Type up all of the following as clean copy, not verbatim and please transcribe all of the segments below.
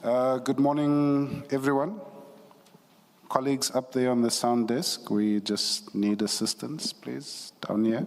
Good morning, everyone. Colleagues up there on the sound desk, we just need assistance, please, down here.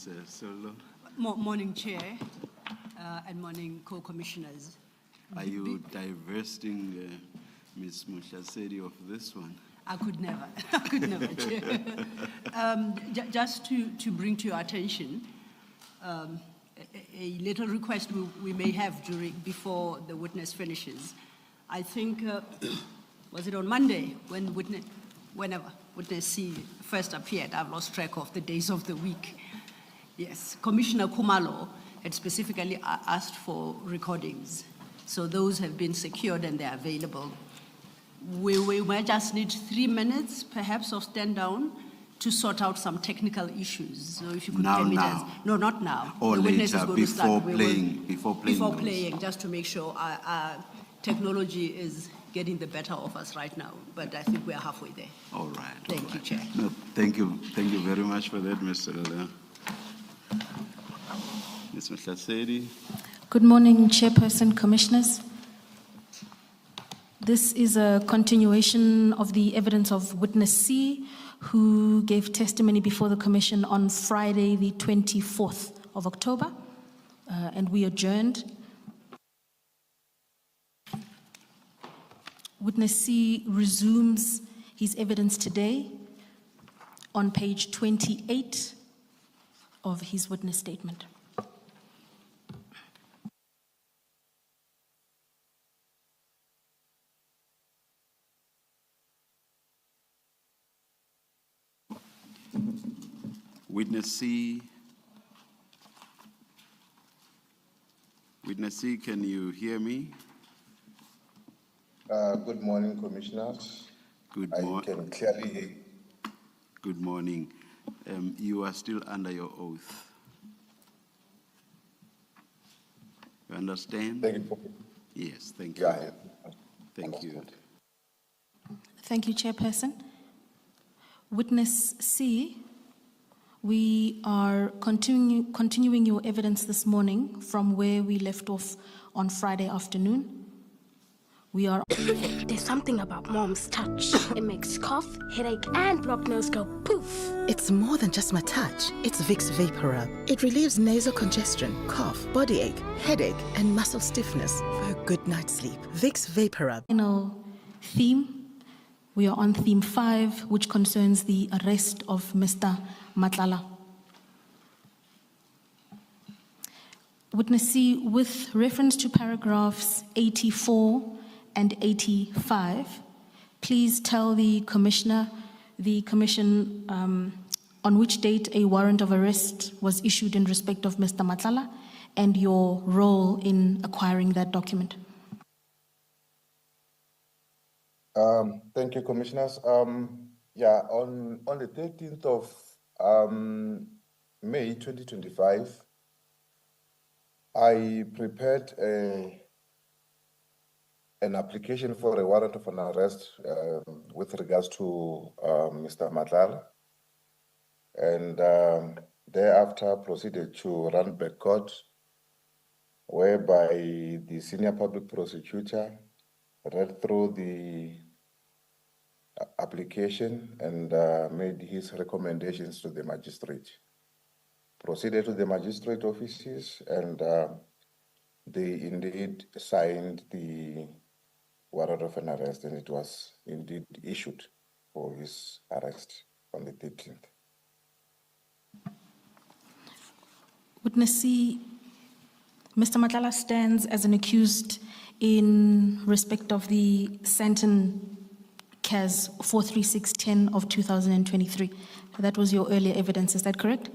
Ms. Solo. Morning, Chair, and morning, co-commissioners. Are you divesting Ms. Muhlasedi of this one? I could never, Chair. Just to bring to your attention, a little request we may have before the witness finishes. I think, was it on Monday whenever witness C first appeared? I've lost track of the days of the week. Yes, Commissioner Kumalo had specifically asked for recordings. So those have been secured and they're available. We might just need 3 minutes, perhaps, of stand down to sort out some technical issues. So if you could now, tell me now. No, not now. Or the witness later, is going to start. before playing, just to make sure our technology is getting the better of us right now. But I think we're halfway there. All right. Thank you, Chair. No, thank you very much for that, Mr. Lele. Ms. Muhlasedi. Good morning, Chairperson, Commissioners. This is a continuation of the evidence of witness C, who gave testimony before the Commission on Friday, the 24th of October, and we adjourned. Witness C resumes his evidence today on page 28 of his witness statement. Witness C. Witness C, can you hear me? Good morning, Commissioners. Good I morning. can clearly hear you. Good morning. You are still under your oath. You understand? Thank you. Yes, thank you. Yeah, Thank you. Thank you, Chairperson. Witness C, we are continuing your evidence this morning from where we left off on Friday afternoon. We are... There's something about Mom's touch. It makes cough, headache, and blocked nose go poof. It's more than just my touch. It's Vicks Vapor Rub. It relieves nasal congestion, cough, body ache, headache, and muscle stiffness for a good night's sleep. Vicks Vapor Rub. Theme. We are on theme 5, which concerns the arrest of Mr. Madlanga. Witness C, with reference to paragraphs 84 and 85, please tell the Commission on which date a warrant of arrest was issued in respect of Mr. Madlanga and your role in acquiring that document. Thank you, Commissioners. On the 13th of May 2025, I prepared an application for a warrant of an arrest with regards to Mr. Madlanga, and thereafter proceeded to run back court, whereby the senior public prosecutor read through the application and made his recommendations to the magistrate. Proceeded to the magistrate offices, and they indeed signed the warrant of an arrest, and it was indeed issued for his arrest on the 13th. Witness C, Mr. Madlanga stands as an accused in respect of the Santon CAS 43610 of 2023. That was your earlier evidence, is that correct?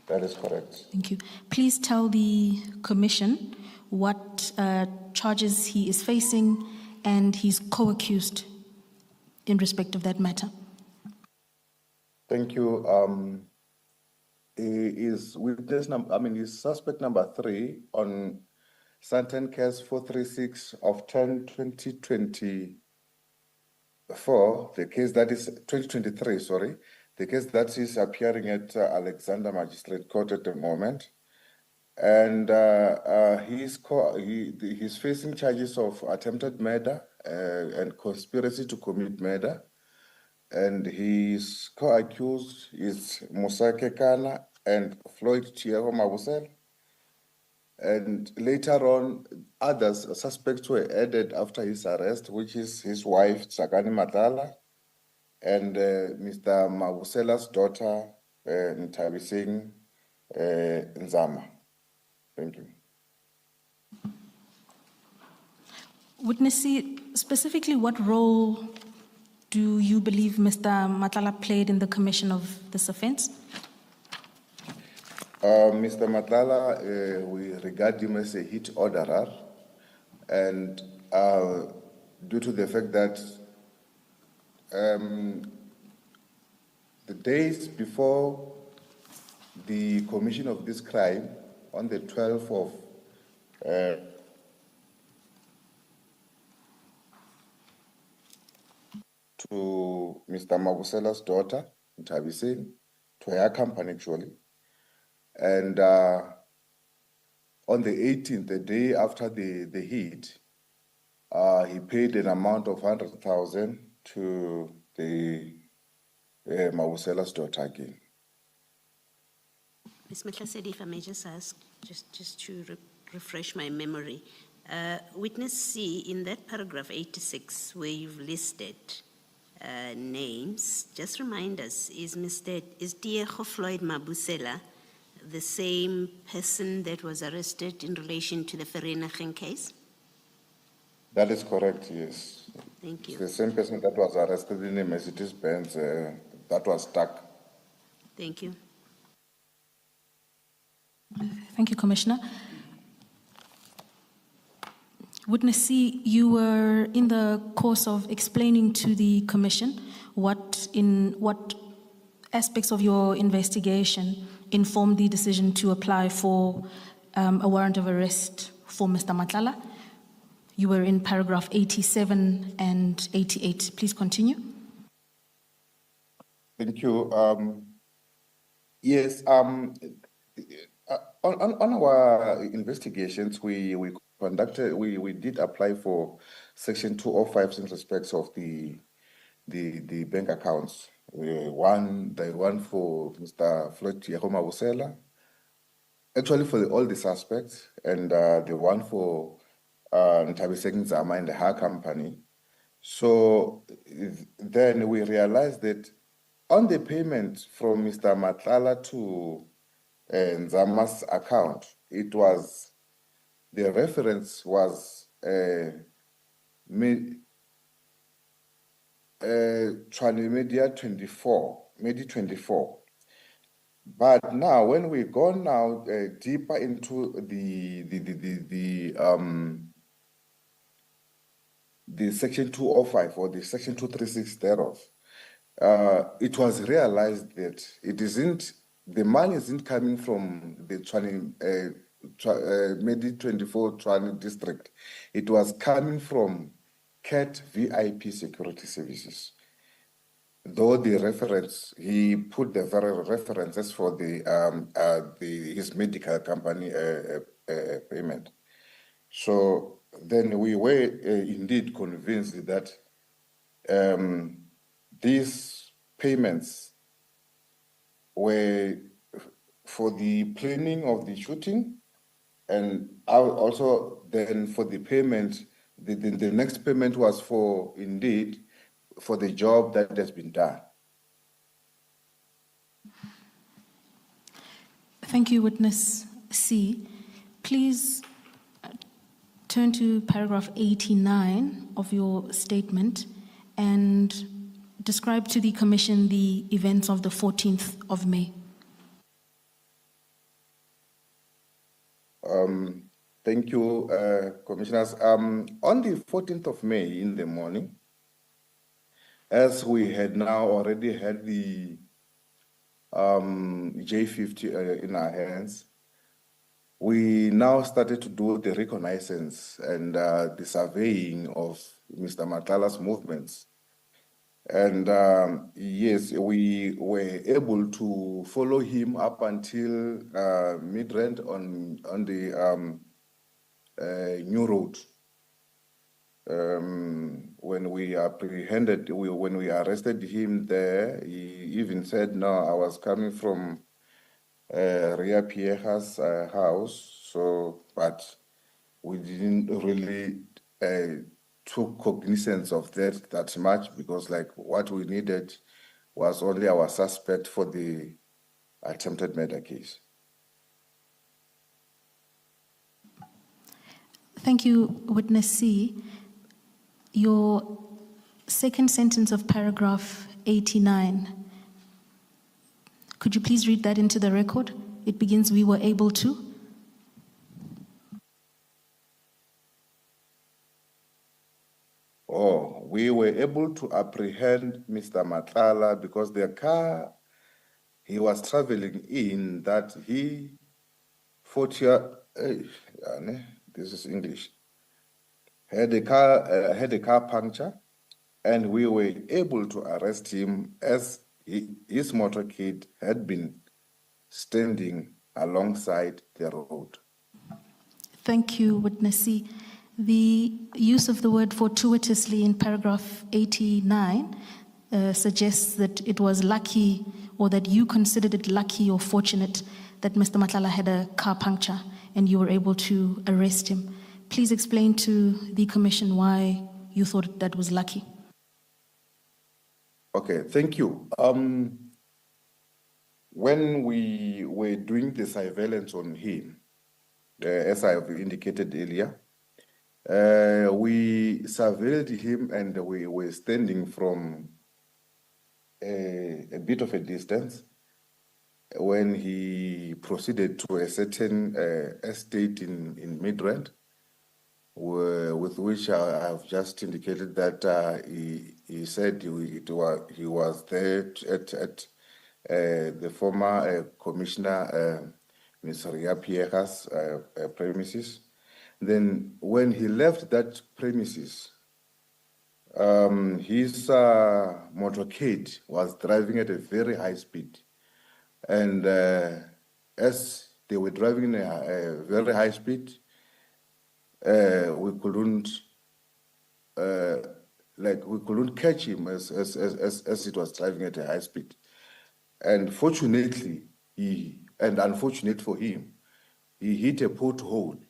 That is correct. Thank you. Please tell the Commission what charges he is facing and his co-accused in respect of that matter. Thank you. Is witness is suspect number 3 on Santon CAS 436 of 10/2024, the case that is 2023, sorry, the case that is appearing at Alexander Magistrate Court at the moment. And he's facing charges of attempted murder and conspiracy to commit murder. And his co-accused is Musake Kana and Floyd Tiago Mabusela. And later on, others suspects were added after his arrest, which is his wife, Tsakani Madlanga, and Mr. Mabusela's daughter, Ntabiseng Nzama. Thank you. Witness C, specifically what role do you believe Mr. Matlala played in the commission of this offense? Mr. Madlanga, we regard him as a hit orderer, and due to the fact that the days before the commission of this crime, on the 12th of to Mr. Mabusela's daughter, Ntabiseng, to her company actually. And on the 18th, the day after the hit, he paid an amount of 100,000 to the Mabusela's daughter again. Ms. Mahlasedi, if I may just ask, just to refresh my memory. Witness C, in that paragraph 86, where you've listed names, just remind us, is Diego Floyd Mabusela the same person that was arrested in relation to the Vereeniging case? That is correct, yes. Thank you. It's the same person that was arrested in a Mercedes-Benz that was stuck. Thank you. Thank you, Commissioner. Witness C, you were in the course of explaining to the Commission what aspects of your investigation informed the decision to apply for a warrant of arrest for Mr. Matlala. You were in paragraph 87 and 88. Please continue. Thank you. Yes, on our investigations, we did apply for Section 205 in respect of the bank accounts. The one for Mr. Floyd Tiago Mabusela, actually for all the suspects, and the one for Ntabiseng Nzama and her company. So then we realized that on the payment from Mr. Matlala to Nzama's account, the reference was Media 24, Medi 24. But now, when we go now deeper into the Section 205 or the Section 236 thereof, it was realized that the money isn't coming from the Medi 24 Tshwane district. It was coming from CAT VIP Security Services. Though the reference, he put the very references for his medical company payment. So then we were indeed convinced that these payments were for the planning of the shooting, and also then for the payment, the next payment was for indeed for the job that has been done. Thank you, Witness C. Please turn to paragraph 89 of your statement and describe to the Commission the events of the 14th of May. Thank you, Commissioners. On the 14th of May in the morning, as we had now already had the J50 in our hands, we now started to do the reconnaissance and the surveying of Mr. Matlala's movements. And yes, we were able to follow him up until Midrand on the New Road. When we apprehended, when we arrested him there, he even said, no, I was coming from Ria Piega's house. So, but we didn't really took cognizance of that much, because like what we needed was only our suspect for the attempted murder case. Thank you, Witness C. Your second sentence of paragraph 89, could you please read that into the record? It begins, "We were able to." Oh, we were able to apprehend Mr. Matlala because the car he was traveling in, that he 40, this is English, had a car puncture, and we were able to arrest him as his motorcade had been standing alongside the road. Thank you, Witness C. The use of the word fortuitously in paragraph 89 suggests that it was lucky, or that you considered it lucky or fortunate that Mr. Matlala had a car puncture and you were able to arrest him. Please explain to the Commission why you thought that was lucky. Okay, thank you. When we were doing the surveillance on him, as I have indicated earlier, we surveilled him and we were standing from a bit of a distance when he proceeded to a certain estate in Midrand, with which I have just indicated that he said he was there at the former commissioner, Ms. Ria Piega's premises. Then when he left that premises, his motorcade was driving at a very high speed. And as they were driving at a very high speed, we couldn't catch him as it was driving at a high speed. And fortunately, unfortunate for him, he hit a pothole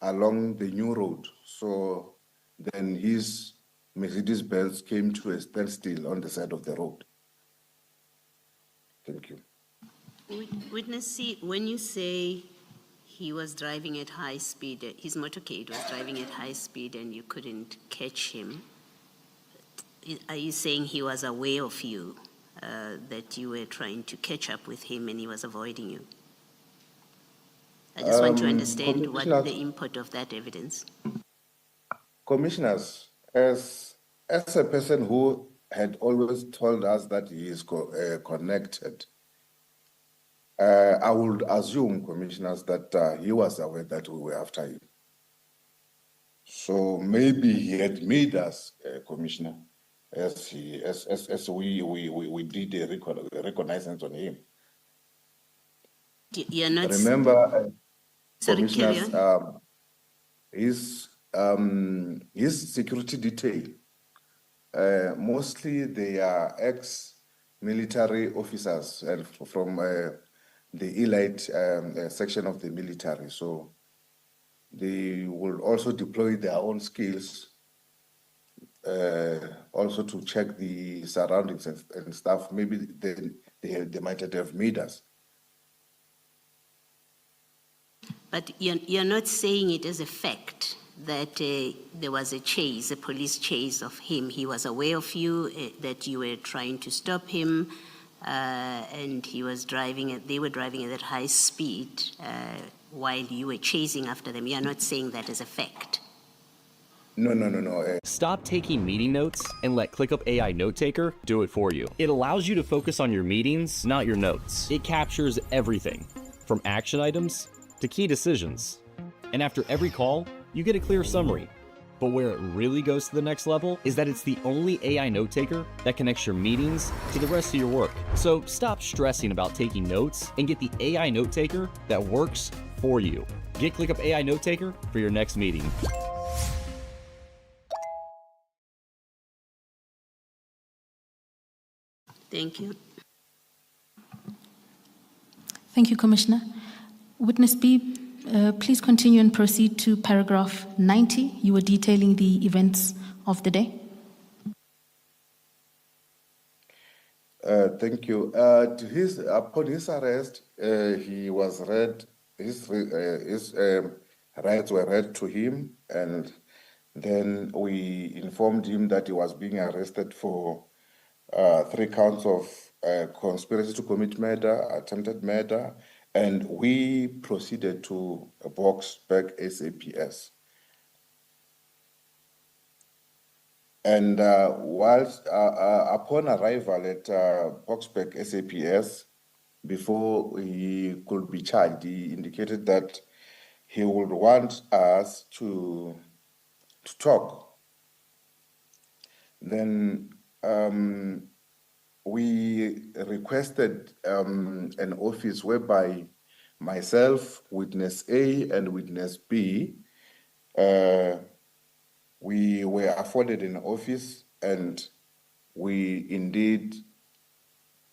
along the new road. So then his Mercedes-Benz came to a standstill on the side of the road. Thank you. Witness C, when you say he was driving at high speed, his motorcade was driving at high speed and you couldn't catch him, are you saying he was aware of you, that you were trying to catch up with him and he was avoiding you? I just want to understand what the import of that evidence. Commissioners, as a person who had always told us that he is connected, I would assume, Commissioners, that he was aware that we were after him. So maybe he had made us, Commissioner, as we did a reconnaissance on him. You're not. Remember, Sorry, Commissioners, his security detail, mostly they are ex-military officers and from the elite section of the military. So they will also deploy their own skills also to check the surroundings and stuff. Maybe they might have made us. But you're not saying it as a fact that there was a chase, a police chase of him. He was aware of you, that you were trying to stop him, and he was they were driving at that high speed while you were chasing after them. You're not saying that as a fact. No. Stop taking meeting notes and let ClickUp AI Note Taker do it for you. It allows you to focus on your meetings, not your notes. It captures everything, from action items to key decisions. And after every call, you get a clear summary. But where it really goes to the next level is that it's the only AI note taker that connects your meetings to the rest of your work. So stop stressing about taking notes and get the AI note taker that works for you. Get ClickUp AI Note Taker for your next meeting. Thank you. Thank you, Commissioner. Witness B, please continue and proceed to paragraph 90. You were detailing the events of the day. Thank you. Upon his arrest, he was read, his rights were read to him, and then we informed him that he was being arrested for 3 counts of conspiracy to commit murder, attempted murder, and we proceeded to Boksburg SAPS. And whilst upon arrival at Boksburg SAPS, before he could be charged, he indicated that he would want us to talk. Then we requested an office whereby myself, witness A, and witness B, we were afforded an office, and we indeed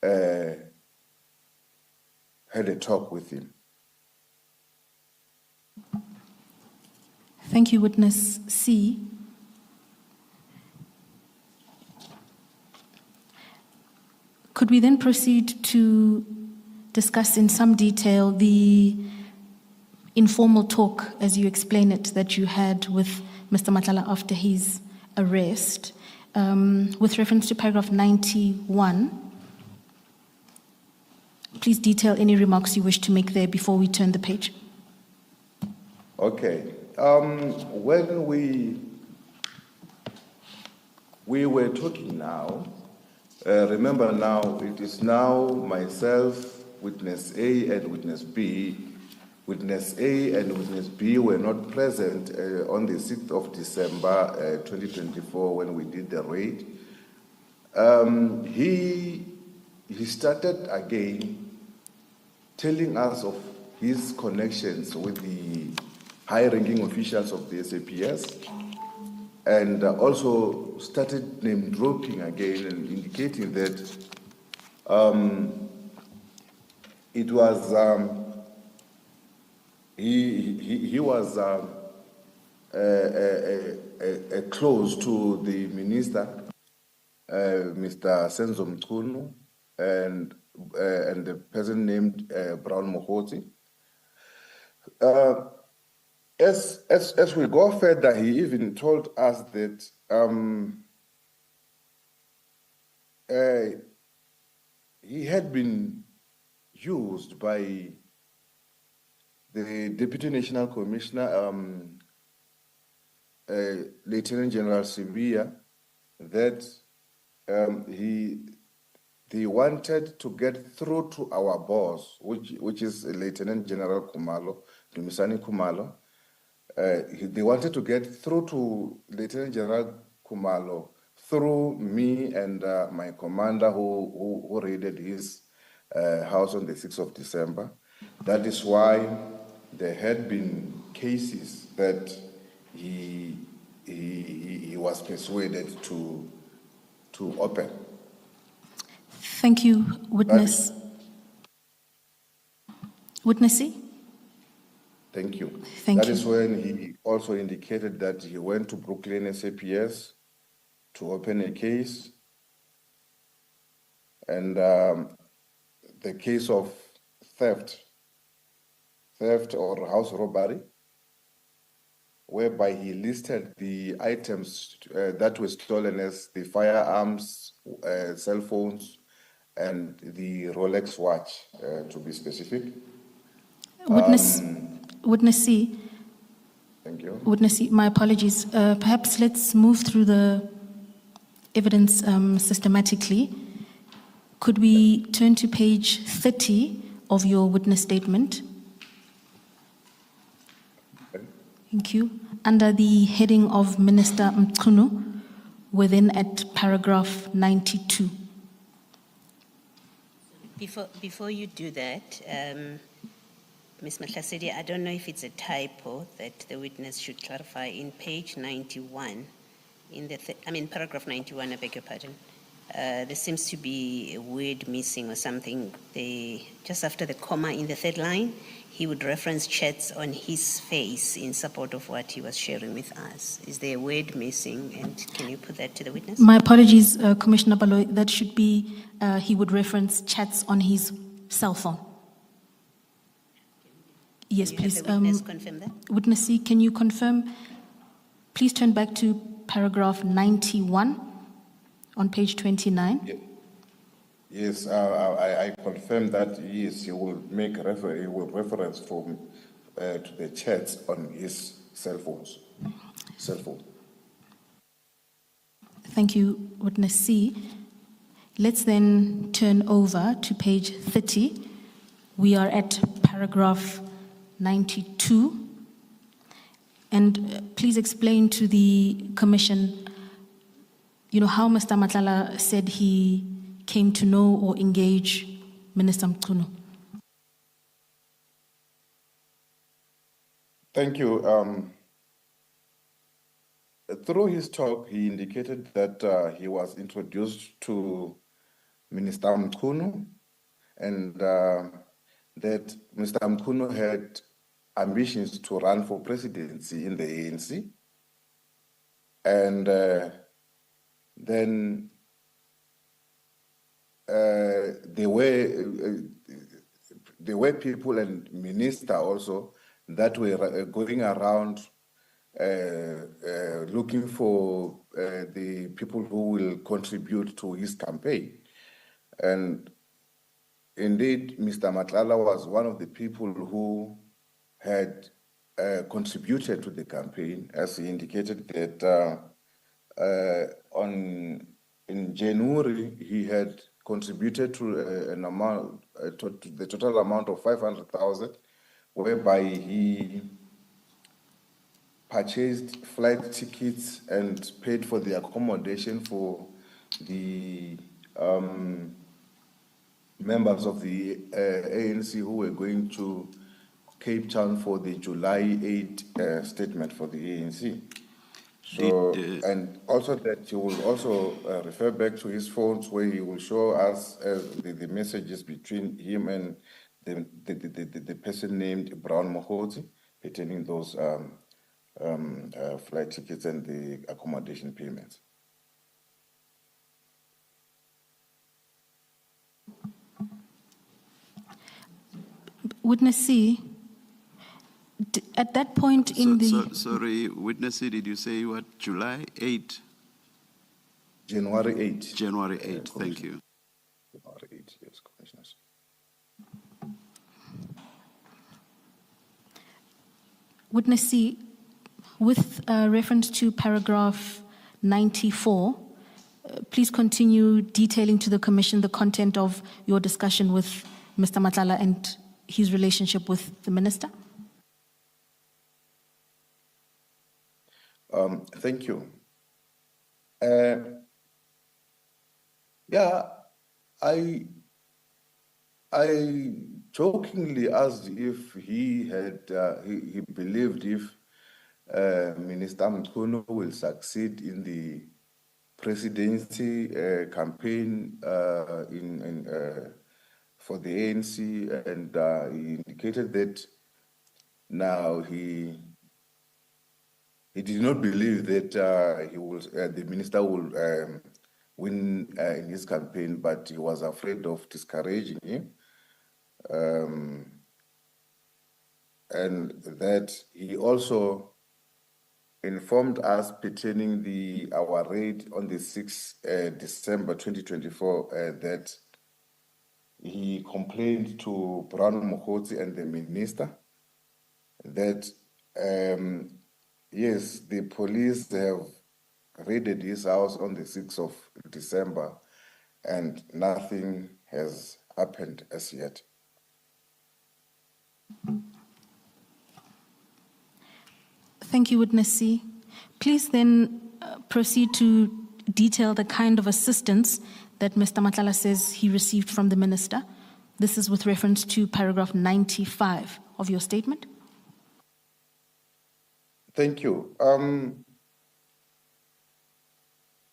had a talk with him. Thank you, Witness C. Could we then proceed to discuss in some detail the informal talk, as you explain it, that you had with Mr. Madlanga after his arrest, with reference to paragraph 91? Please detail any remarks you wish to make there before we turn the page. Okay. When we were talking now, remember now, it is now myself, witness A, and witness B. Witness A and witness B were not present on the 6th of December 2024 when we did the raid. He started again telling us of his connections with the high-ranking officials of the SAPS, and also started name-dropping again and indicating that it was he was close to the minister, Mr. Senzo Mchunu, and the person named Brown Mohoti. As we go further, he even told us that he had been used by the Deputy National Commissioner, Lieutenant General Sibia, that they wanted to get through to our boss, which is Lieutenant General Kumalo, Dumisani Kumalo. They wanted to get through to Lieutenant General Kumalo through me and my commander who raided his house on the 6th of December. That is why there had been cases that he was persuaded to open. Thank you, Witness. Witness C? Thank you. Thank you. That is when he also indicated that he went to Brooklyn SAPS to open a case, and the case of theft or house robbery, whereby he listed the items that were stolen as the firearms, cell phones, and the Rolex watch, to be specific. Witness C. Thank you. Witness C, my apologies. Perhaps let's move through the evidence systematically. Could we turn to page 30 of your witness statement? Thank you. Under the heading of Minister Mchunu, we're then at paragraph 92. Before you do that, Ms. Mahlasedi, I don't know if it's a typo that the witness should clarify in page 91, paragraph 91, I beg your pardon. there seems to be a word missing or something. Just after the comma in the third line, he would reference chats on his face in support of what he was sharing with us. Is there a word missing, and can you put that to the witness? My apologies, Commissioner Baloyi. That should be, he would reference chats on his cell phone. Yes, Can you please. have the witness confirm that? Witness C, can you confirm? Please turn back to paragraph 91 on page 29. Yeah. Yes, I confirm that yes, he will make he will reference to the chats on his cell phone. Thank you, Witness C. Let's then turn over to page 30. We are at paragraph 92. And please explain to the Commission, how Mr. Matlala said he came to know or engage Minister Mchunu. Thank you. Through his talk, he indicated that he was introduced to Minister Mchunu and that Mr. Mchunu had ambitions to run for presidency in the ANC. And then there were people and minister also that were going around looking for the people who will contribute to his campaign. And indeed, Mr. Matlala was one of the people who had contributed to the campaign, as he indicated that in January he had contributed to an amount, to the total amount of 500,000, whereby he purchased flight tickets and paid for the accommodation for the members of the ANC who were going to Cape Town for the July 8 statement for the ANC. So, and also that he will also refer back to his phones where he will show us the messages between him and the person named Brown Mohoti pertaining those flight tickets and the accommodation payments. Witness C, at that point in Sorry, Witness C, did you say what, July 8? January 8. January 8, thank you. January 8, yes, Commissioners. Witness C, with reference to paragraph 94, please continue detailing to the Commission the content of your discussion with Mr. Matlala and his relationship with the Minister. Thank you. Yeah, I jokingly asked if he had he believed if Minister Mchunu will succeed in the presidency campaign for the ANC, and he indicated that now he did not believe that the minister will win in his campaign, but he was afraid of discouraging him. And that he also informed us pertaining our raid on the 6th December 2024 that he complained to Brown Mohoti and the minister that yes, the police have raided his house on the 6th of December and nothing has happened as yet. Thank you, Witness C. Please then proceed to detail the kind of assistance that Mr. Matlala says he received from the Minister. This is with reference to paragraph 95 of your statement. Thank you.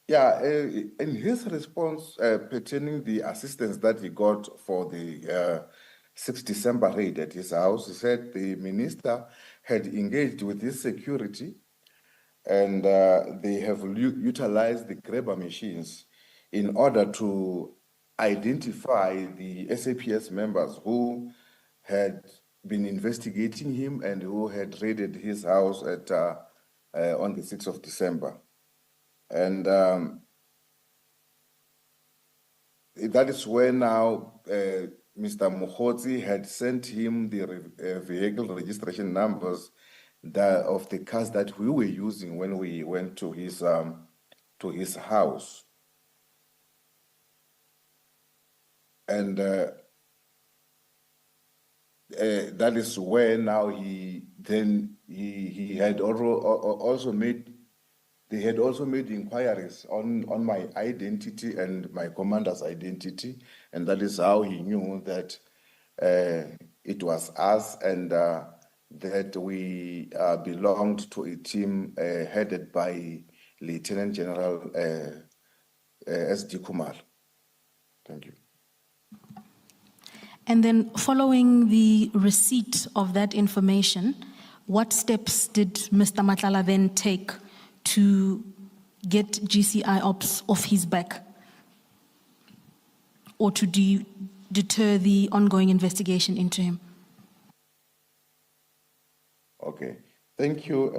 Yeah, in his response pertaining the assistance that he got for the 6 December raid at his house, he said the minister had engaged with his security and they have utilized the grabber machines in order to identify the SAPS members who had been investigating him and who had raided his house at on the 6th of December. And that is where now Mr. Mokgotsi had sent him the vehicle registration numbers of the cars that we were using when we went to his house. And that is where now he had also made. They had also made inquiries on my identity and my commander's identity, and that is how he knew that it was us and that we belonged to a team headed by Lieutenant General S.D. Kumar. Thank you. And then following the receipt of that information, what steps did Mr. Matlala then take to get GCI Ops off his back or to deter the ongoing investigation into him? Okay, thank you.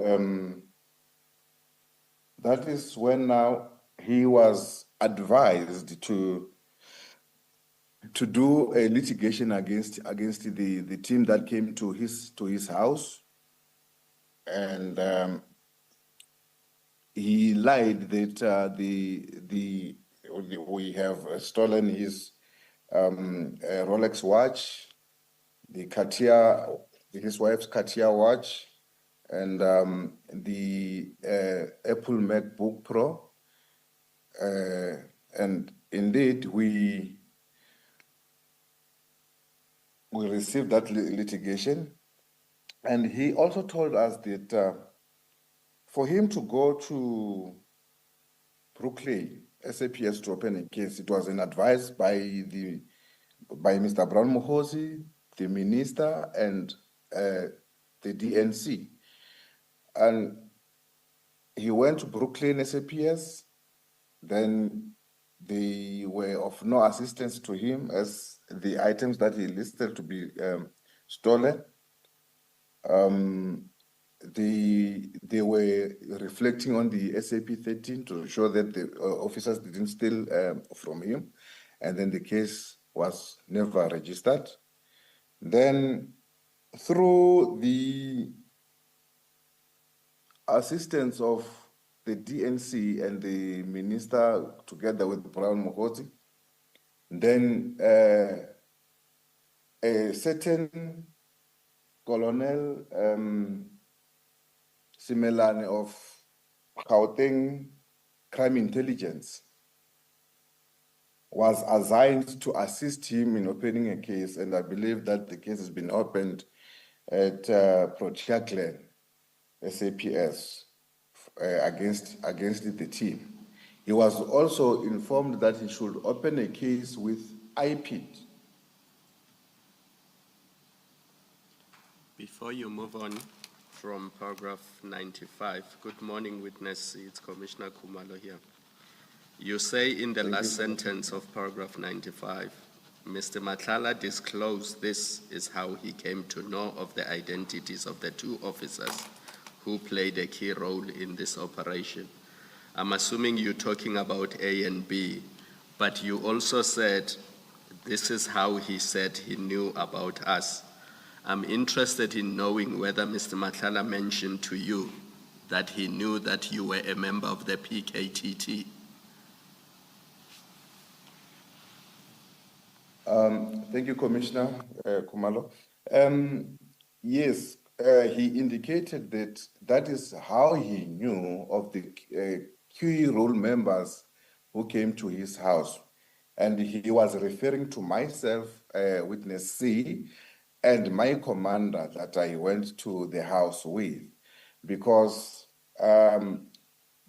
That is when now he was advised to do a litigation against the team that came to his house, and he lied that we have stolen his Rolex watch, the Cartier, his wife's Cartier watch, and the Apple MacBook Pro, and indeed we received that litigation, and he also told us that for him to go to Brooklyn, SAPS to open a case, it was an advice by Mr. Brown Muhozi, the minister, and the DNC. And he went to Brooklyn SAPS, then they were of no assistance to him as the items that he listed to be stolen. They were reflecting on the SAP 13 to show that the officers didn't steal from him, and then the case was never registered. Then through the assistance of the DNC and the minister together with Brown Muhozi, then a certain Colonel Simelane of Gauteng Crime Intelligence was assigned to assist him in opening a case, and I believe that the case has been opened at Protea Glen, SAPS, against the team. He was also informed that he should open a case with IPID. Before you move on from paragraph 95, good morning, witness. It's Commissioner Kumalo here. You say in the last sentence of paragraph 95, Mr. Matlala disclosed this is how he came to know of the identities of the two officers who played a key role in this operation. I'm assuming you're talking about A and B, but you also said this is how he said he knew about us. I'm interested in knowing whether Mr. Matlala mentioned to you that he knew that you were a member of the PKTT. Thank you, Commissioner Kumalo. Yes, he indicated that that is how he knew of the key role members who came to his house. And he was referring to myself, witness C, and my commander that I went to the house with, because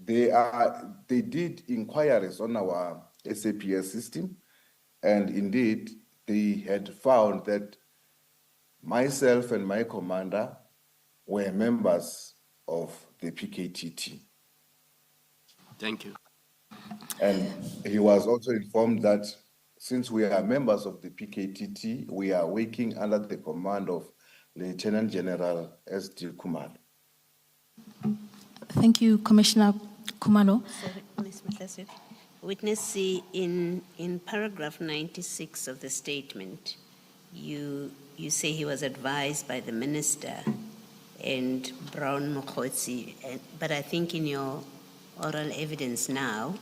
They did inquiries on our SAPS system, and indeed they had found that myself and my commander were members of the PKTT. Thank you. And he was also informed that since we are members of the PKTT, we are working under the command of Lieutenant General S.D. Kumalo. Thank you, Commissioner Kumalo. Sorry, Ms. Mutlasiri. Witness C, in paragraph 96 of the statement, you say he was advised by the minister and Brown Mokotsi, but I think in your oral evidence now,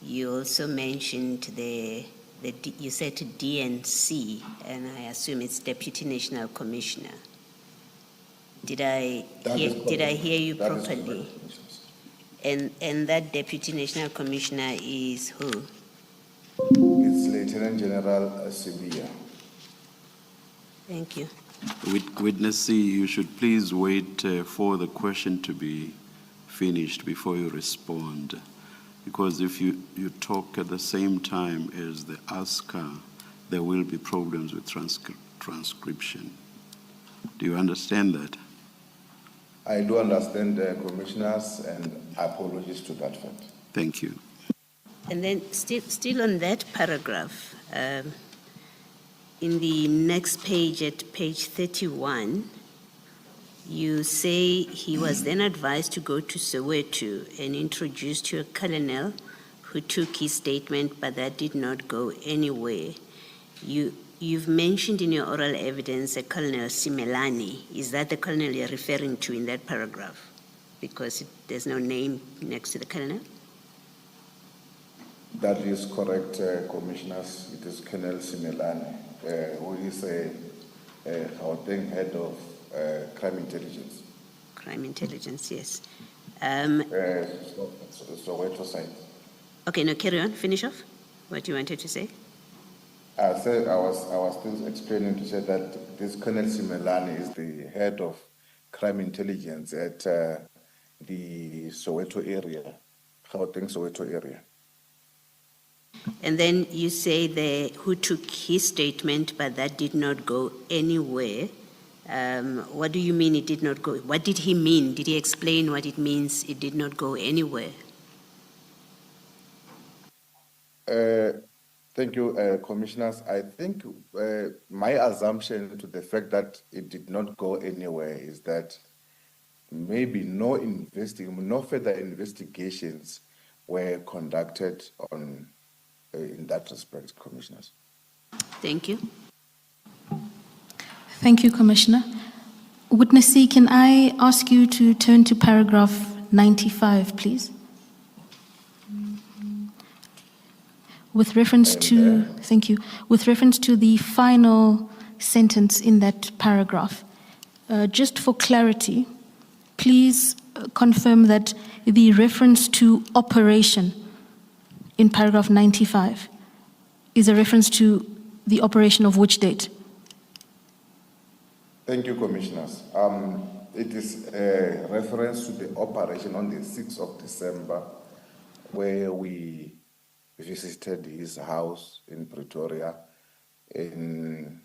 you also mentioned you said DNC, and I assume it's Deputy National Commissioner. Did I hear you properly? And that Deputy National Commissioner is who? It's Lieutenant General Sibia. Thank you. Witness C, you should please wait for the question to be finished before you respond. Because if you talk at the same time as the asker, there will be problems with transcription. Do you understand that? I do understand the commissioners, and apologies to that fact. Thank you. And then still on that paragraph, in the next page at page 31, you say he was then advised to go to Soweto and introduced to a colonel who took his statement, but that did not go anywhere. You've mentioned in your oral evidence a Colonel Simelani. Is that the colonel you're referring to in that paragraph? Because there's no name next to the colonel? That is correct, commissioners. It is Colonel Simelani, who is a head of crime intelligence. Crime intelligence, yes. Soweto side. Okay, no, carry on. Finish off what you wanted to say. I was still explaining to say that this Colonel Simelani is the head of crime intelligence at the Soweto area, Gauteng Soweto area. And then you say who took his statement, but that did not go anywhere. What do you mean it did not go? What did he mean? Did he explain what it means it did not go anywhere? Thank you, commissioners. I think my assumption to the fact that it did not go anywhere is that maybe no further investigations were conducted in that respect, commissioners. Thank you. Thank you, Commissioner. Witness C, can I ask you to turn to paragraph 95, please? With reference to, thank you, with reference to the final sentence in that paragraph, just for clarity, please confirm that the reference to operation in paragraph 95 is a reference to the operation of which date? Thank you, commissioners. It is a reference to the operation on the 6th of December, where we visited his house in Pretoria in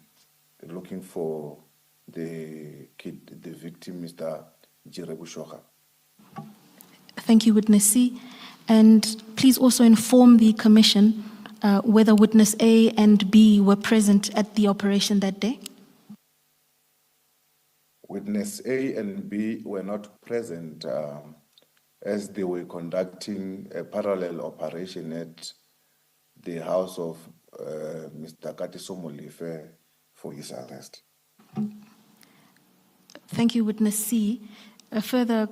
looking for the victim, Mr. Jirebu Shoha. Thank you, Witness C. And please also inform the Commission whether Witness A and B were present at the operation that day. Witness A and B were not present as they were conducting a parallel operation at the house of Mr. Katiso Molefe for his arrest. Thank you, Witness C. A further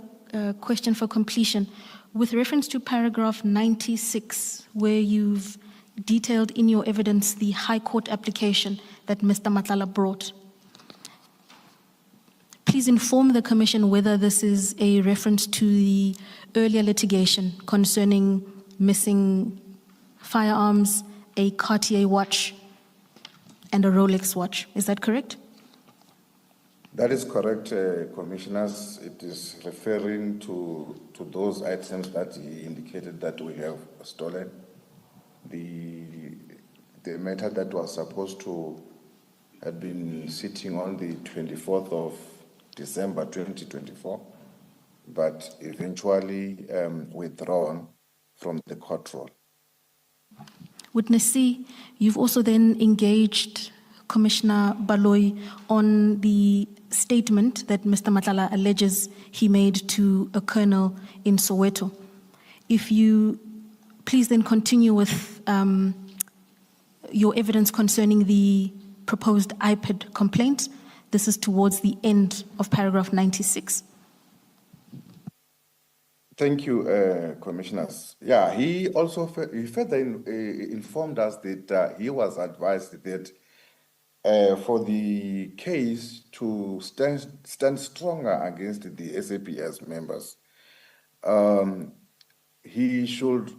question for completion. With reference to paragraph 96, where you've detailed in your evidence the High Court application that Mr. Matlala brought, please inform the Commission whether this is a reference to the earlier litigation concerning missing firearms, a Cartier watch, and a Rolex watch. Is that correct? That is correct, Commissioners. It is referring to those items that he indicated that we have stolen. The matter that was supposed to have been sitting on the 24th of December 2024, but eventually withdrawn from the court roll. Witness C, you've also then engaged Commissioner Baloyi on the statement that Mr. Matlala alleges he made to a colonel in Soweto. If you please then continue with your evidence concerning the proposed iPad complaint. This is towards the end of paragraph 96. Thank you, Commissioners. Yeah, he also he further informed us that he was advised that for the case to stand stronger against the SAPS members, he should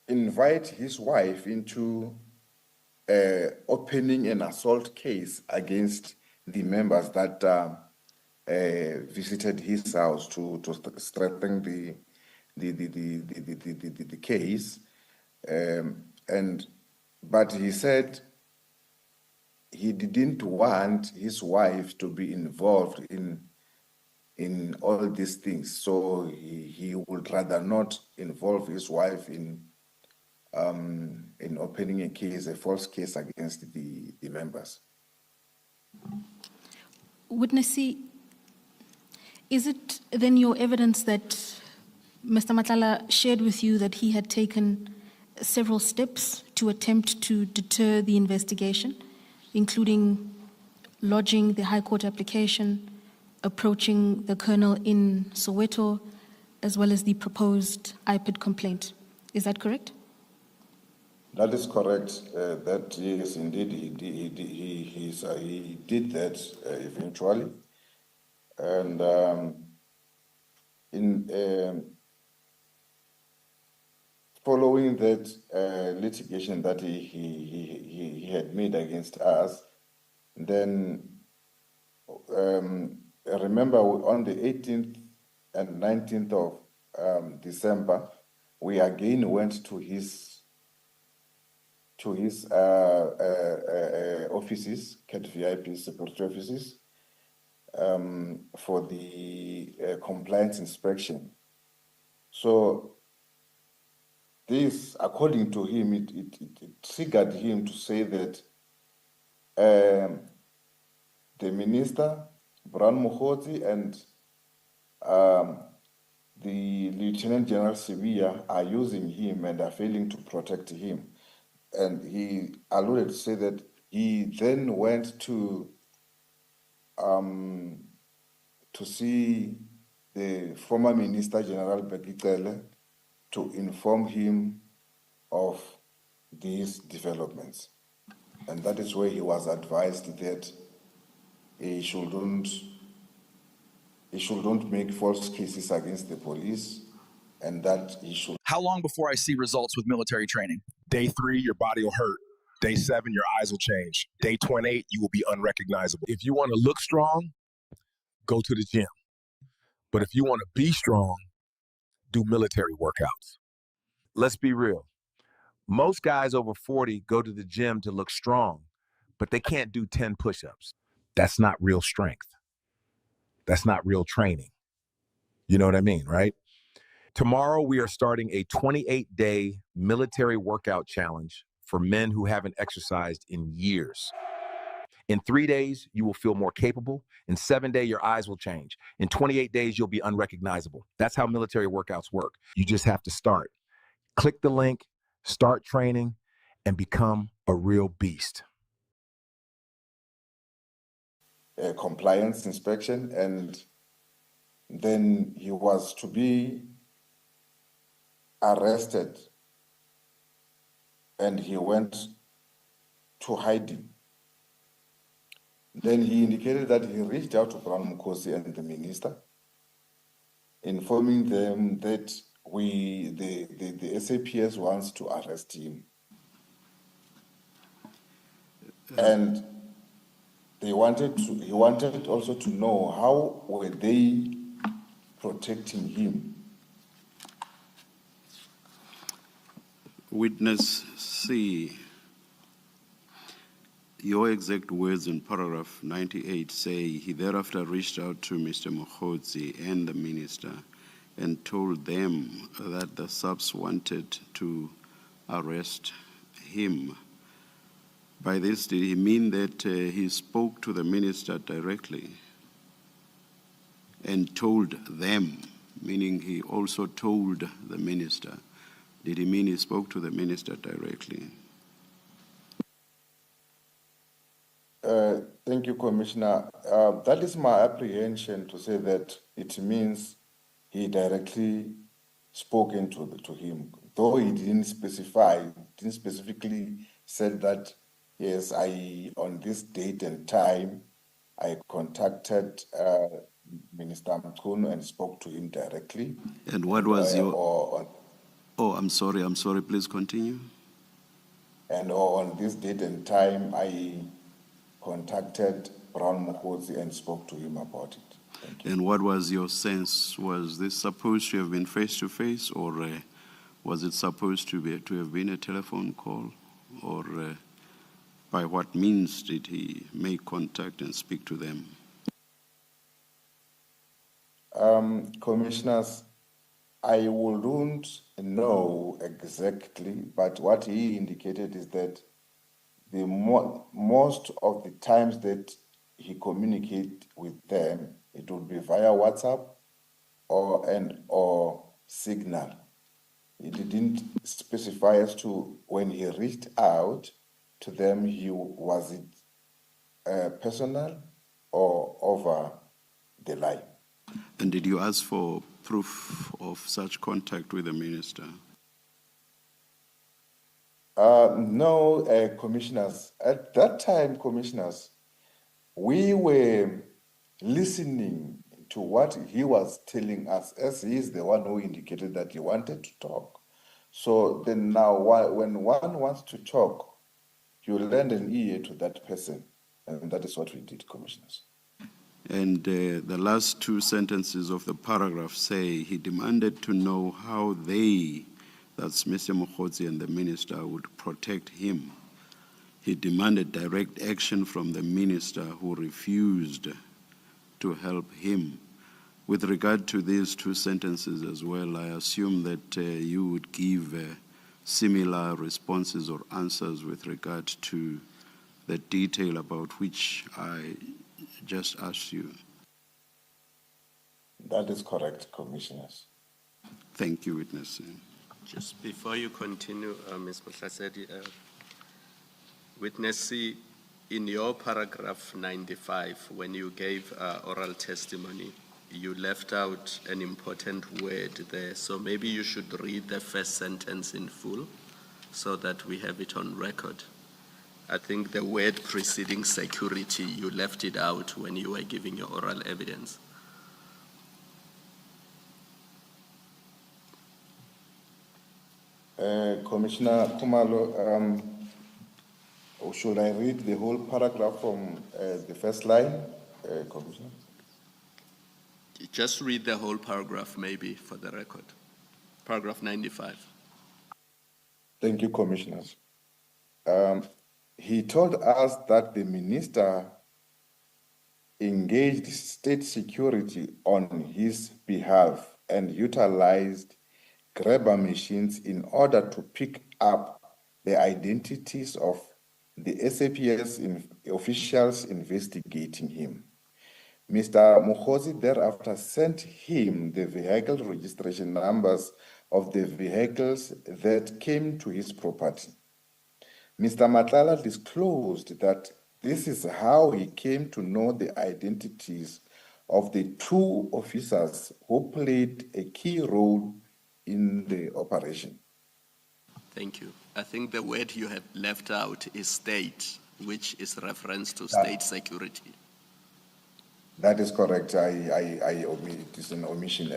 invite his wife into opening an assault case against the members that visited his house to strengthen the case, but he said he didn't want his wife to be involved in all these things, so he would rather not involve his wife in opening a case, a false case against the members. Witness C, is it then your evidence that Mr. Matlala shared with you that he had taken several steps to attempt to deter the investigation, including lodging the High Court application, approaching the colonel in Soweto, as well as the proposed iPad complaint? Is that correct? That is correct. That yes, indeed, he did that eventually, and following that litigation that he had made against us, then remember on the 18th and 19th of December, we again went to his offices, CAT VIP security offices, for the compliance inspection. So this, according to him, it triggered him to say that the minister, Bran Mokgotsi, and the Lieutenant General Sibia are using him and are failing to protect him. And he alluded to say that he then went to see the former Minister General Bekicele to inform him of these developments. And that is where he was advised that he shouldn't make false cases against the police, and that he should. How long before I see results with military training? Day 3, your body will hurt. Day 7, your eyes will change. Day 28, you will be unrecognizable. If you want to look strong, go to the gym. But if you want to be strong, do military workouts. Let's be real. Most guys over 40 go to the gym to look strong, but they can't do 10 push-ups. That's not real strength. That's not real training. You know what I mean, right? Tomorrow, we are starting a 28-day military workout challenge for men who haven't exercised in years. In 3 days, you will feel more capable. In 7 days, your eyes will change. In 28 days, you'll be unrecognizable. That's how military workouts work. You just have to start. Click the link, start training, and become a real beast. Compliance inspection, and then he was to be arrested, and he went to hiding. Then he indicated that he reached out to Brown Mukosi and the minister, informing them that the SAPS wants to arrest him. And he wanted also to know how were they protecting him. Witness C, your exact words in paragraph 98 say, he thereafter reached out to Mr. Mokhodzi and the minister and told them that the subs wanted to arrest him. By this, did he mean that he spoke to the minister directly and told them, meaning he also told the minister? Did he mean he spoke to the minister directly? Thank you, Commissioner. That is my apprehension to say that it means he directly spoken to him, though he didn't specifically said that, yes, on this date and time, I contacted Minister Mkhunu and spoke to him directly. And what was I'm sorry, please continue. And on this date and time, I contacted Brown Mokhodzi and spoke to him about it. Thank you. And what was your sense? Was this supposed to have been face-to-face, or was it supposed to have been a telephone call? Or by what means did he make contact and speak to them? Commissioners, I wouldn't know exactly, but what he indicated is that the most of the times that he communicate with them, it would be via WhatsApp or Signal. He didn't specify as to when he reached out to them, was it personal or over the line. And did you ask for proof of such contact with the minister? No, commissioners. At that time, commissioners, we were listening to what he was telling us, as he is the one who indicated that he wanted to talk. So then now, when one wants to talk, you lend an ear to that person. And that is what we did, commissioners. And the last two sentences of the paragraph say he demanded to know how they, that's Mr. Mokhodzi and the minister, would protect him. He demanded direct action from the minister, who refused to help him. With regard to these two sentences as well, I assume that you would give similar responses or answers with regard to the detail about which I just asked you. That is correct, commissioners. Thank you, witness. Just before you continue, Ms. Motlasedi, witness C, in your paragraph 95, when you gave oral testimony, you left out an important word there. So maybe you should read the first sentence in full so that we have it on record. I think the word preceding security, you left it out when you were giving your oral evidence. Commissioner Khumalo, should I read the whole paragraph from the first line, Commissioner? Just read the whole paragraph, maybe, for the record. Paragraph 95. Thank you, Commissioners. He told us that the minister engaged state security on his behalf and utilized grabber machines in order to pick up the identities of the SAPS officials investigating him. Mr. Mokhodzi thereafter sent him the vehicle registration numbers of the vehicles that came to his property. Mr. Matlala disclosed that this is how he came to know the identities of the two officers who played a key role in the operation. Thank you. I think the word you have left out is state, which is reference to state security. That is correct. I omit. It is an omission,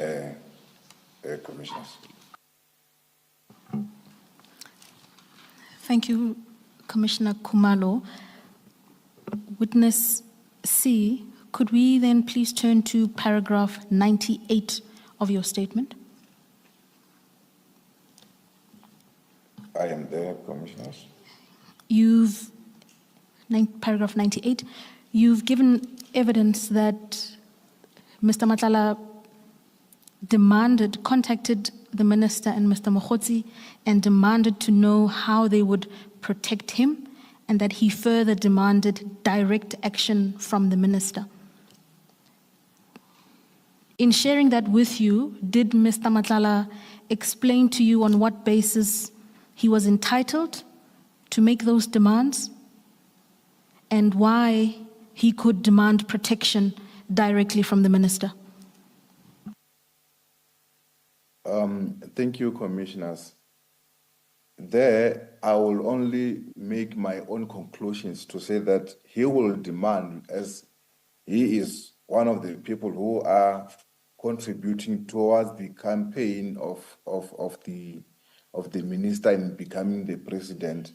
Commissioners. Thank you, Commissioner Khumalo. Witness C, could we then please turn to paragraph 98 of your statement? I am there, Commissioners. Paragraph 98, you've given evidence that Mr. Matlala contacted the minister and Mr. Mokhotsi and demanded to know how they would protect him, and that he further demanded direct action from the minister. In sharing that with you, did Mr. Matlala explain to you on what basis he was entitled to make those demands and why he could demand protection directly from the minister? Thank you, Commissioners. There, I will only make my own conclusions to say that he will demand, as he is one of the people who are contributing towards the campaign of the minister in becoming the president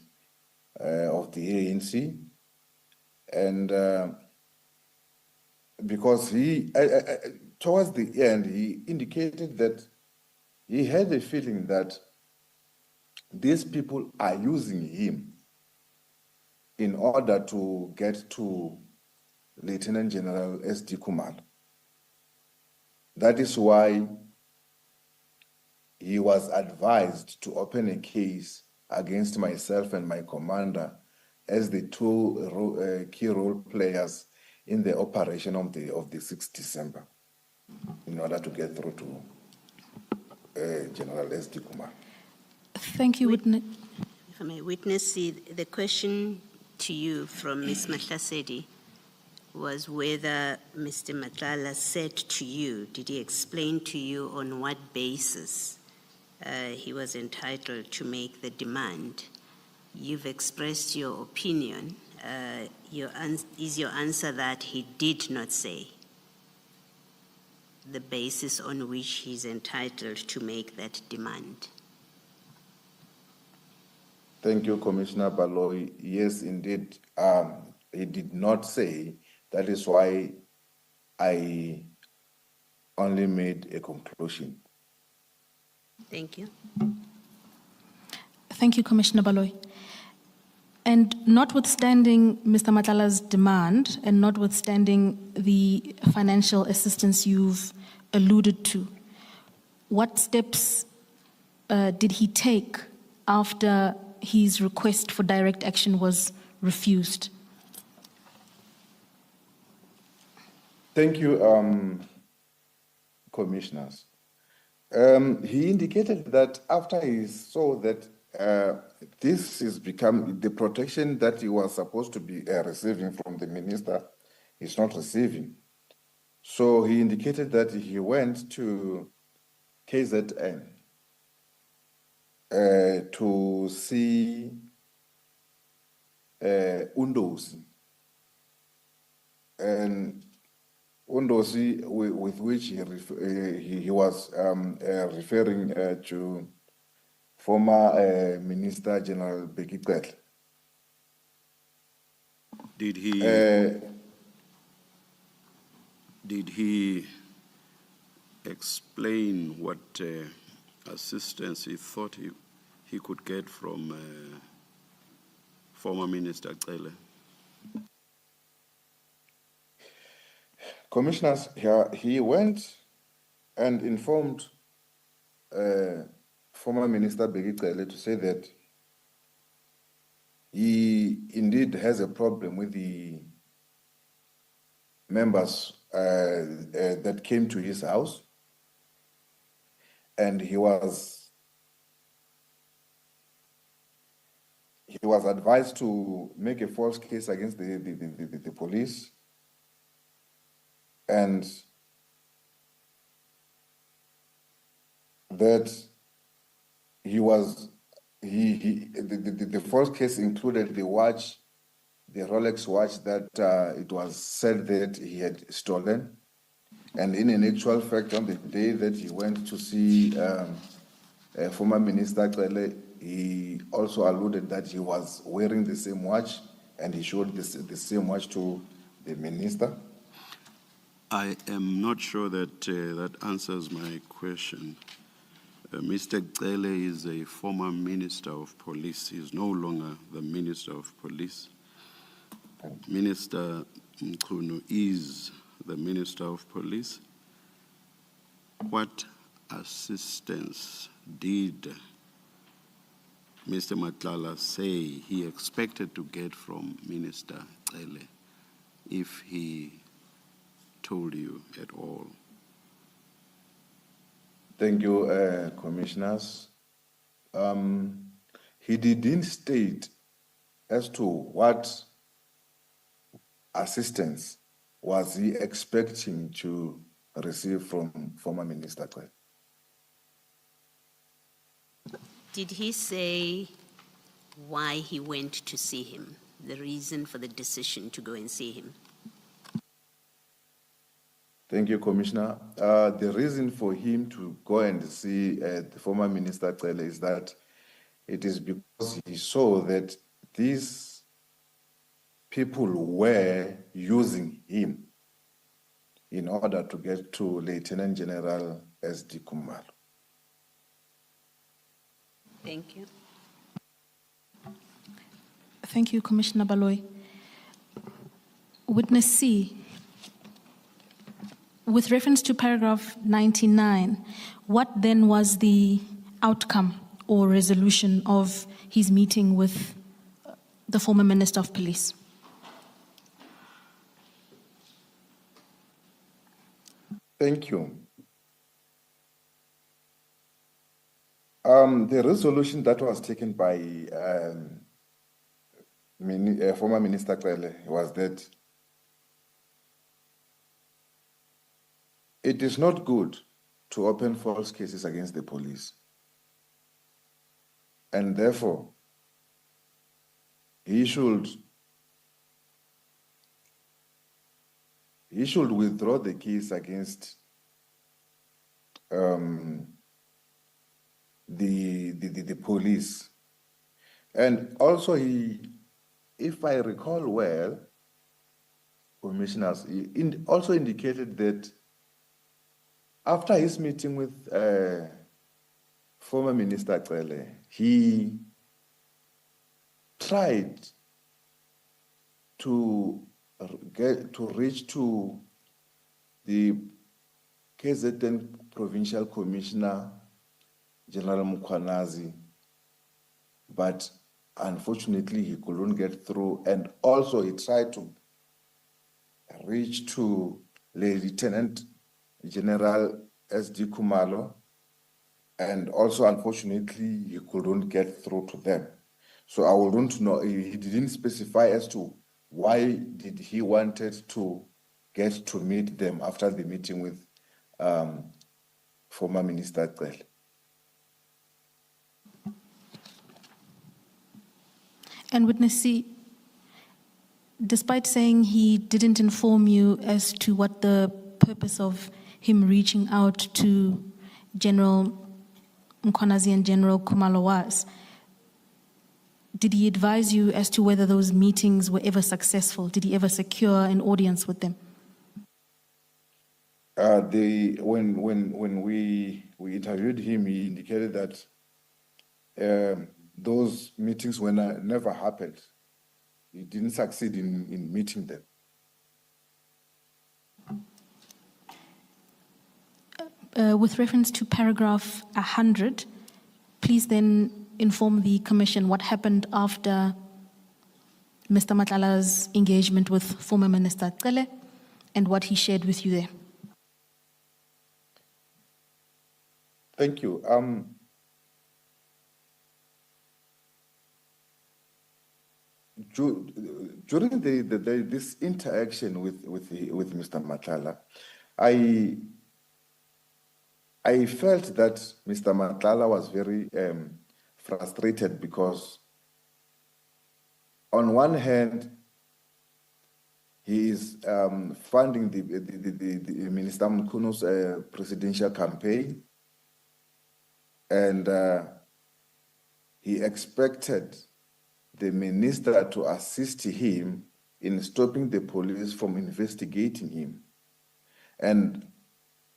of the ANC, and because he, towards the end, he indicated that he had a feeling that these people are using him in order to get to Lieutenant General S.D. Kumalo. That is why he was advised to open a case against myself and my commander as the two key role players in the operation of the 6th December in order to get through to General S.D. Kumalo. Thank you, Witness. If I may, Witness, the question to you from Ms. Mahlasedi was whether Mr. Matlala said to you, did he explain to you on what basis he was entitled to make the demand? You've expressed your opinion. Is your answer that he did not say the basis on which he's entitled to make that demand? Thank you, Commissioner Baloyi. Yes, indeed, he did not say. That is why I only made a conclusion. Thank you. Thank you, Commissioner Baloyi. And notwithstanding Mr. Matlala's demand and notwithstanding the financial assistance you've alluded to, what steps did he take after his request for direct action was refused? Thank you, Commissioners. He indicated that after he saw that this is become the protection that he was supposed to be receiving from the minister, he's not receiving. So he indicated that he went to KZN to see Undosi. And Undosi, with which he was referring to former Minister General Bheki Cele. Did he explain what assistance he thought he could get from former Minister Cele? Commissioners, he went and informed former Minister Bheki Cele to say that he indeed has a problem with the members that came to his house, and he was advised to make a false case against the police, and that the false case included the watch, the Rolex watch that it was said that he had stolen. And in an actual fact, on the day that he went to see former Minister Cele, he also alluded that he was wearing the same watch, and he showed the same watch to the minister? I am not sure that that answers my question. Mr. Gcele is a former Minister of Police. He is no longer the Minister of Police. Minister Mkhunu is the Minister of Police. What assistance did Mr. Matlala say he expected to get from Minister Gcele, if he told you at all? Thank you, commissioners. He didn't state as to what assistance was he expecting to receive from former Minister Gcele. Did he say why he went to see him, the reason for the decision to go and see him? Thank you, Commissioner. The reason for him to go and see the former Minister Gcele is that it is because he saw that these people were using him in order to get to Lieutenant General S.D. Khumalo. Thank you. Thank you, Commissioner Baloyi. Witness C, with reference to paragraph 99, what then was the outcome or resolution of his meeting with the former Minister of Police? Thank you. The resolution that was taken by former Minister Gcele was that it is not good to open false cases against the police. And therefore, he should withdraw the case against the police. And also if I recall well, commissioners, he also indicated that after his meeting with former Minister Gcele, he tried to reach to the KZN Provincial Commissioner, General Mkhwanazi, but unfortunately he couldn't get through. And also he tried to reach to Lieutenant General S.D. Khumalo, and also unfortunately he couldn't get through to them. So I wouldn't know, he didn't specify as to why did he wanted to get to meet them after the meeting with former Minister Gcele. And Witness C, despite saying he didn't inform you as to what the purpose of him reaching out to General Mkhwanazi and General Khumalo was, did he advise you as to whether those meetings were ever successful? Did he ever secure an audience with them? When we interviewed him, he indicated that those meetings never happened. He didn't succeed in meeting them. With reference to paragraph 100, please then inform the Commission what happened after Mr. Matlala's engagement with former Minister Gcele and what he shared with you there. Thank you. During this interaction with Mr. Matlala, I felt that Mr. Matlala was very frustrated because on one hand, he is funding the Minister Mkhunu's presidential campaign, and he expected the minister to assist him in stopping the police from investigating him. And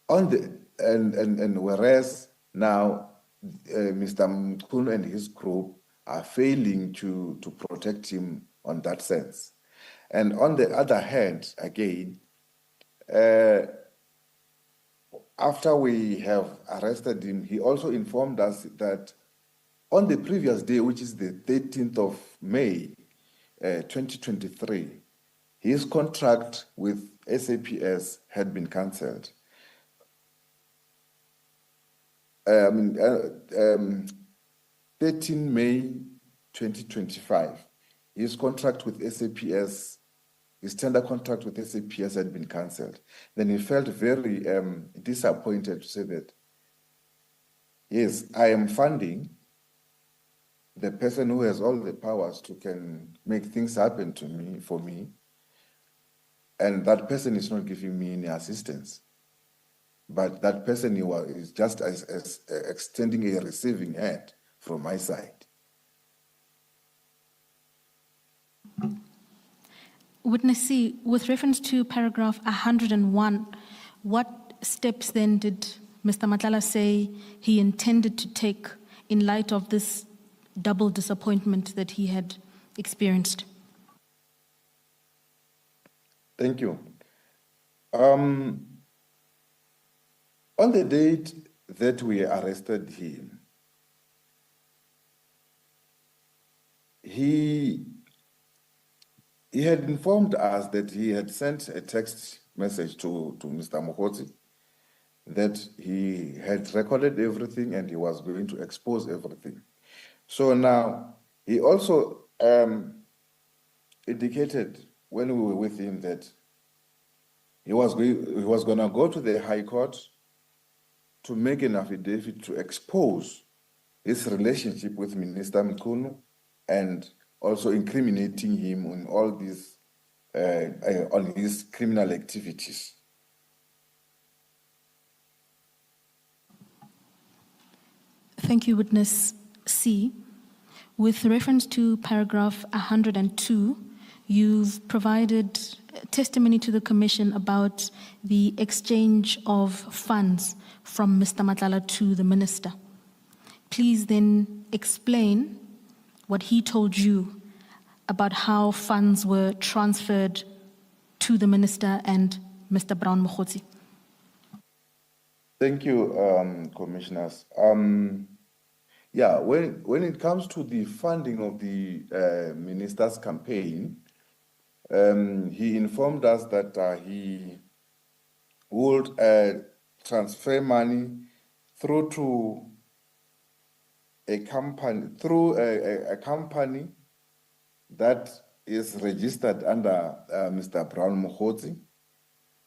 on the and whereas now Mr. Mkhunu and his group are failing to protect him on that sense. And on the other hand, again, after we have arrested him, he also informed us that on the previous day, which is the 13th of May, 2023, his contract with SAPS had been cancelled. 13 May 2025, his contract with SAPS, his tender contract with SAPS had been cancelled. Then he felt very disappointed to say that, yes, I am funding the person who has all the powers to can make things happen to me, for me, and that person is not giving me any assistance. But that person is just as extending a receiving hand from my side. Witness C, with reference to paragraph 101, what steps then did Mr. Madlanga say he intended to take in light of this double disappointment that he had experienced? Thank you. On the date that we arrested him, he had informed us that he had sent a text message to Mr. Mokotsi that he had recorded everything and he was going to expose everything. So now, he also indicated when we were with him that he was going to go to the High Court to make an affidavit to expose his relationship with Minister Mkhunu and also incriminating him on all these, on his criminal activities. Thank you, Witness C. With reference to paragraph 102, you've provided testimony to the Commission about the exchange of funds from Mr. Madlanga to the Minister. Please then explain what he told you about how funds were transferred to the Minister and Mr. Brown Mokgotsi. Thank you, Commissioners. Yeah, when it comes to the funding of the Minister's campaign, he informed us that he would transfer money through to a company, a company that is registered under Mr. Brown Mokgotsi,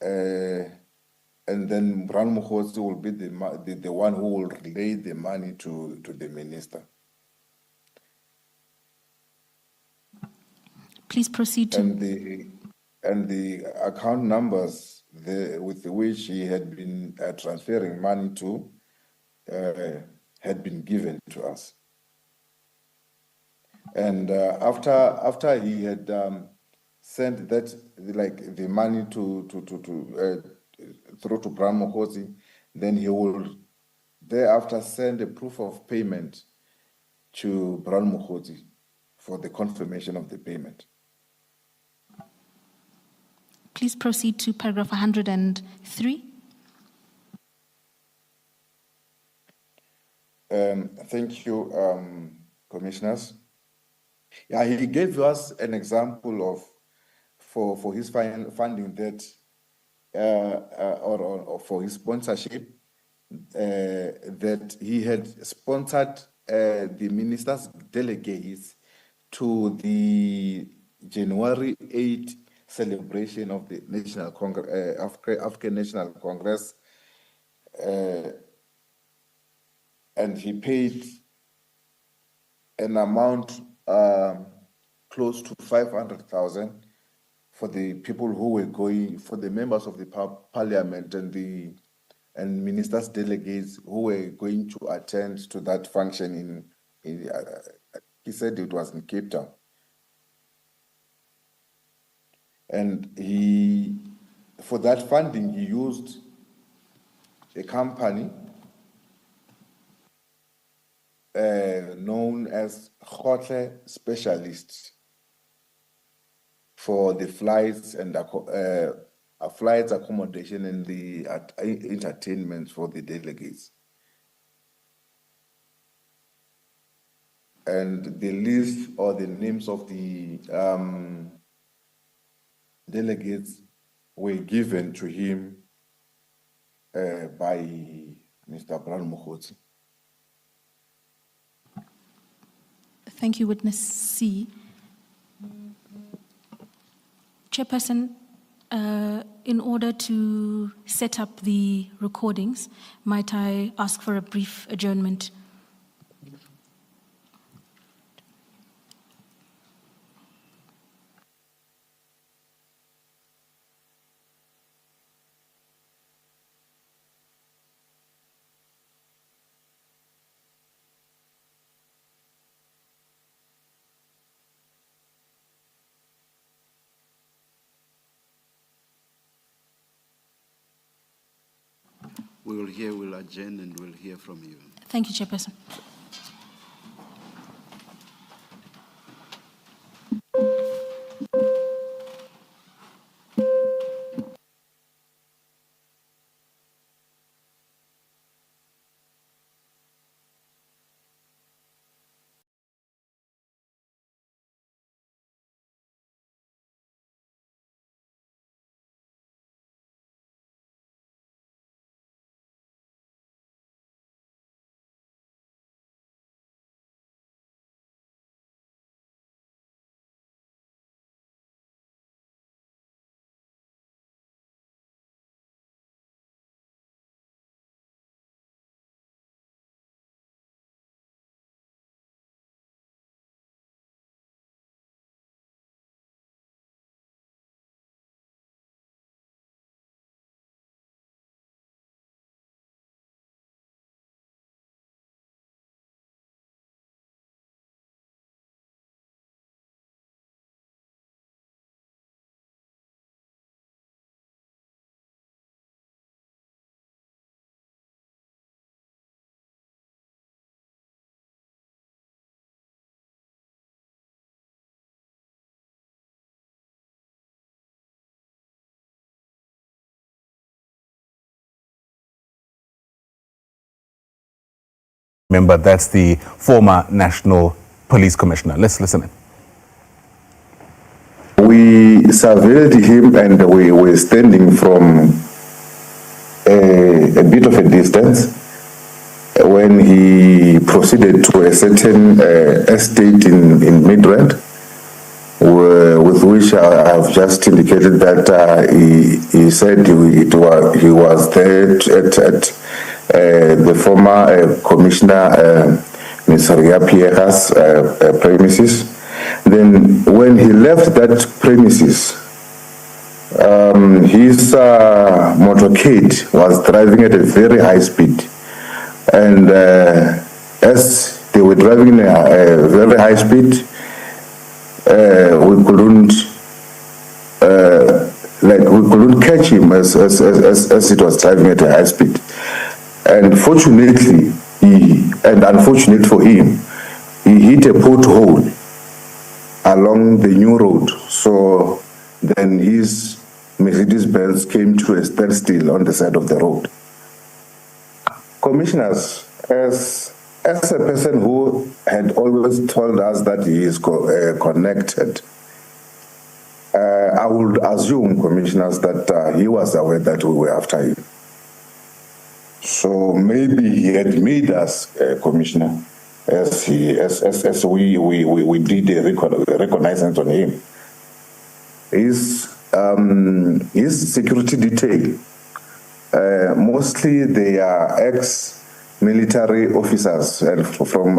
and then Brown Mokgotsi will be the one who will relay the money to the minister. Please proceed to... And the account numbers with which he had been transferring money to had been given to us. And after he had sent that, like the money through to Brown Mokgotsi, then he will thereafter send a proof of payment to Brown Mokgotsi for the confirmation of the payment. Please proceed to paragraph 103. Thank you, Commissioners. Yeah, he gave us an example of for his funding that or for his sponsorship that he had sponsored the minister's delegates to the January 8 celebration of the National Congress, African National Congress, and he paid an amount close to 500,000 for the people who were going, for the members of the parliament and ministers' delegates who were going to attend to that function in he said it was in Cape Town. And for that funding, he used a company known as Hotel Specialists for the flights and flights, accommodation, and the entertainment for the delegates. And the list or the names of the delegates were given to him by Mr. Brown Mokgotsi. Thank you, Witness C. Chairperson, in order to set up the recordings, might I ask for a brief adjournment? We'll adjourn and we'll hear from you. Thank you, Chairperson. Remember, that's the former National Police Commissioner. Let's listen in. We surveilled him and we were standing from a bit of a distance when he proceeded to a certain estate in Midrand, with which I have just indicated that he said he was there at the former Commissioner Ms. Ria Pierre's premises. Then when he left that premises, his motorcade was driving at a very high speed. And as they were driving at a very high speed, we couldn't catch him as it was driving at a high speed. And fortunately, unfortunate for him, he hit a pothole along the new road. So then his Mercedes-Benz came to a standstill on the side of the road. Commissioners, as a person who had always told us that he is connected, I would assume, Commissioners, that he was aware that we were after him. So maybe he had made us, Commissioner, as we did a reconnaissance on him. His security detail, mostly they are ex-military officers from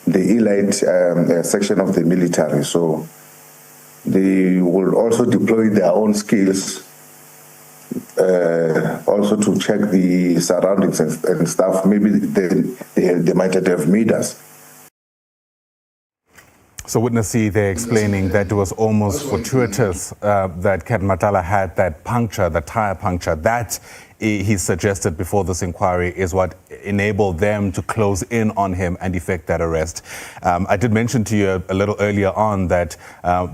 the elite section of the military. So they will also deploy their own skills also to check the surroundings and stuff. Maybe they might have made us. So witness C, they're explaining that it was almost fortuitous that Cat Matlala had that puncture, the tire puncture. That, he suggested before this inquiry, is what enabled them to close in on him and effect that arrest. I did mention to you a little earlier on that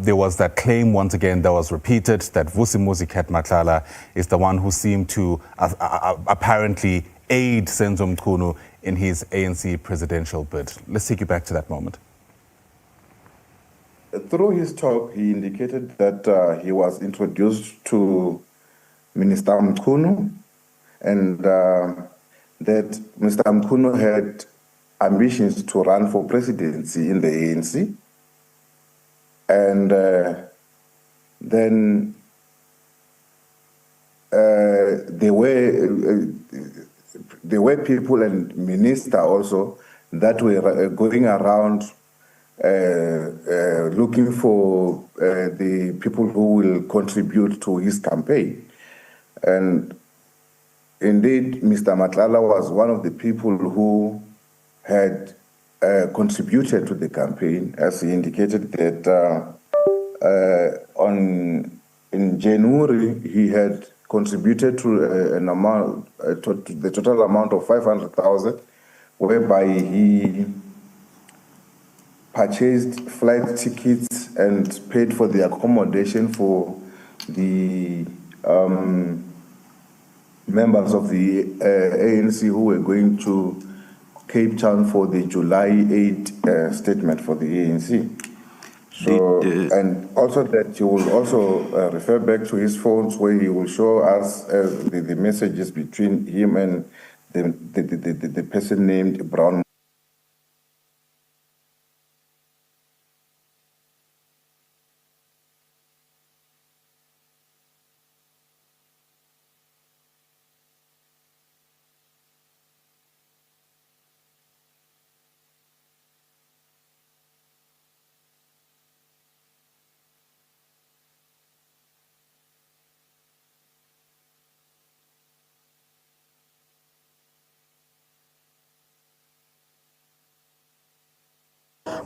there was that claim once again that was repeated, that Vusimuzi Cat Matlala is the one who seemed to apparently aid Senzo Mchunu in his ANC presidential bid. Let's take you back to that moment. Through his talk, he indicated that he was introduced to Minister Mchunu and that Mr. Mchunu had ambitions to run for presidency in the ANC. And then there were people and minister also that were going around looking for the people who will contribute to his campaign. And indeed, Mr. Matlala was one of the people who had contributed to the campaign, as he indicated that in January he had contributed to an amount, to the total amount of 500,000, whereby he purchased flight tickets and paid for the accommodation for the members of the ANC who were going to Cape Town for the July 8 statement for the ANC. So, and also that he will also refer back to his phones where he will show us the messages between him and the person named Brown.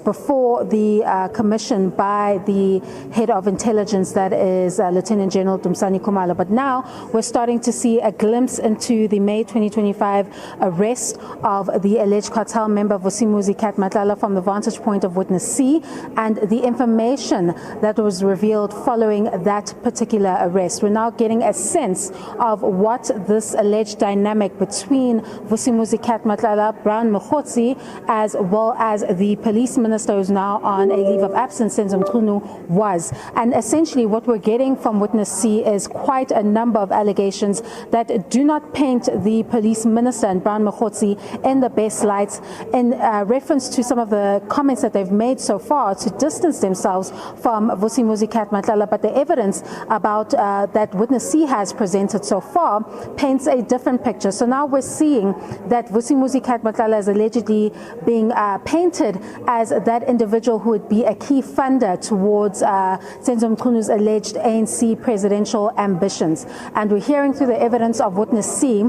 Before the commission by the head of intelligence, that is Lieutenant General Dumsani Khumalo. But now we're starting to see a glimpse into the May 2025 arrest of the alleged cartel member Vusimuzi Cat Matlala from the vantage point of witness C, and the information that was revealed following that particular arrest. We're now getting a sense of what this alleged dynamic between Vusimuzi Cat Matlala, Brown Mkhotsi, as well as the police minister who's now on a leave of absence, Senzo Mchunu, was. And essentially what we're getting from witness C is quite a number of allegations that do not paint the police minister and Brown Mkhotsi in the best lights, in reference to some of the comments that they've made so far to distance themselves from Vusimuzi Cat Matlala. But the evidence about that witness C has presented so far paints a different picture. So now we're seeing that Vusimuzi Cat Matlala is allegedly being painted as that individual who would be a key funder towards Senzo Mchunu's alleged ANC presidential ambitions. And we're hearing through the evidence of witness C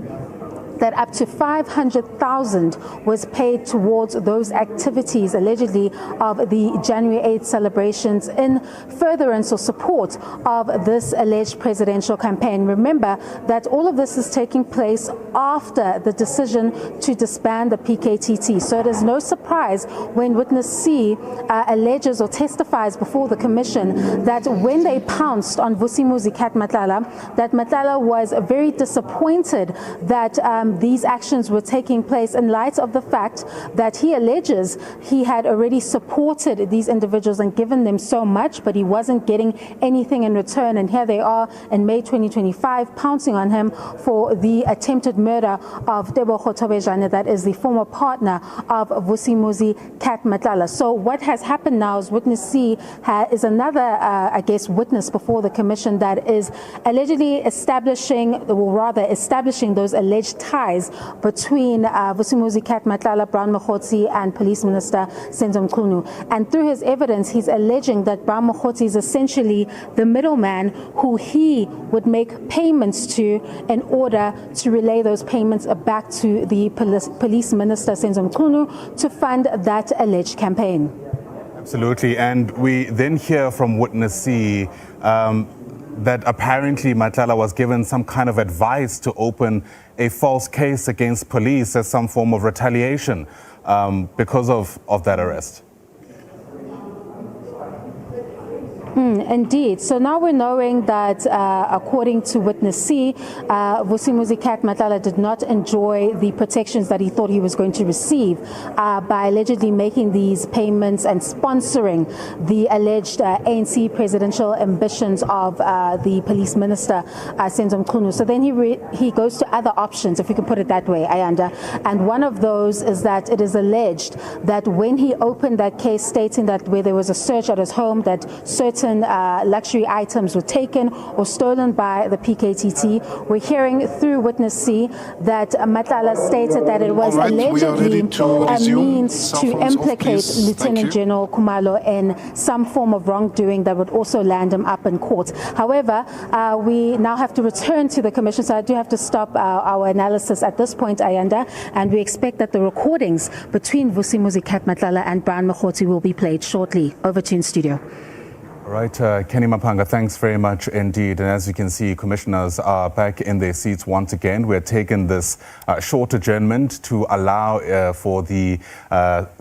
that up to 500,000 was paid towards those activities, allegedly, of the January 8th celebrations in furtherance or support of this alleged presidential campaign. Remember that all of this is taking place after the decision to disband the PKTT. So it is no surprise when witness C alleges or testifies before the commission that when they pounced on Vusimuzi Cat Matlala, that Matlala was very disappointed that these actions were taking place in light of the fact that he alleges he had already supported these individuals and given them so much, but he wasn't getting anything in return. And here they are in May 2025 pouncing on him for the attempted murder of Tebogo Tobejane, that is the former partner of Vusimuzi Cat Matlala. So what has happened now is witness C is another, I guess, witness before the commission that is allegedly establishing those alleged ties between Vusimuzi Cat Matlala, Brown Mkhotsi, and Police Minister Senzo Mchunu. And through his evidence, he's alleging that Brown Mkhotsi is essentially the middleman who he would make payments to in order to relay those payments back to the Police Minister Senzo Mchunu to fund that alleged campaign. Absolutely. And we then hear from witness C that apparently Madlanga was given some kind of advice to open a false case against police as some form of retaliation because of that arrest. Indeed. So now we're knowing that, according to witness C, Vusimuzi Cat Madlanga did not enjoy the protections that he thought he was going to receive by allegedly making these payments and sponsoring the alleged ANC presidential ambitions of the police minister, Senzo Mchunu. So then he goes to other options, if we can put it that way, Ayanda. And one of those is that it is alleged that when he opened that case stating that where there was a search at his home, that certain luxury items were taken or stolen by the PKTT. We're hearing through witness C that Madlanga stated that it was allegedly a means to implicate Lieutenant General Khumalo in some form of wrongdoing that would also land him up in court. However, we now have to return to the commission, so I do have to stop our analysis at this point, Ayanda, and we expect that the recordings between Vusimuzi Cat Madlanga and Brian Mokgotsi will be played shortly. Over to you in studio. All right, Kenny Mapanga, thanks very much indeed. And as you can see, commissioners are back in their seats once again. We're taking this short adjournment to allow for the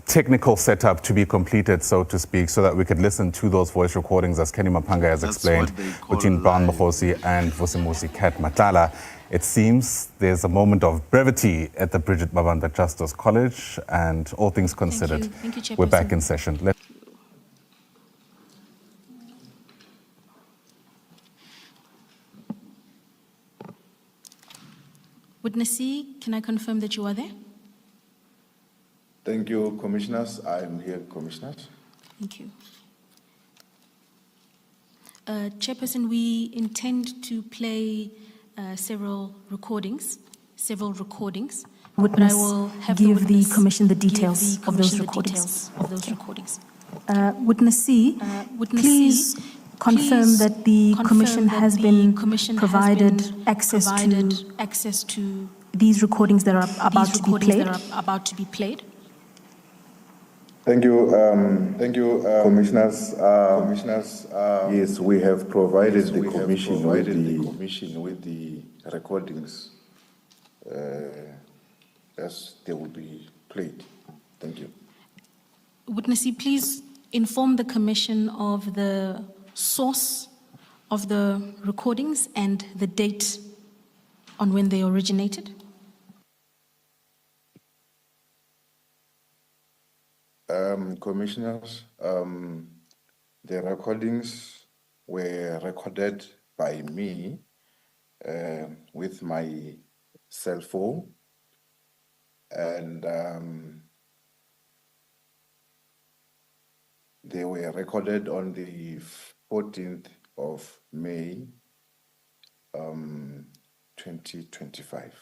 technical setup to be completed, so to speak, so that we could listen to those voice recordings, as Kenny Mapanga has explained, between Brian Mokgotsi and Vusimuzi Cat Madlanga. It seems there's a moment of brevity at the Bridget Mabanda Justice College, and all things considered, Thank you, we're back in session. Witness C, can I confirm that you are there? Thank you, commissioners. I'm here, commissioners. Thank you. Chairperson, we intend to play several recordings, but I will have give the commission the details of those recordings. Witness C, please confirm that the commission has been provided access to these recordings that are about to be played. Thank you, commissioners. Yes, we have provided the commission with the recordings as they will be played. Thank you. Witness C, please inform the commission of the source of the recordings and the date on when they originated. Commissioners, the recordings were recorded by me with my cell phone, and they were recorded on the 14th of May, 2025.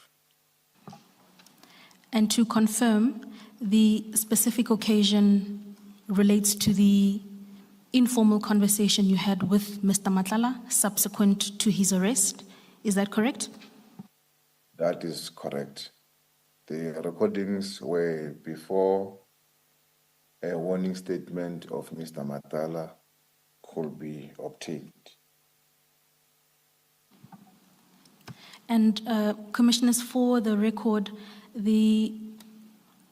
And to confirm, the specific occasion relates to the informal conversation you had with Mr. Madlanga subsequent to his arrest. Is that correct? That is correct. The recordings were before a warning statement of Mr. Madlanga could be obtained. And commissioners, for the record, the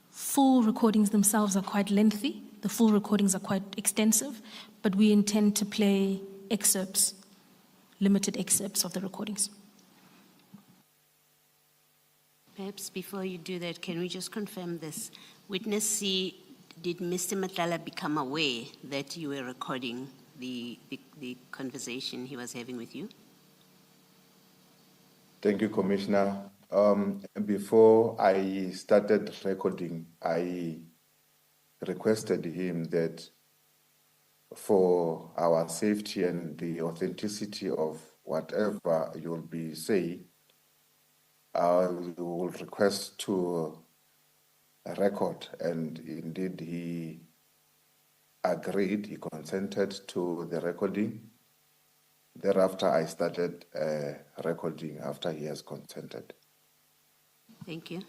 full recordings themselves are quite lengthy. The full recordings are quite extensive, but we intend to play excerpts, limited excerpts of the recordings. Perhaps before you do that, can we just confirm this? Witness C, did Mr. Madlanga become aware that you were recording the conversation he was having with you? Thank you, Commissioner. Before I started recording, I requested him that for our safety and the authenticity of whatever you'll be saying, I will request to record, and indeed he agreed, he consented to the recording. Thereafter, I started recording after he has consented. Thank you.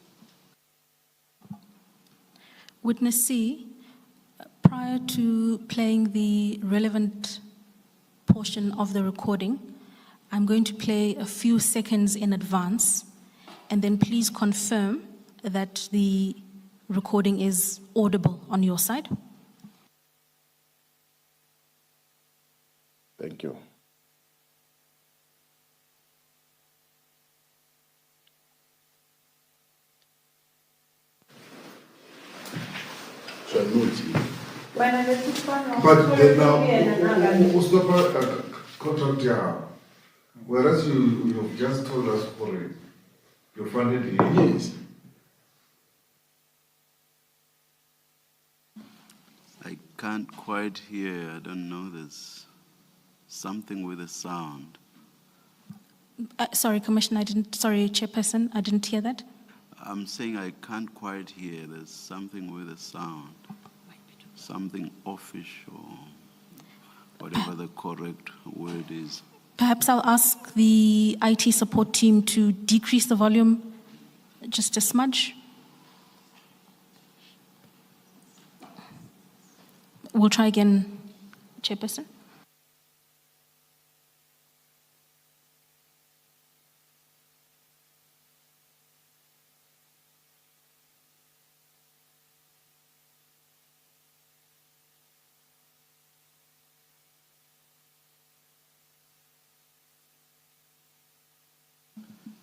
Witness C, Prior to playing the relevant portion of the recording, I'm going to play a few seconds in advance, and then please confirm that the recording is audible on your side. Thank you. So I know it's you. But then now, what's the contract here? Whereas you've just told us for it, you funded it. Yes. I can't quite hear. I don't know. There's something with the sound. Sorry, Commissioner, sorry, Chairperson, I didn't hear that. I'm saying I can't quite hear. There's something with the sound. Something official, whatever the correct word is. Perhaps I'll ask the IT support team to decrease the volume just a smudge. We'll try again, Chairperson.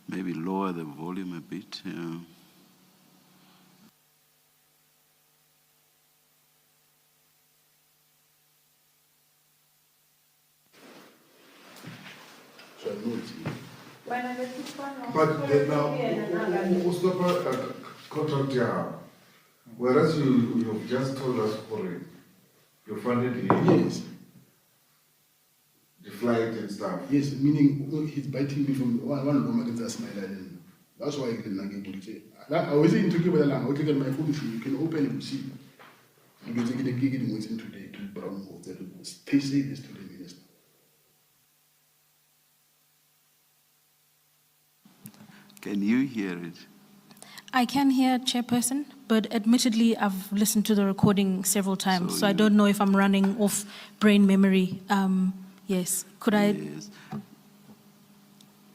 Maybe lower the volume a bit. Yeah. So I know it's you. But then now, what's the contract here? Whereas you've just told us for it, you funded it. Yes. The flight and stuff. Yes, meaning he's biting me from one woman against my island. That's why I didn't get it. I was in to give it a line. I will take my phone. You can open it and see. I'm going to get a gig in Winston today to Brown Hall. Stay safe this to the minister. Can you hear it? I can hear, Chairperson, but admittedly, I've listened to the recording several times, so I don't know if I'm running off brain memory. Yes, could I? Yes.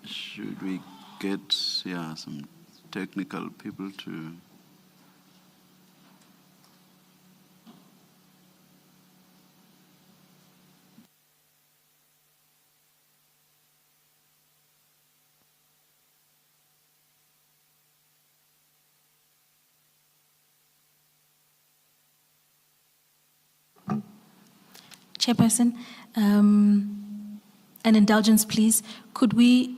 Should we get some technical people to? Chairperson, an indulgence, please. Could we?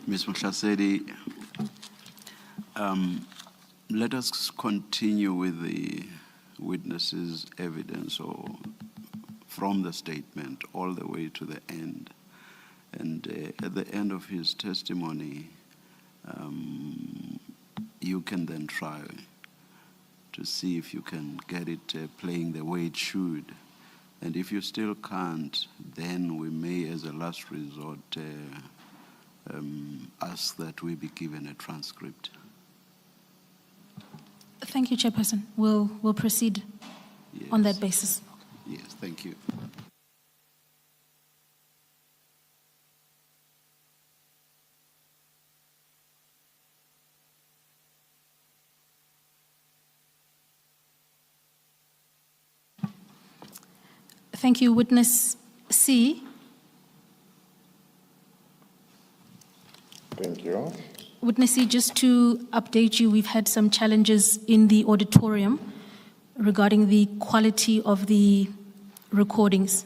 Ms. Mhlasedi, let us continue with the witness's evidence or from the statement all the way to the end. And at the end of his testimony, you can then try to see if you can get it playing the way it should. And if you still can't, then we may, as a last resort, ask that we be given a transcript. Thank you, Chairperson. We'll proceed on that basis. Yes, thank you. Thank you, Witness C. Thank you. Witness C, just to update you, we've had some challenges in the auditorium regarding the quality of the recordings.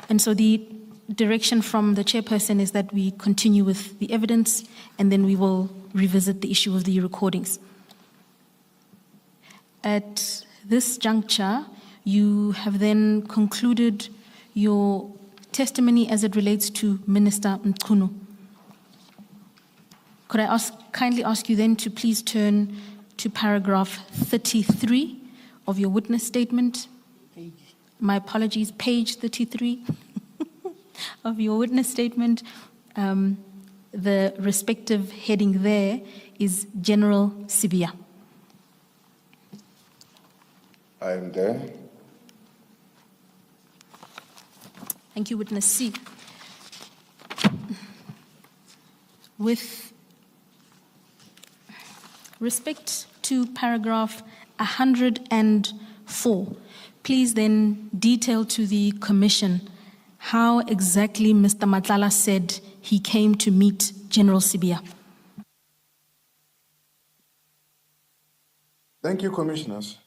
And so the direction from the chairperson is that we continue with the evidence and then we will revisit the issue of the recordings. At this juncture, you have then concluded your testimony as it relates to Minister Mchunu. Could I kindly ask you then to please turn to paragraph 33 of your witness statement? My apologies, page 33 of your witness statement. The respective heading there is General Sibia. I am there. Thank you, Witness C. With respect to paragraph 104, please then detail to the Commission how exactly Mr. Madlanga said he came to meet General Sibia. Thank you, Commissioners.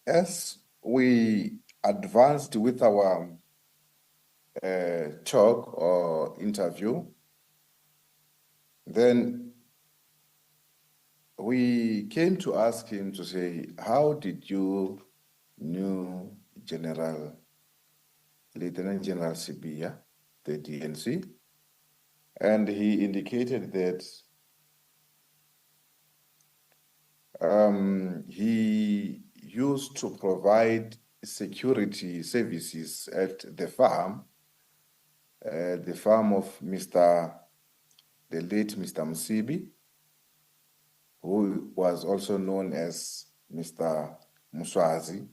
As we advanced with our talk or interview, then we came to ask him to say, how did you know Lieutenant General Sibia, the DNC? And he indicated that he used to provide security services at the farm of the late Mr. Msibi, who was also known as Mr. Muswazi,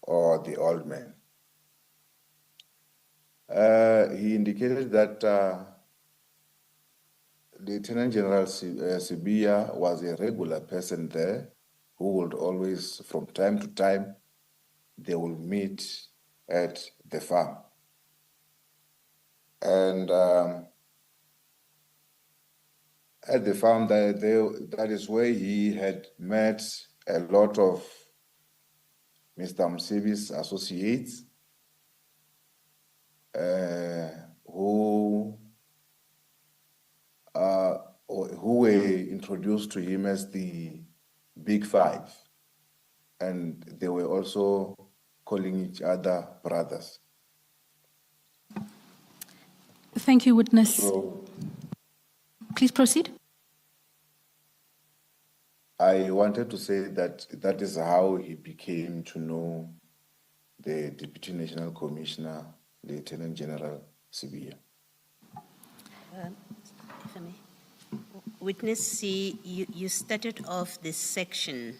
or the old man. He indicated that Lieutenant General Sibia was a regular person there who would always, from time to time, they will meet at the farm. And at the farm, that is where he had met a lot of Mr. Msibi's associates who were introduced to him as the Big Five. And they were also calling each other brothers. Thank you, Witness. Please proceed. I wanted to say that that is how he became to know the Deputy National Commissioner, Lieutenant General Sibia. If I may. Witness C, you started off this section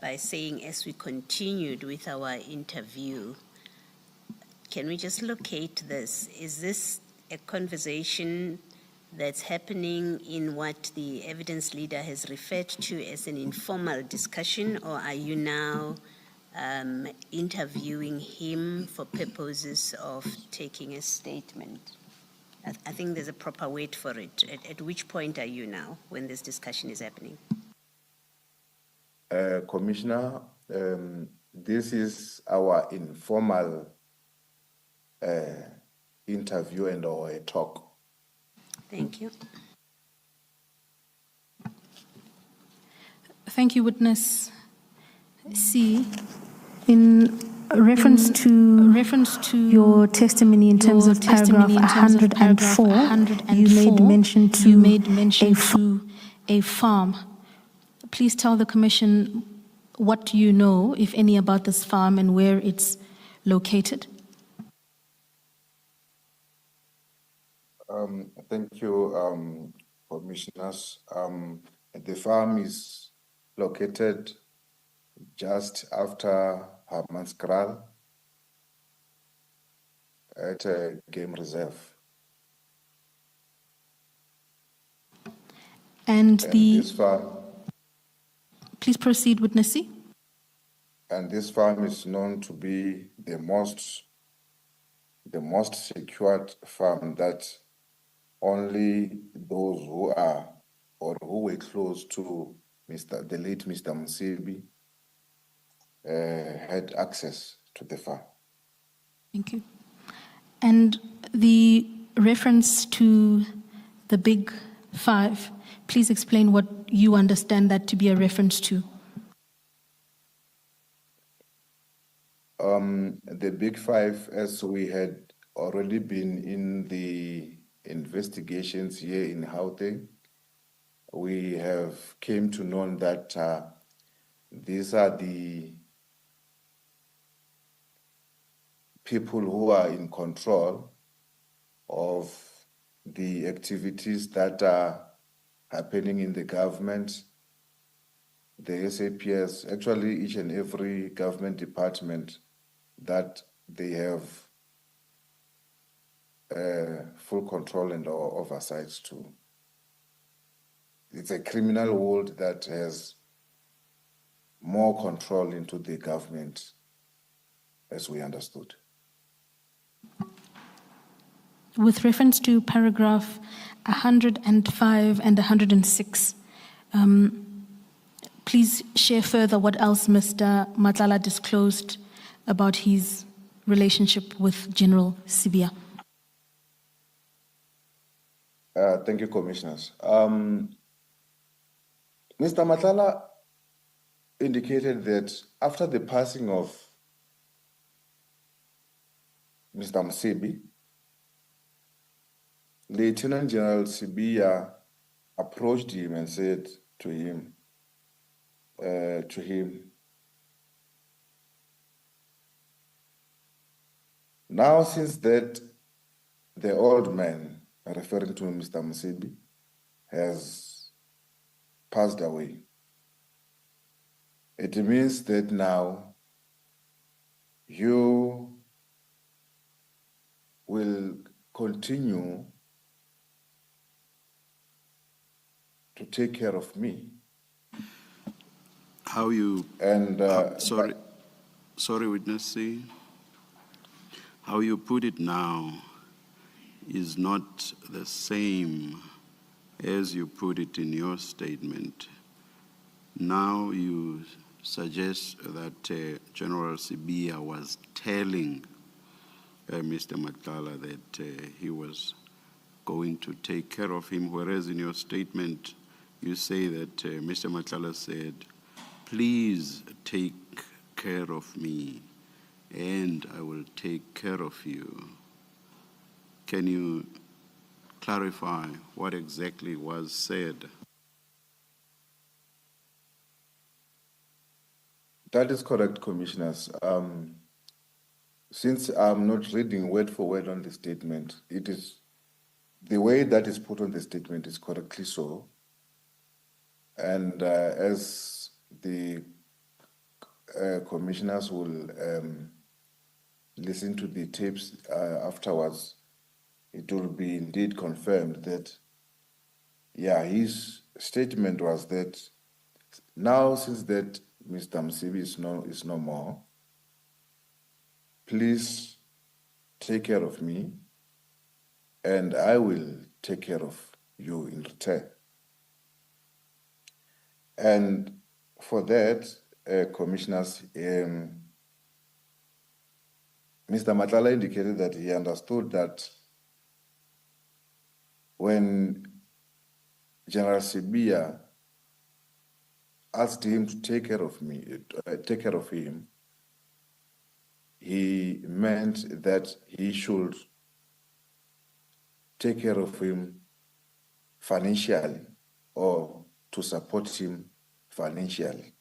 by saying, as we continued with our interview, can we just locate this? Is this a conversation that's happening in what the evidence leader has referred to as an informal discussion, or are you now interviewing him for purposes of taking a statement? I think there's a proper word for it. At which point are you now when this discussion is happening? Commissioner, this is our informal interview and or a talk. Thank you. Thank you, Witness C. In reference to your testimony in terms of paragraph 104, you made mention to a farm. Please tell the Commission what you know, if any, about this farm and where it's located. Thank you, Commissioners. The farm is located just after Hammanskraal at a game reserve. And this farm, please proceed, Witness C. And this farm is known to be the most secured farm that only those who are or who were close to the late Mr. Msebi had access to the farm. Thank you. And the reference to the big five, please explain what you understand that to be a reference to. The big five, as we had already been in the investigations here in Gauteng, we have came to know that these are the people who are in control of the activities that are happening in the government, the SAPS, actually each and every government department that they have full control and oversight to. It's a criminal world that has more control into the government, as we understood. With reference to paragraph 105 and 106, please share further what else Mr. Madlanga disclosed about his relationship with General Sibia. Thank you, Commissioners. Mr. Madlanga indicated that after the passing of Mr. Msebi, Lieutenant General Sibia approached him and said to him, now since that the old man, referring to Mr. Msebi, has passed away, it means that now you will continue to take care of me. How you, and sorry, witness C. How you put it now is not the same as you put it in your statement. Now you suggest that General Sibia was telling Mr. Madlanga that he was going to take care of him, whereas in your statement you say that Mr. Madlanga said, please take care of me and I will take care of you. Can you clarify what exactly was said? That is correct, Commissioners. Since I'm not reading word for word on the statement, it is the way that is put on the statement is correctly so. And as the commissioners will listen to the tapes afterwards, it will be indeed confirmed that, yeah, his statement was that now since that Mr. Msebi is no more, please take care of me and I will take care of you in return. And for that, Commissioners, Mr. Madlanga indicated that he understood that when General Sibia asked him to take care of him, he meant that he should take care of him financially or to support him financially.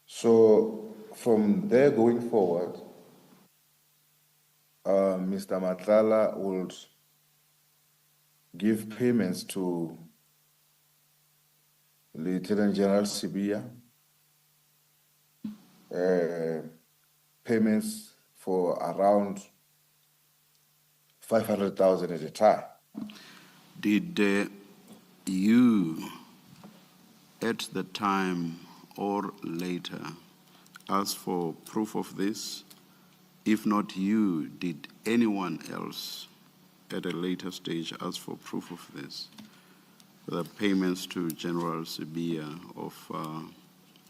So from there going forward, Mr. Madlanga would give payments to Lieutenant General Sibia, payments for around 500,000 at a time. Did you, at the time or later ask for proof of this? If not you, did anyone else at a later stage ask for proof of this? The payments to General Sibia of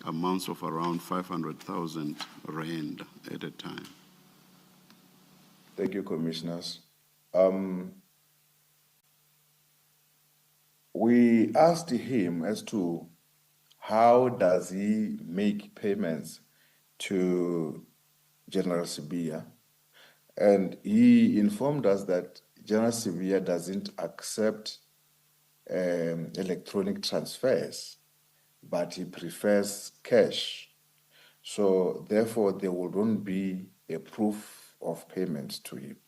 amounts of around 500,000 rand at a time. Thank you, Commissioners. We asked him as to how does he make payments to General Sibia, and he informed us that General Sibia doesn't accept electronic transfers, but he prefers cash. So therefore, there wouldn't be a proof of payment to him.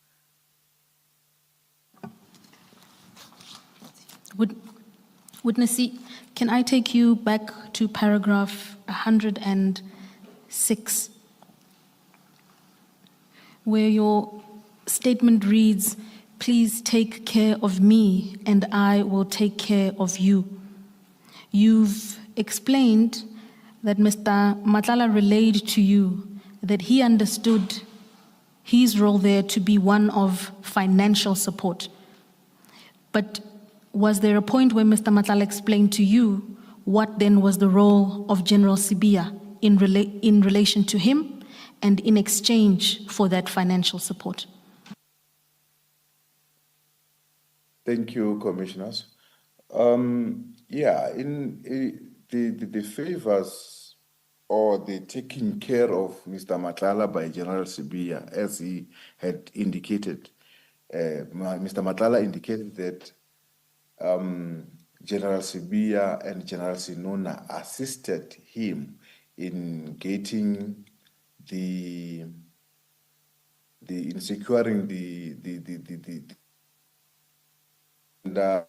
Witness C, can I take you back to paragraph 106, where your statement reads, "Please take care of me and I will take care of you." You've explained that Mr. Madlanga relayed to you that he understood his role there to be one of financial support. But was there a point where Mr. Madlanga explained to you what then was the role of General Sibia in relation to him and in exchange for that financial support? Thank you, Commissioners. The favors or the taking care of Mr. Madlanga by General Sibia, as he had indicated, Mr. Madlanga indicated that General Sibia and General Sinona assisted him in getting in securing there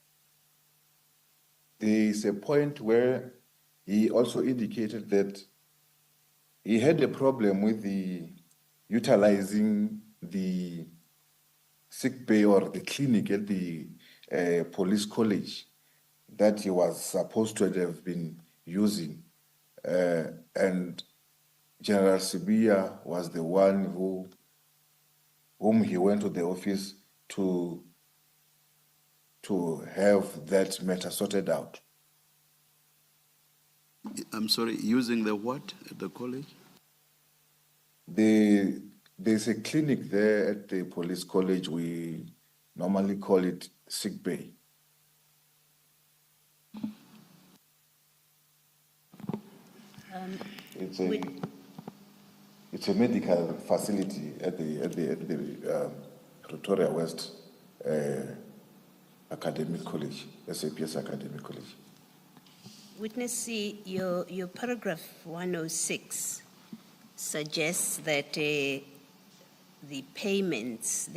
is a point where he also indicated that he had a problem with utilizing the sick bay or the clinic at the police college that he was supposed to have been using. And General Sibia was the one whom he went to the office to have that matter sorted out. I'm sorry, using the what at the college? There's a clinic there at the police college. We normally call it sick bay. It's a medical facility at the Pretoria West Academic College, SAPS Academic College. Witness C, your paragraph 106 suggests that the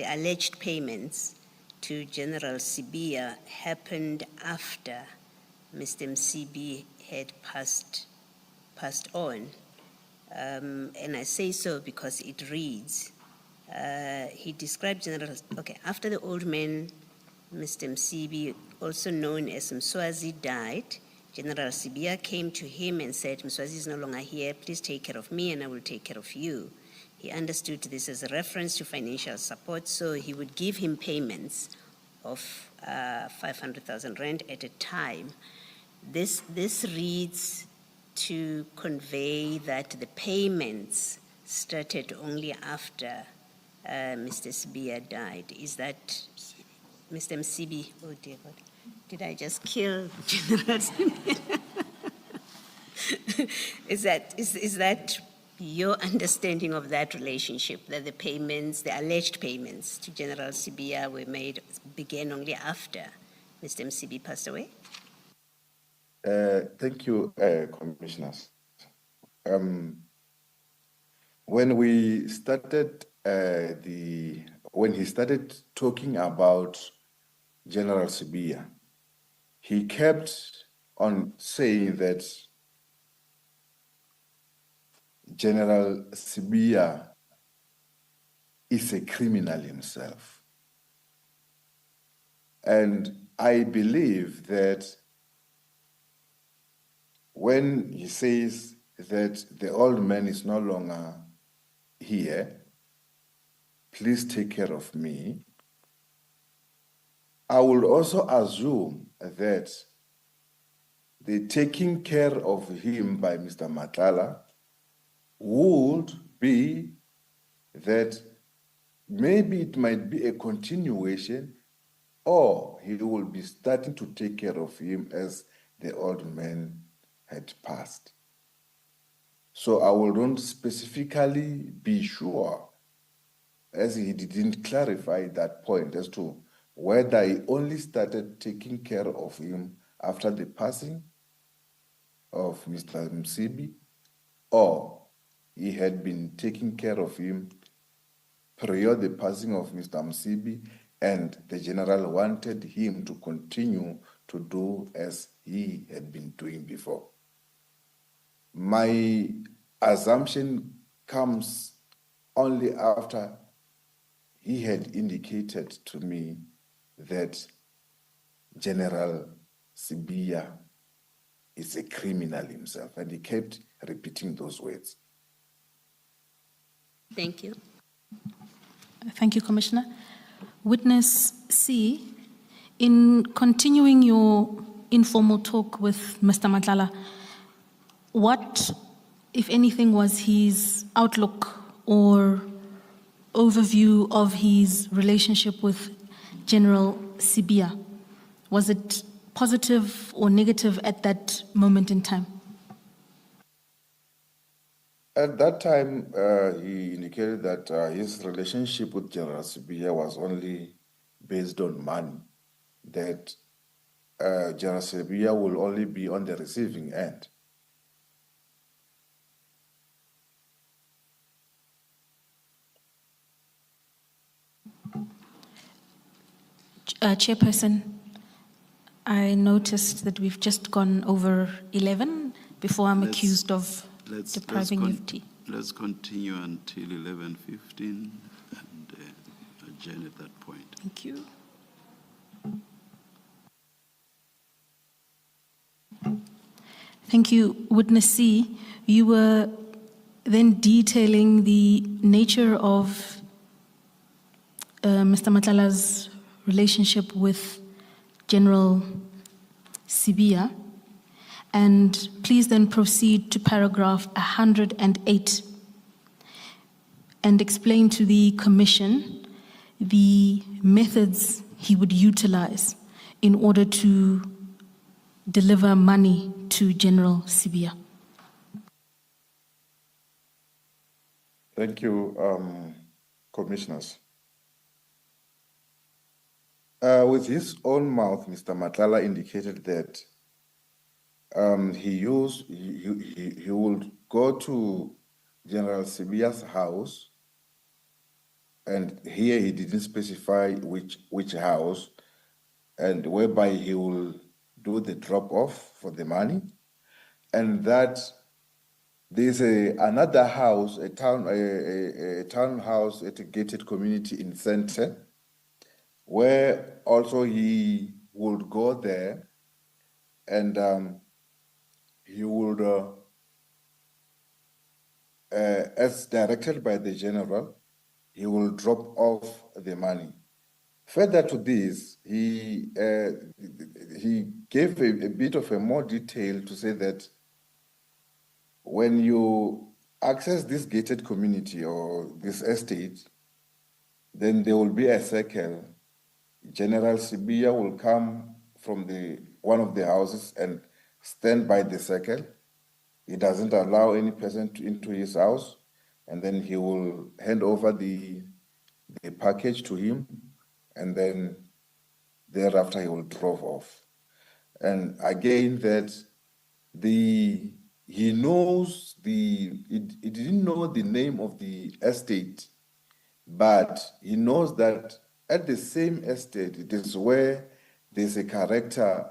alleged payments to General Sibia happened after Mr. Msibi had passed on. And I say so because it reads, he described after the old man, Mr. Msibi, also known as Mswazi, died, General Sibia came to him and said, "Mswazi is no longer here, please take care of me and I will take care of you." He understood this as a reference to financial support, so he would give him payments of 500,000 rand at a time. This reads to convey that the payments started only after Mr. Sibia died. Is that Mr. Msibi? Oh dear God. Did I just kill General Sibia? Is that your understanding of that relationship, that the alleged payments to General Sibia began only after Mr. Msibi passed away? Thank you, Commissioners. When we started when he started talking about General Sibia, he kept on saying that General Sibia is a criminal himself. And I believe that when he says that the old man is no longer here, please take care of me, I will also assume that the taking care of him by Mr. Madlanga would be that maybe it might be a continuation, or he will be starting to take care of him as the old man had passed. So I will not specifically be sure, as he didn't clarify that point as to whether he only started taking care of him after the passing of Mr. Msibi, or he had been taking care of him prior the passing of Mr. Msibi, and the general wanted him to continue to do as he had been doing before. My assumption comes only after he had indicated to me that General Sibiya is a criminal himself, and he kept repeating those words. Thank you. Thank you, Commissioner. Witness C, in continuing your informal talk with Mr. Madlanga, what, if anything, was his outlook or overview of his relationship with General Sibiya? Was it positive or negative at that moment in time? At that time, he indicated that his relationship with General Sibiya was only based on money, that General Sibiya will only be on the receiving end. Chairperson, I noticed that we've just gone over 11 before I'm accused of depriving you of tea. Let's continue until 11:15 and adjourn at that point. Thank you. Thank you. Witness C, you were then detailing the nature of Mr. Madlanga's relationship with General Sibiya, and please then proceed to paragraph 108 and explain to the Commission the methods he would utilize in order to deliver money to General Sibiya. Thank you, Commissioners. With his own mouth, Mr. Madlanga indicated that he would go to General Sibiya's house, and here he didn't specify which house, and whereby he will do the drop-off for the money, and that there's another house, a townhouse at a gated community in Center, where also he would go there, and he would, as directed by the general, he will drop off the money. Further to this, he gave a bit of a more detail to say that when you access this gated community or this estate, then there will be a circle. General Sibiya will come from one of the houses and stand by the circle. He doesn't allow any person into his house, and then he will hand over the package to him, and then thereafter he will drop off. And again, that he didn't know the name of the estate, but he knows that at the same estate, it is where there's a character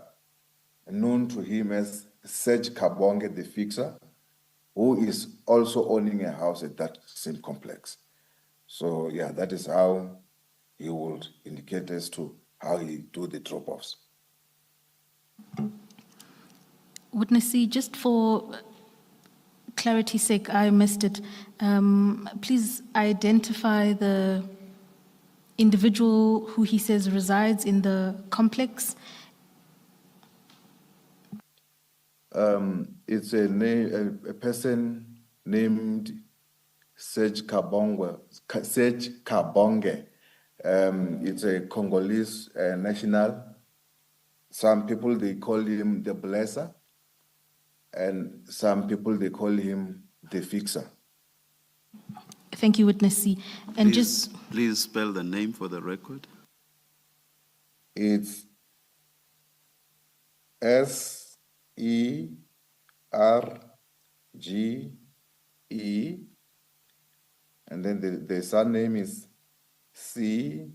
known to him as Serge Kabonge, the fixer, who is also owning a house at that same complex. So yeah, that is how he would indicate as to how he do the drop-offs. Witness C, just for clarity's sake, I missed it. Please identify the individual who he says resides in the complex. It's a person named Serge Kabonge. It's a Congolese national. Some people, they call him the blesser, and some people, they call him the fixer. Thank you, Witness C. And Please spell the name for the record. It's SERGE, and then the surname is CABONGE.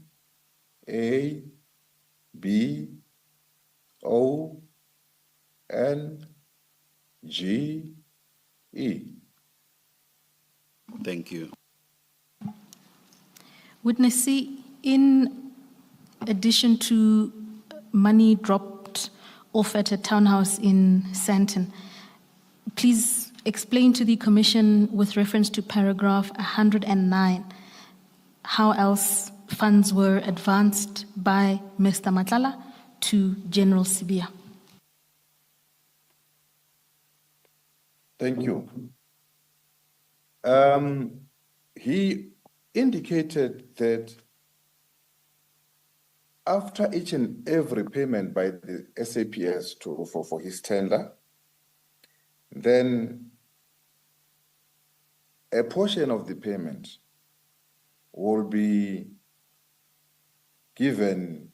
Thank you. Witness C, in addition to money dropped off at a townhouse in Sandton, please explain to the Commission with reference to paragraph 109 how else funds were advanced by Mr. Matlala to General Sibia. Thank you. He indicated that after each and every payment by the SAPS for his tender, then a portion of the payment will be given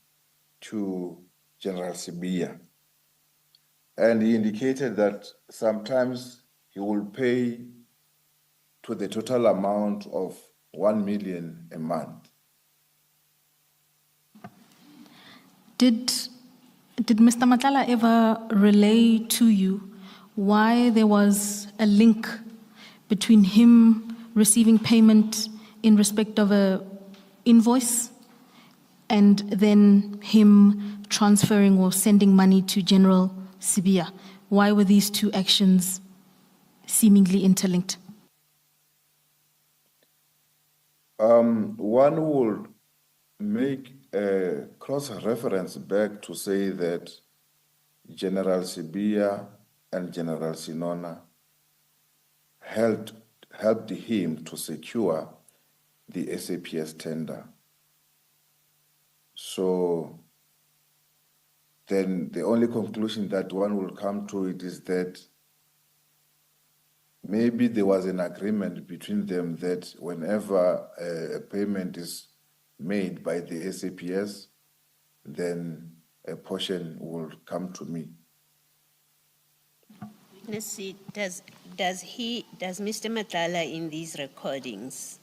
to General Sibia. And he indicated that sometimes he will pay to the total amount of 1 million a month. Did Mr. Matlala ever relay to you why there was a link between him receiving payment in respect of a invoice and then him transferring or sending money to General Sibia? Why were these two actions seemingly interlinked? One would make a cross-reference back to say that General Sibia and General Sinona helped him to secure the SAPS tender. So then the only conclusion that one will come to it is that maybe there was an agreement between them that whenever a payment is made by the SAPS, then a portion will come to me. Let's see, does Mr. Matlala in these recordings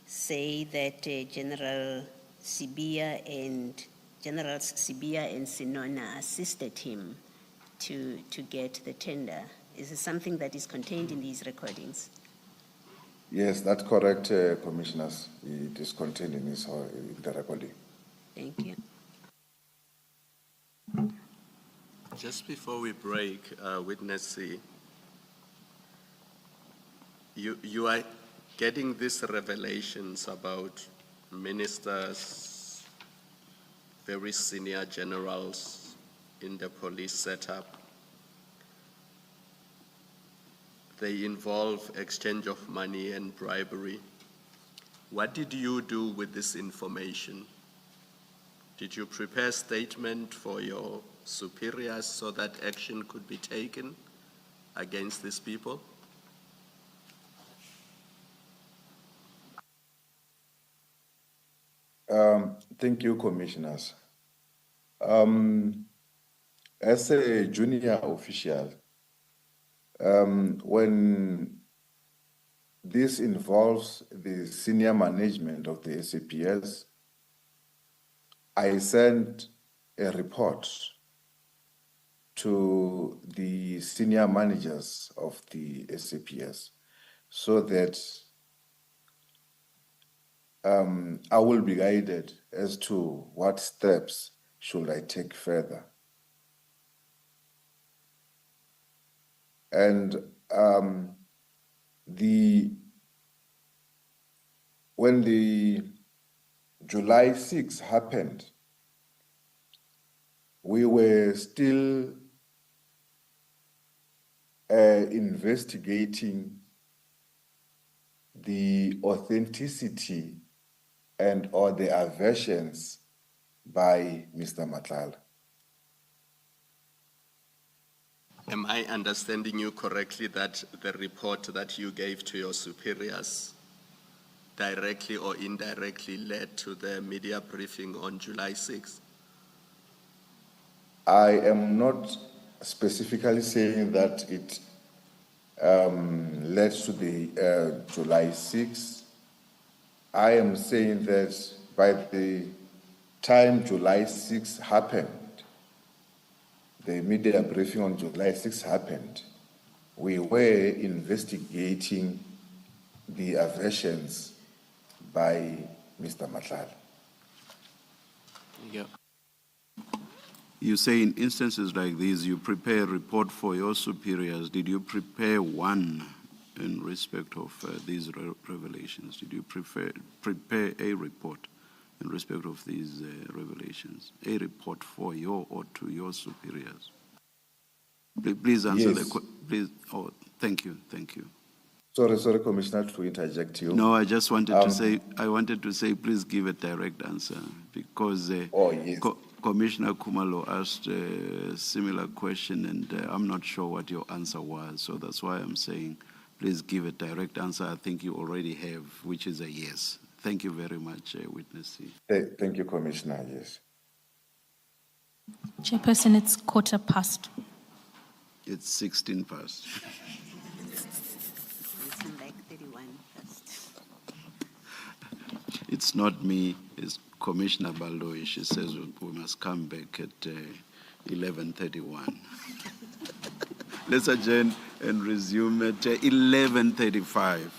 say that Generals Sibia and Sinona assisted him to get the tender? Is it something that is contained in these recordings? Yes, that's correct, Commissioners. It is contained in the recording. Thank you. Just before we break, Witness C, you are getting these revelations about ministers, very senior generals in the police setup. They involve exchange of money and bribery. What did you do with this information? Did you prepare a statement for your superiors so that action could be taken against these people? Thank you, Commissioners. As a junior official, when this involves the senior management of the SAPS, I sent a report to the senior managers of the SAPS so that I will be guided as to what steps should I take further. And when the July 6 happened, we were still investigating the authenticity and or the aversions by Mr. Madlanga. Am I understanding you correctly that the report that you gave to your superiors directly or indirectly led to the media briefing on July 6th? I am not specifically saying that it led to the July 6th. I am saying that by the time July 6th happened, the media briefing on July 6th happened, we were investigating the aversions by Mr. Madlanga. Yeah. You say in instances like these, you prepare a report for your superiors. Did you prepare one in respect of these revelations? Did you prepare a report in respect of these revelations? A report for your or to your superiors? Please answer Yes. the question. Please. Oh, thank you. Thank you. Sorry, Commissioner, to interject you. No, I just wanted to say, please give a direct answer because oh, yes. Commissioner Kumalo asked a similar question and I'm not sure what your answer was. So that's why I'm saying, please give a direct answer. I think you already have, which is a yes. Thank you very much, Witness C. Thank you, Commissioner, yes. Chairperson, it's 1:15. It's 16 past. Like 31 first. It's not me, it's Commissioner Baloyi. She says we must come back at 11:31. Let's adjourn and resume at 11:35.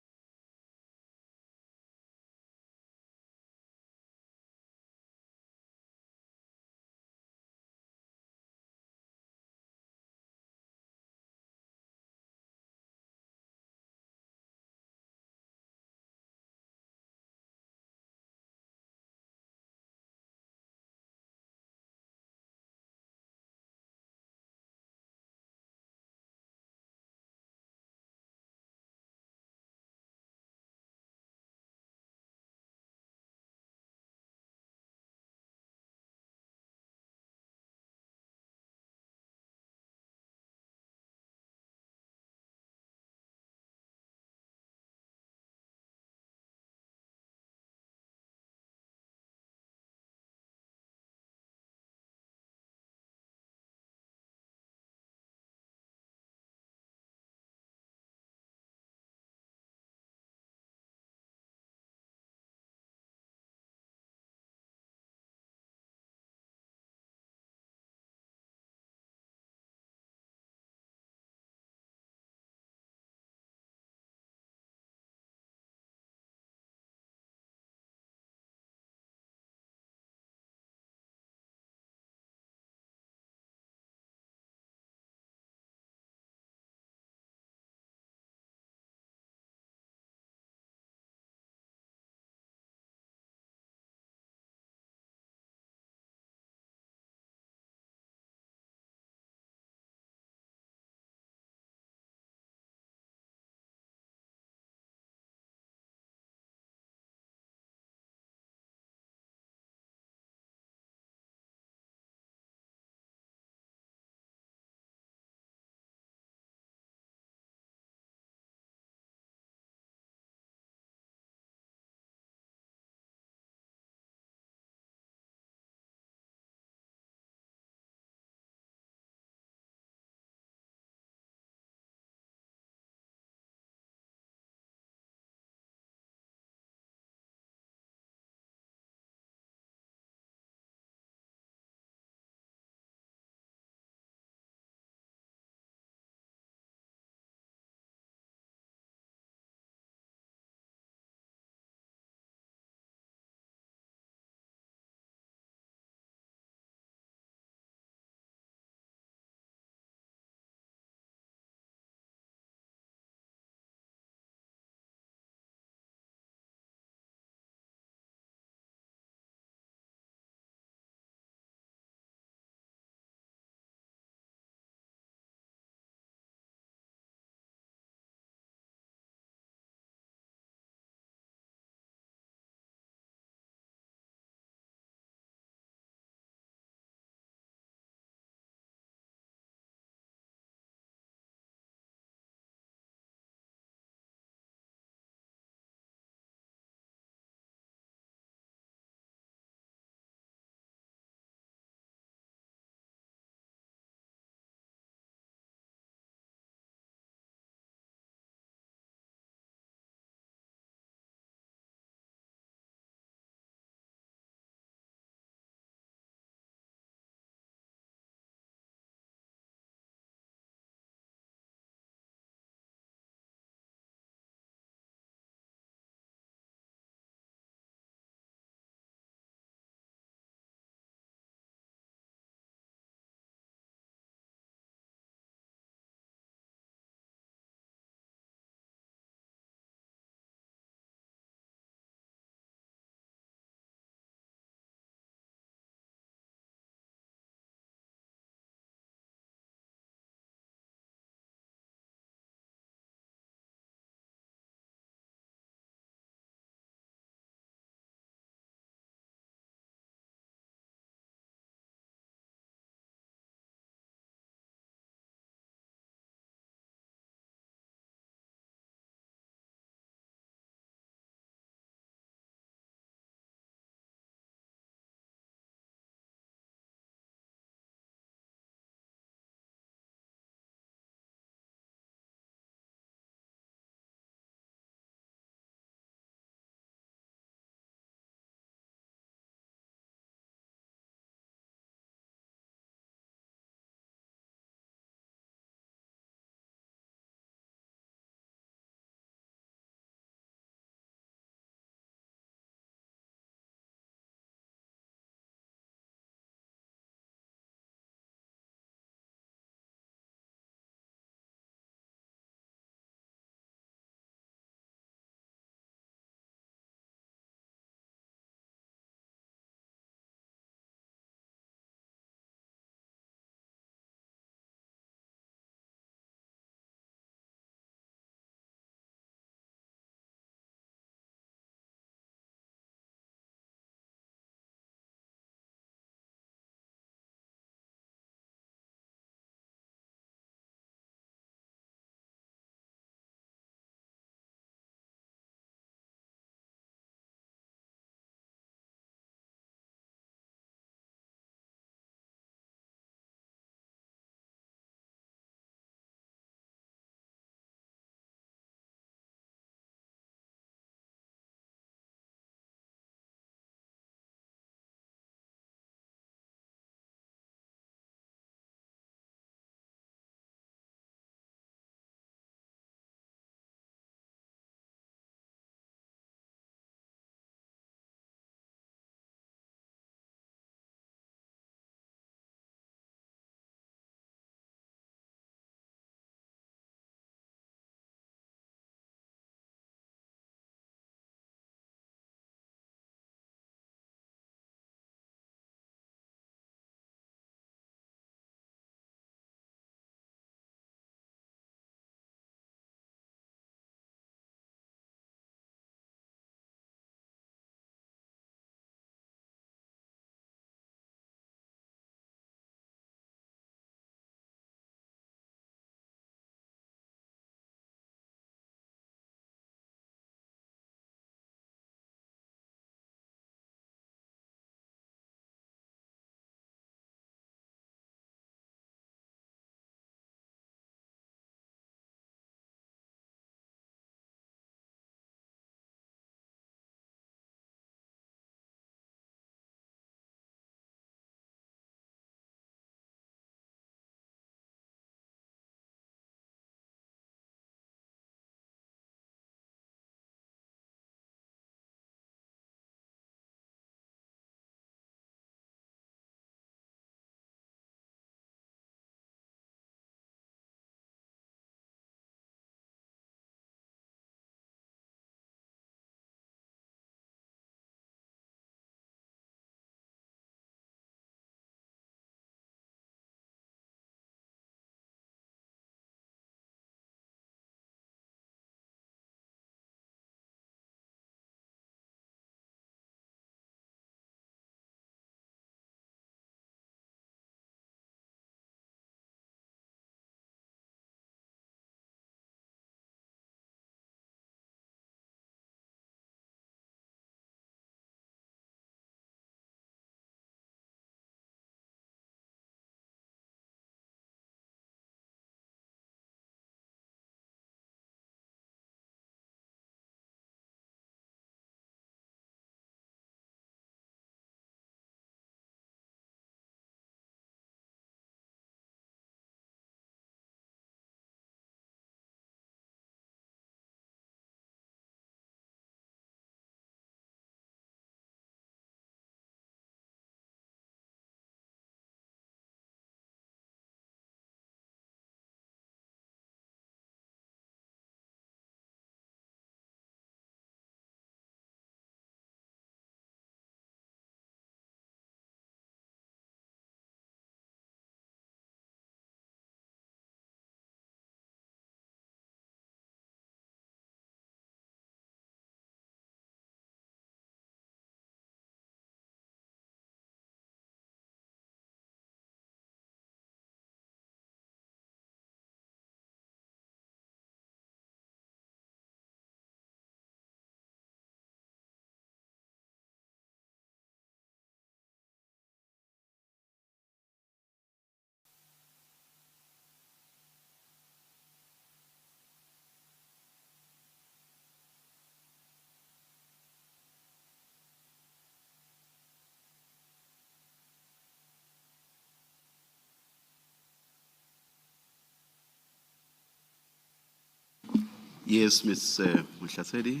Yes, Ms. Mhlasedi.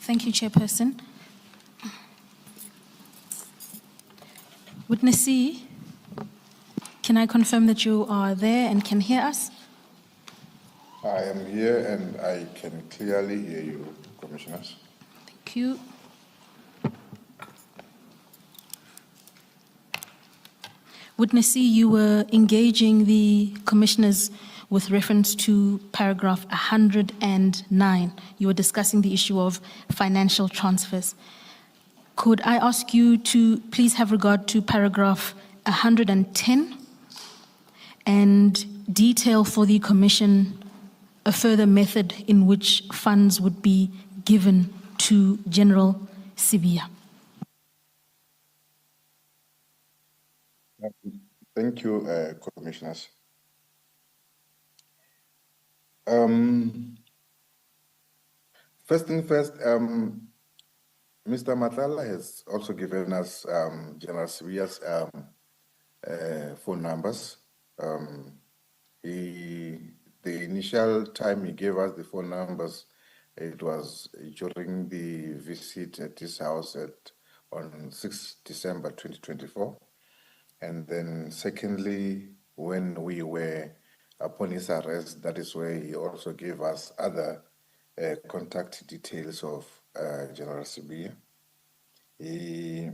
Thank you, Chairperson. Witness C, can I confirm that you are there and can hear us? I am here and I can clearly hear you, Commissioners. Thank you. Witness C, you were engaging the commissioners with reference to paragraph 109. You were discussing the issue of financial transfers. Could I ask you to please have regard to paragraph 110 and detail for the commission a further method in which funds would be given to General Sibia? Thank you, Commissioners. First thing first, Mr. Madlanga has also given us General Sibia's phone numbers. The initial time he gave us the phone numbers, it was during the visit at his house on 6 December 2024. And then secondly, when we were upon his arrest, that is where he also gave us other contact details of General Sibia. He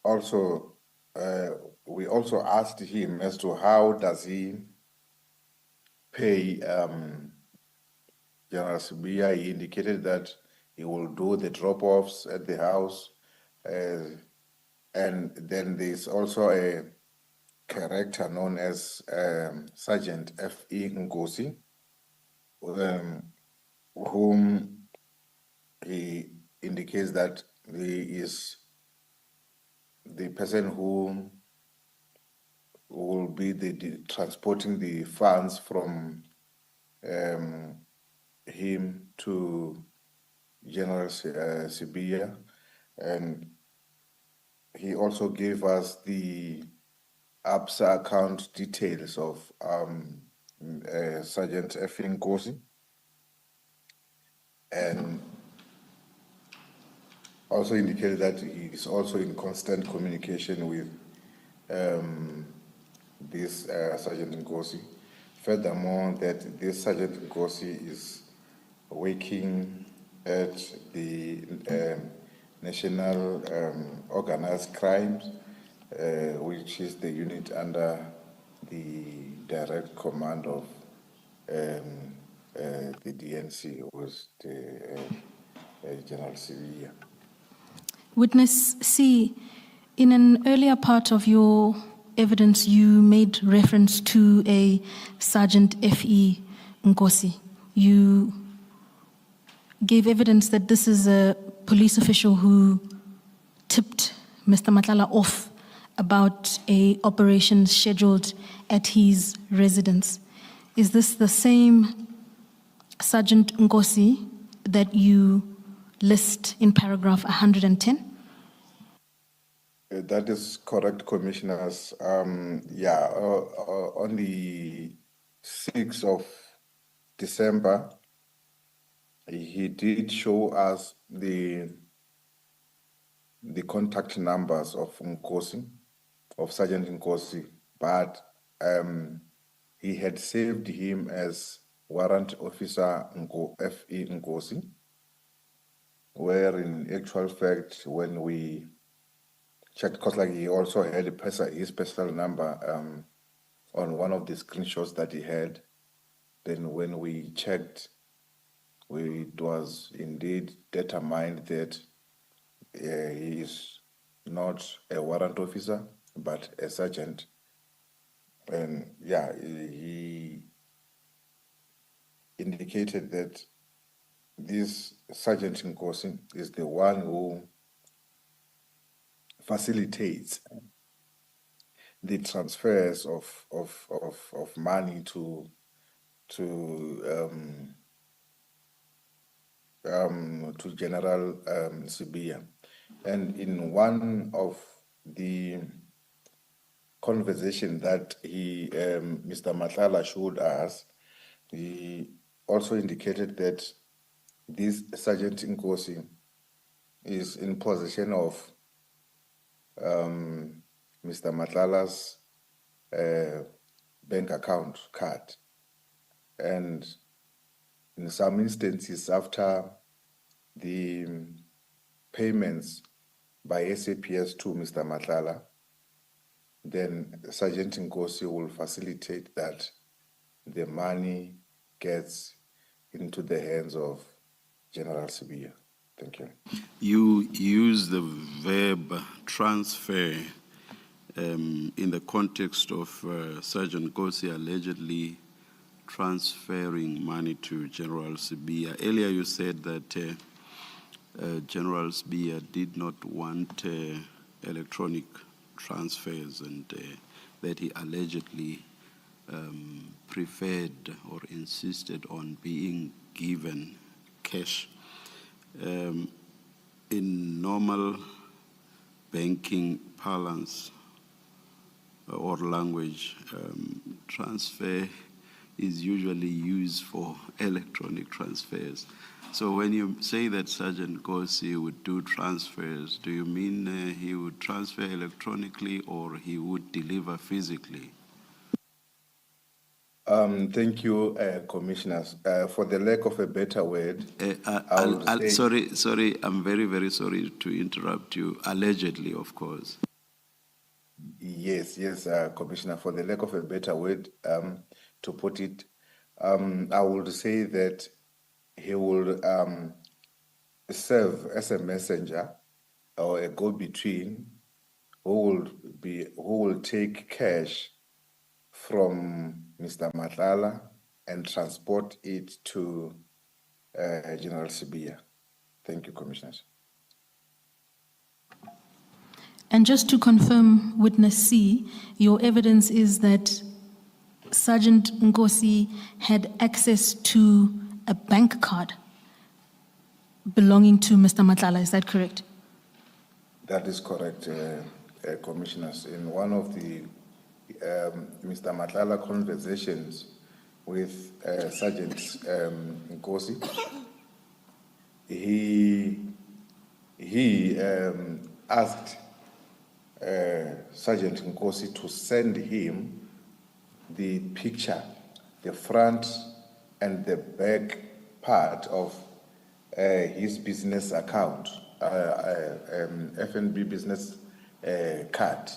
also, we also asked him as to how does he pay General Sibia. He indicated that he will do the drop-offs at the house. And then there's also a character known as Sergeant F.E. Ngosi, whom he indicates that he is the person who will be the transporting the funds from him to General Sibia. And he also gave us the ABSA account details of Sergeant F.E. Ngosi, and also indicated that he is also in constant communication with this Sergeant Ngosi. Furthermore, that this Sergeant Ngosi is working at the National Organized Crimes, which is the unit under the direct command of the DNC, was the General Sibia. Witness C, in an earlier part of your evidence, you made reference to a Sergeant F.E. Ngosi. You gave evidence that this is a police official who tipped Mr. Madlanga off about a operation scheduled at his residence. Is this the same Sergeant Ngosi that you list in paragraph 110? That is correct, Commissioners. On the 6th of December, he did show us the contact numbers of Ngosi, of Sergeant Ngosi, but he had saved him as Warrant Officer F.E. Ngosi, where in actual fact, when we checked, because like he also had his personal number on one of the screenshots that he had, then when we checked, it was indeed determined that he is not a warrant officer, but a sergeant. And yeah, he indicated that this Sergeant Ngosi is the one who facilitates the transfers of money to General Sibia. And in one of the conversation that Mr. Matlala showed us, he also indicated that this Sergeant Nkosi is in possession of Mr. Matlala's bank account card. And in some instances, after the payments by SAPS to Mr. Matlala, then Sergeant Nkosi will facilitate that the money gets into the hands of General Sibiya. Thank you. You use the verb transfer in the context of Sergeant Nkosi allegedly transferring money to General Sibiya. Earlier you said that General Sibiya did not want electronic transfers and that he allegedly preferred or insisted on being given cash. In normal banking parlance or language, transfer is usually used for electronic transfers. So when you say that Sergeant Nkosi would do transfers, do you mean he would transfer electronically or he would deliver physically? Thank you, Commissioners. For the lack of a better word, sorry, I'm very, very sorry to interrupt you. Allegedly, of course. Yes, Commissioner. For the lack of a better word, to put it, I would say that he will serve as a messenger or a go-between who will take cash from Mr. Matlala and transport it to General Sibiya. Thank you, Commissioners. And just to confirm, Witness C, your evidence is that Sergeant Nkosi had access to a bank card belonging to Mr. Matlala. Is that correct? That is correct, Commissioners. In one of the Mr. Matlala conversations with Sergeant Nkosi, he asked Sergeant Nkosi to send him the picture, the front and the back part of his business account, FNB business card.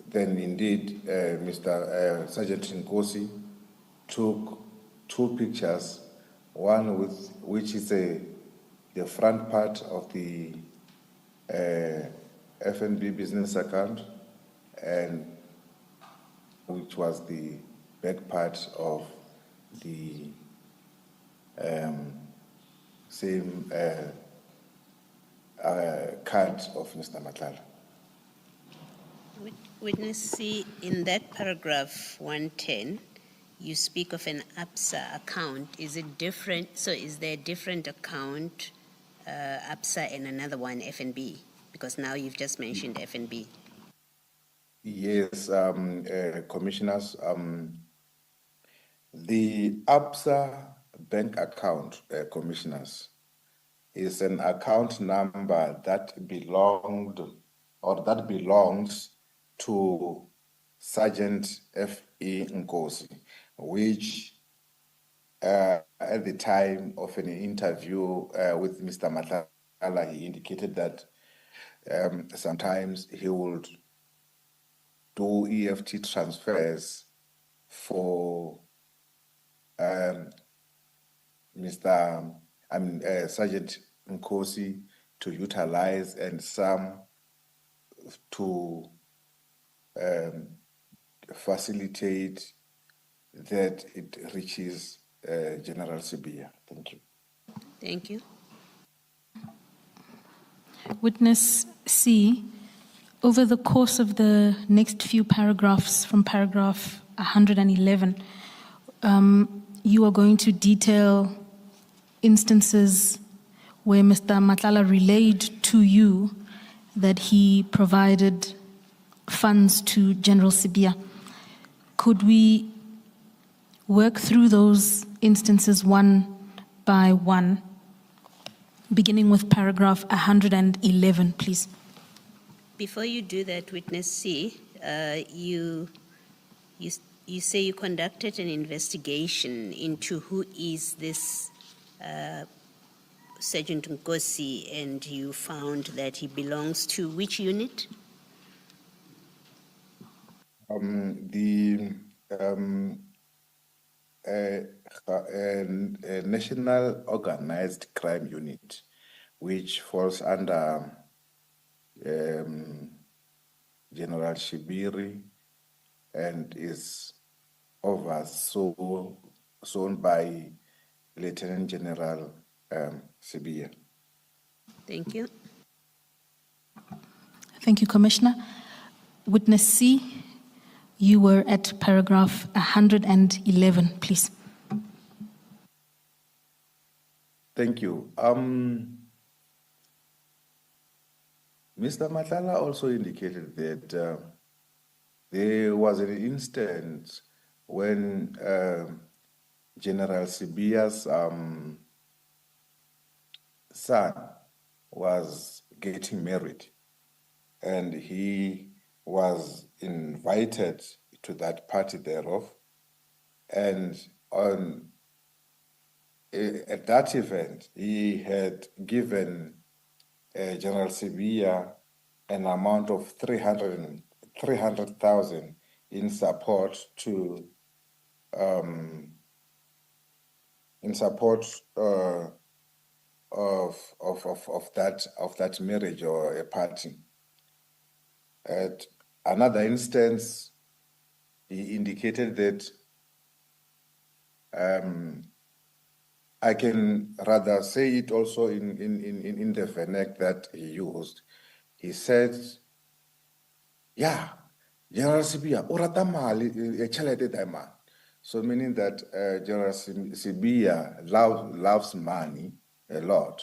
Then indeed, Mr. Sergeant Nkosi took two pictures, one which is the front part of the FNB business account, and which was the back part of the same card of Mr. Matlala. Witness C, in that paragraph 110, you speak of an ABSA account. Is it different? So is there a different account, ABSA, and another one, FNB? Because now you've just mentioned FNB. Yes, Commissioners. The ABSA bank account, Commissioners, is an account number that belongs to Sergeant F.E. Nkosi, which at the time of an interview with Mr. Matlala, he indicated that sometimes he would do EFT transfers for Sergeant Nkosi to utilize, and some to facilitate that it reaches General Sibiya. Thank you. Thank you. Witness C, over the course of the next few paragraphs, from paragraph 111, you are going to detail instances where Mr. Matlala relayed to you that he provided funds to General Sibia. Could we work through those instances one by one, beginning with paragraph 111, please? Before you do that, Witness C, you say you conducted an investigation into who is this Sergeant Nkosi, and you found that he belongs to which unit? The National Organized Crime Unit, which falls under General Shibiri and is overseen by Lieutenant General Sibia. Thank you. Thank you, Commissioner. Witness C, you were at paragraph 111, please. Thank you. Mr. Madlanga also indicated that there was an instance when General Sibia's son was getting married, and he was invited to that party thereof. And at that event, he had given General Sibia an amount of 300,000 in support to of that marriage or a party. At another instance, he indicated that I can rather say it also in the vernac that he used. He said, yeah, General Sibia, orata mali e chelete dai. So meaning that General Sibia loves money a lot,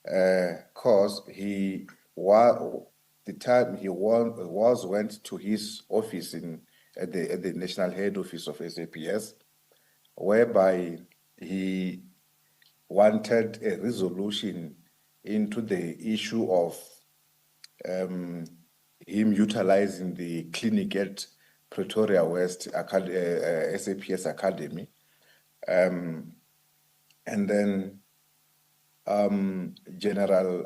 because he was the time he went to his office at the national head office of SAPS, whereby he wanted a resolution into the issue of him utilizing the clinic at Pretoria West SAPS Academy. And then General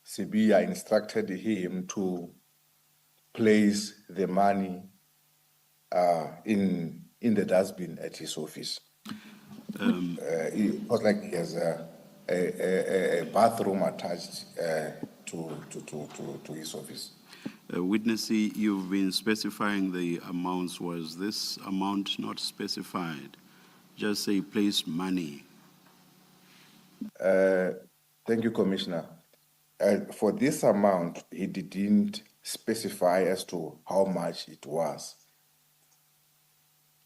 Sibia instructed him to place the money in the dustbin at his office. It was like he has a bathroom attached to his office. Witness, you've been specifying the amounts. Was this amount not specified? Just say place money. Thank you, Commissioner. For this amount, he didn't specify as to how much it was.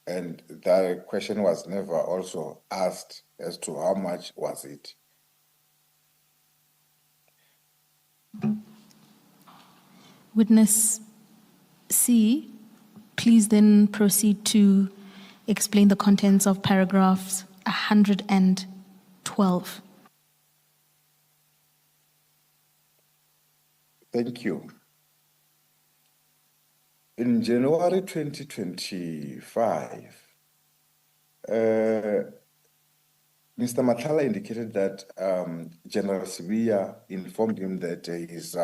And that question was never also asked as to how much was it. Witness C, please then proceed to explain the contents of paragraphs 112. Thank you. In January 2025, Mr. Matala indicated that General Sibia informed him that he is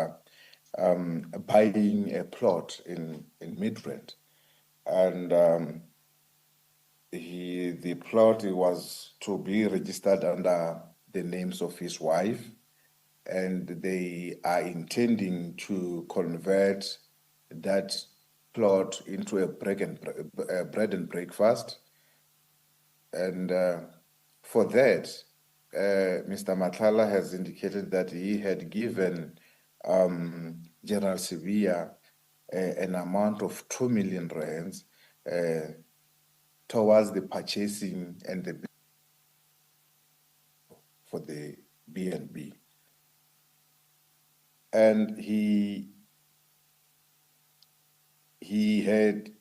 buying a plot in Midrand, and the plot was to be registered under the names of his wife, and they are intending to convert that plot into a bread and breakfast. And for that, Mr. Matlala has indicated that he had given General Sibia an amount of 2 million rands towards the purchasing and the for the B&B. And he he had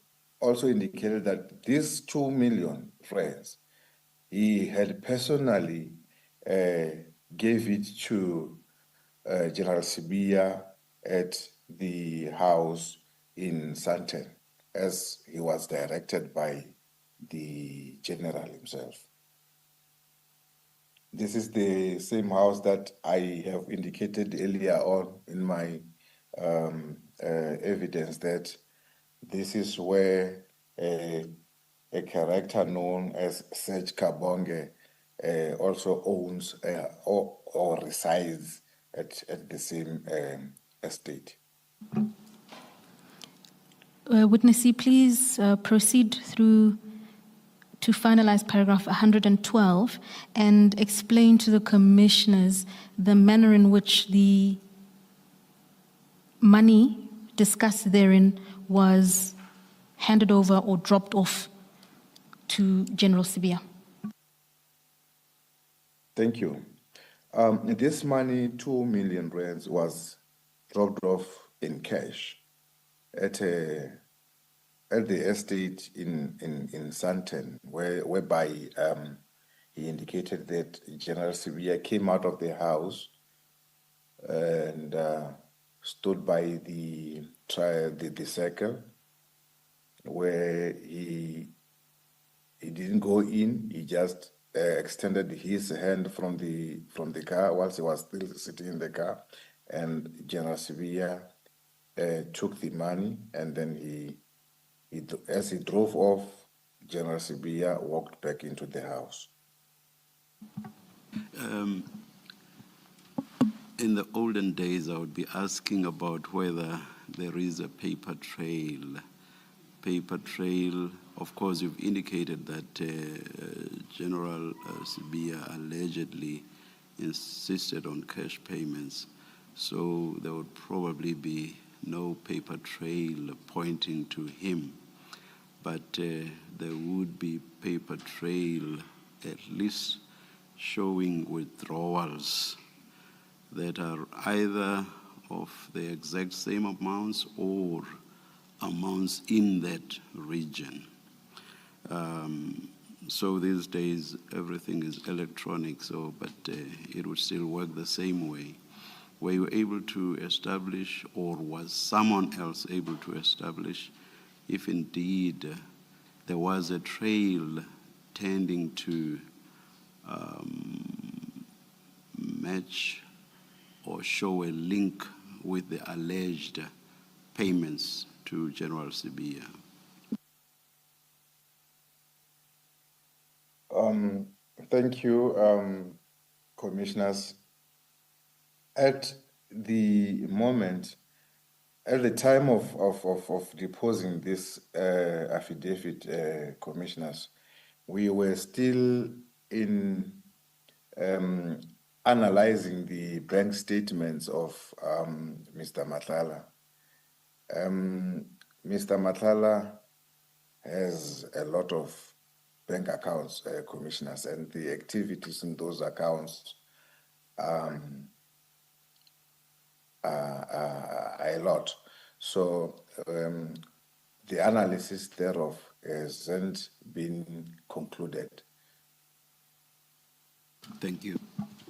also indicated that these 2 million francs, he had personally gave it to General Sibia at the house in Santen, as he was directed by the general himself. This is the same house that I have indicated earlier on in my evidence that this is where a character known as Serge Kabonge also owns or resides at the same estate. Witness C, please proceed through to finalize paragraph 112 and explain to the commissioners the manner in which the money discussed therein was handed over or dropped off to General Sibia. Thank you. This money, 2 million rands, was dropped off in cash at the estate in Santen, whereby he indicated that General Sibia came out of the house and stood by the circle, where he didn't go in. He just extended his hand from the car whilst he was still sitting in the car, and General Sibia took the money, and then as he drove off, General Sibia walked back into the house. In the olden days, I would be asking about whether there is a paper trail. Paper trail, of course, you've indicated that General Sibia allegedly insisted on cash payments, so there would probably be no paper trail pointing to him. But there would be paper trail at least showing withdrawals that are either of the exact same amounts or amounts in that region. So these days everything is electronic, but it would still work the same way. Were you able to establish, or was someone else able to establish, if indeed there was a trail tending to match or show a link with the alleged payments to General Sibia? Thank you, commissioners. At the moment, at the time of deposing this affidavit, commissioners, we were still in analyzing the bank statements of Mr. Madlanga. Mr. Madlanga has a lot of bank accounts, commissioners, and the activities in those accounts are a lot. So the analysis thereof hasn't been concluded. Thank you.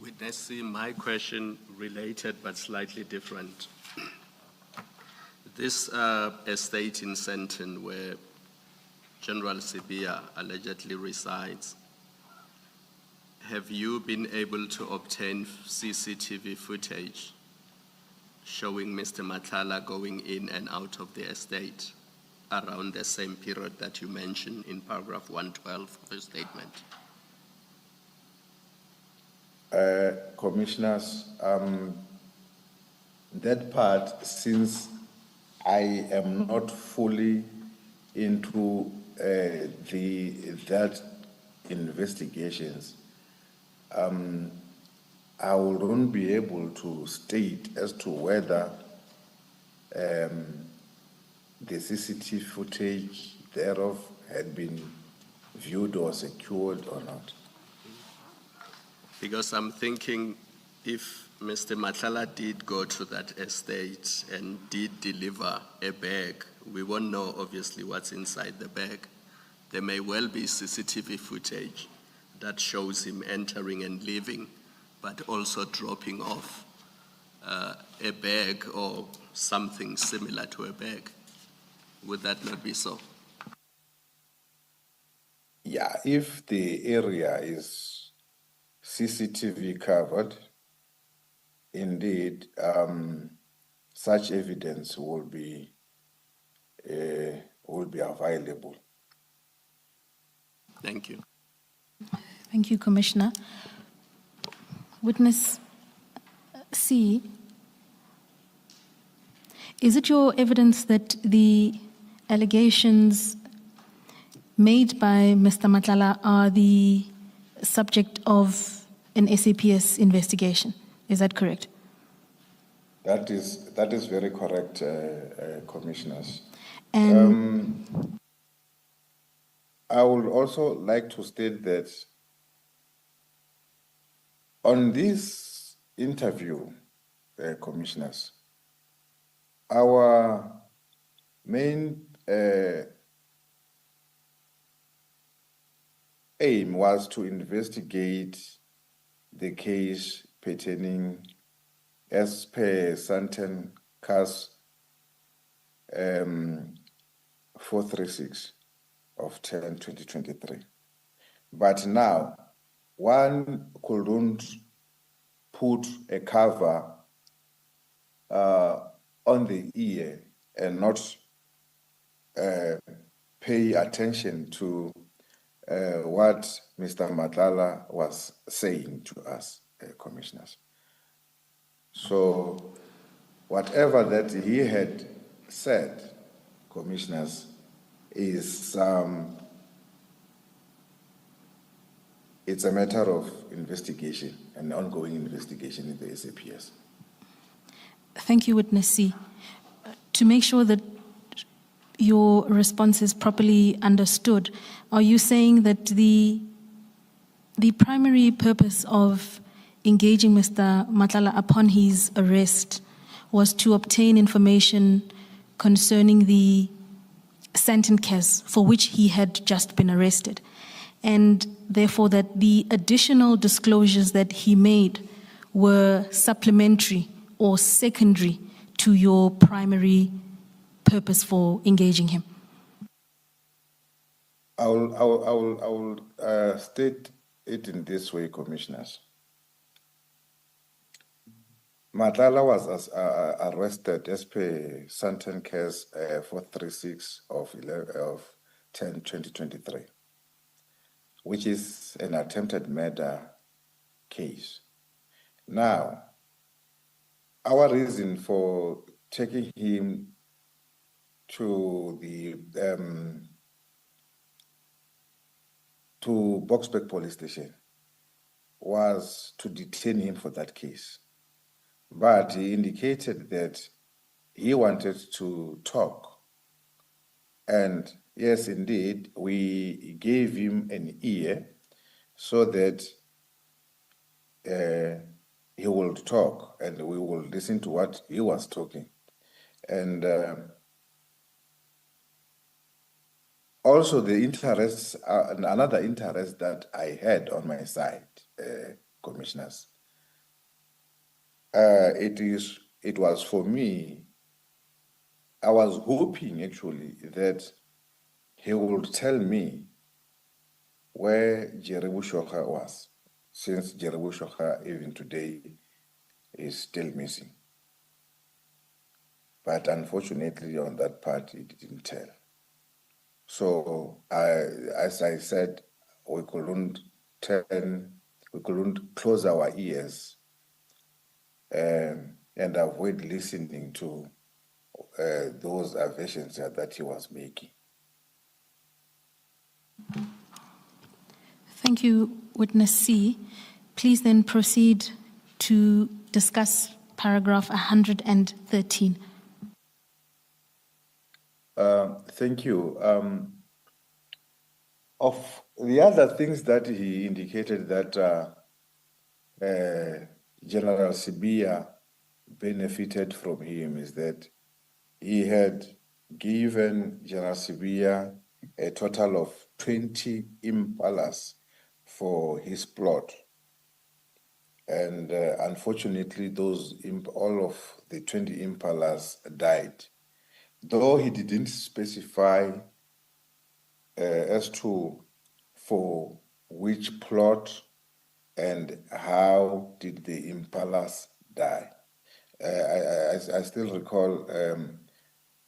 Witness C, my question related but slightly different. This estate in Santen where General Sibia allegedly resides, have you been able to obtain CCTV footage showing Mr. Madlanga going in and out of the estate around the same period that you mentioned in paragraph 112 of the statement? Commissioners, that part, since I am not fully into that investigations, I won't be able to state as to whether the CCTV footage thereof had been viewed or secured or not. Because I'm thinking if Mr. Matlala did go to that estate and did deliver a bag. We won't know, obviously, what's inside the bag. There may well be CCTV footage that shows him entering and leaving, but also dropping off a bag or something similar to a bag. Would that not be so? Yeah, if the area is CCTV covered, indeed, such evidence will be available. Thank you. Thank you, Commissioner. Witness C, is it your evidence that the allegations made by Mr. Matlala are the subject of an SAPS investigation? Is that correct? That is very correct, Commissioners. And I would also like to state that on this interview, Commissioners, our main aim was to investigate the case pertaining as per Santen CAS 436 of 10/2023. But now, one couldn't put a cover on the ear and not pay attention to what Mr. Matlala was saying to us, Commissioners. So whatever that he had said, Commissioners, is it's a matter of investigation, an ongoing investigation in the SAPS. thank you, Witness C. To make sure that your response is properly understood, are you saying that the primary purpose of engaging Mr. Matlala upon his arrest was to obtain information concerning the Santen case for which he had just been arrested, and therefore that the additional disclosures that he made were supplementary or secondary to your primary purpose for engaging him? I will state it in this way, Commissioners. Matlala was arrested as per Santen case 436 of 10/2023, which is an attempted murder case. Now, our reason for taking him to the to Boksburg police station was to detain him for that case. But he indicated that he wanted to talk. And yes, indeed, we gave him an ear so that he will talk and we will listen to what he was talking. And also the interest, another interest that I had on my side, Commissioners, it was for me, I was hoping actually that he would tell me where Jerry Bushokha was, since Jerry Bushokha even today is still missing. But unfortunately on that part, he didn't tell. So as I said, we couldn't close our ears and avoid listening to those assertions that he was making. Thank you, Witness C. Please then proceed to discuss paragraph 113. Thank you. Of the other things that he indicated that General Sibia benefited from him is that he had given General Sibia a total of 20 impalas for his plot. And unfortunately, all of the 20 impalas died. Though he didn't specify as to for which plot and how did the impalas die. I still recall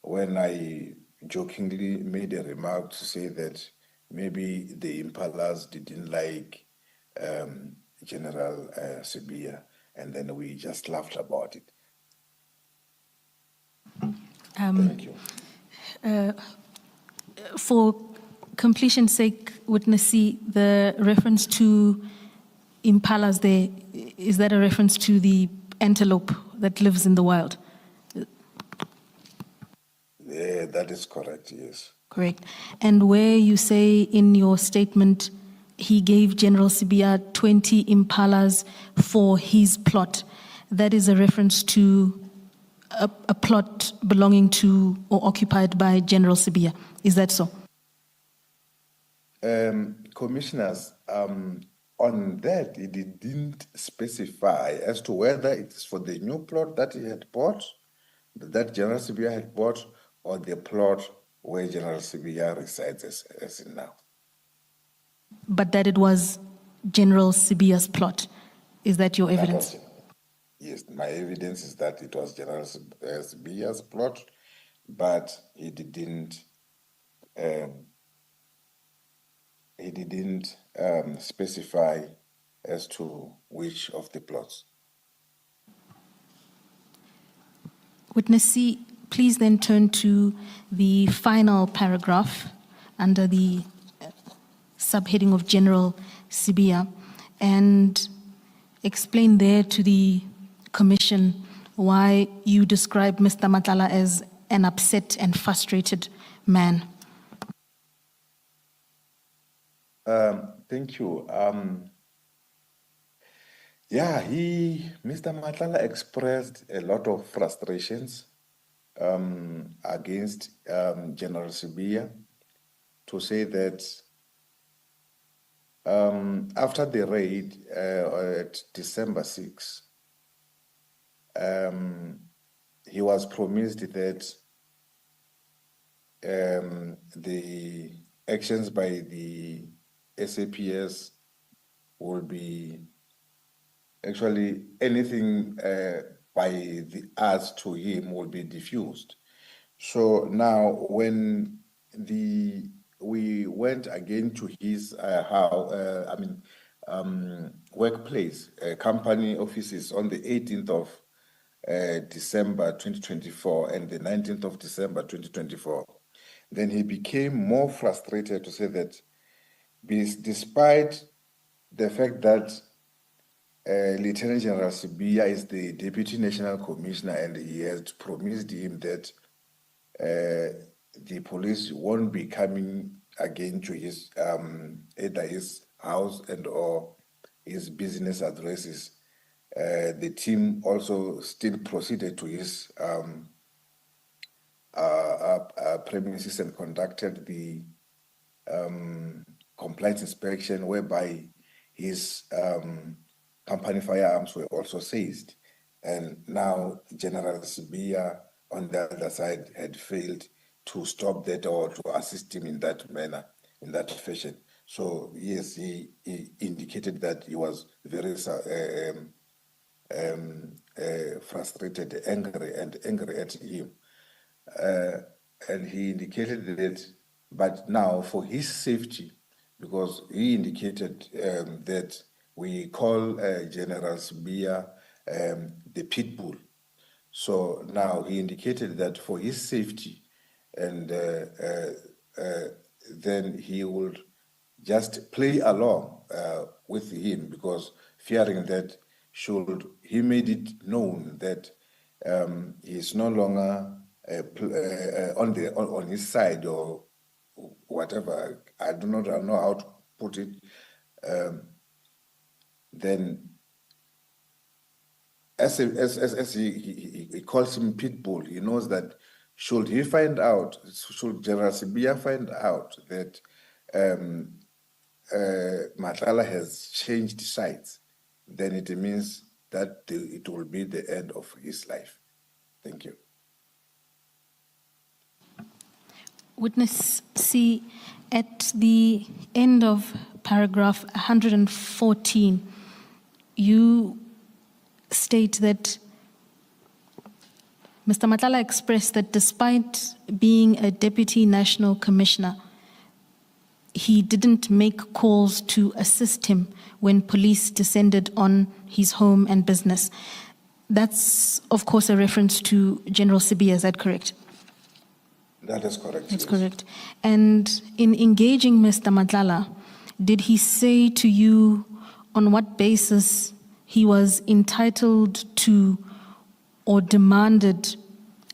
when I jokingly made a remark to say that maybe the impalas didn't like General Sibia, and then we just laughed about it. Thank you. For completion's sake, witness C, the reference to impalas there, is that a reference to the antelope that lives in the wild? Yeah, that is correct, yes. Correct. And where you say in your statement he gave General Sibia 20 impalas for his plot, that is a reference to a plot belonging to or occupied by General Sibia. Is that so? Commissioners, on that, he didn't specify as to whether it's for the new plot that he had bought, that General Sibia had bought, or the plot where General Sibia resides as in now. But that it was General Sibia's plot. Is that your evidence? Yes, my evidence is that it was General Sibia's plot, but he didn't specify as to which of the plots. Witness C, please then turn to the final paragraph under the subheading of General Sibia and explain there to the Commission why you describe Mr. Madlanga as an upset and frustrated man. Thank you. Mr. Madlanga expressed a lot of frustrations against General Sibia, to say that after the raid at December 6, he was promised that the actions by the SAPS will be actually anything by the us to him will be diffused. So now when we went again to his workplace, company offices on the 18th of December 2024 and the 19th of December 2024, then he became more frustrated to say that despite the fact that Lieutenant General Sibia is the Deputy National Commissioner and he has promised him that the police won't be coming again to his either his house and or his business addresses. The team also still proceeded to his premises and conducted the compliance inspection, whereby his company firearms were also seized. And now General Sibia, on the other side, had failed to stop that or to assist him in that manner, in that fashion. So yes, he indicated that he was very frustrated, angry at him. And he indicated that, but now for his safety, because he indicated that we call General Sibia the pit bull. So now he indicated that for his safety, and then he would just play along with him, because fearing that should he made it known that he is no longer on his side or whatever, I do not know how to put it, then as he calls him Pitbull, he knows that should General Sibia find out that Matlala has changed sides, then it means that it will be the end of his life. Thank you. Witness C, at the end of paragraph 114, you state that Mr. Matlala expressed that despite being a deputy national commissioner, he didn't make calls to assist him when police descended on his home and business. That's, of course, a reference to General Sibia, is that correct? That is correct. That's correct. And in engaging Mr. Matlala, did he say to you on what basis he was entitled to or demanded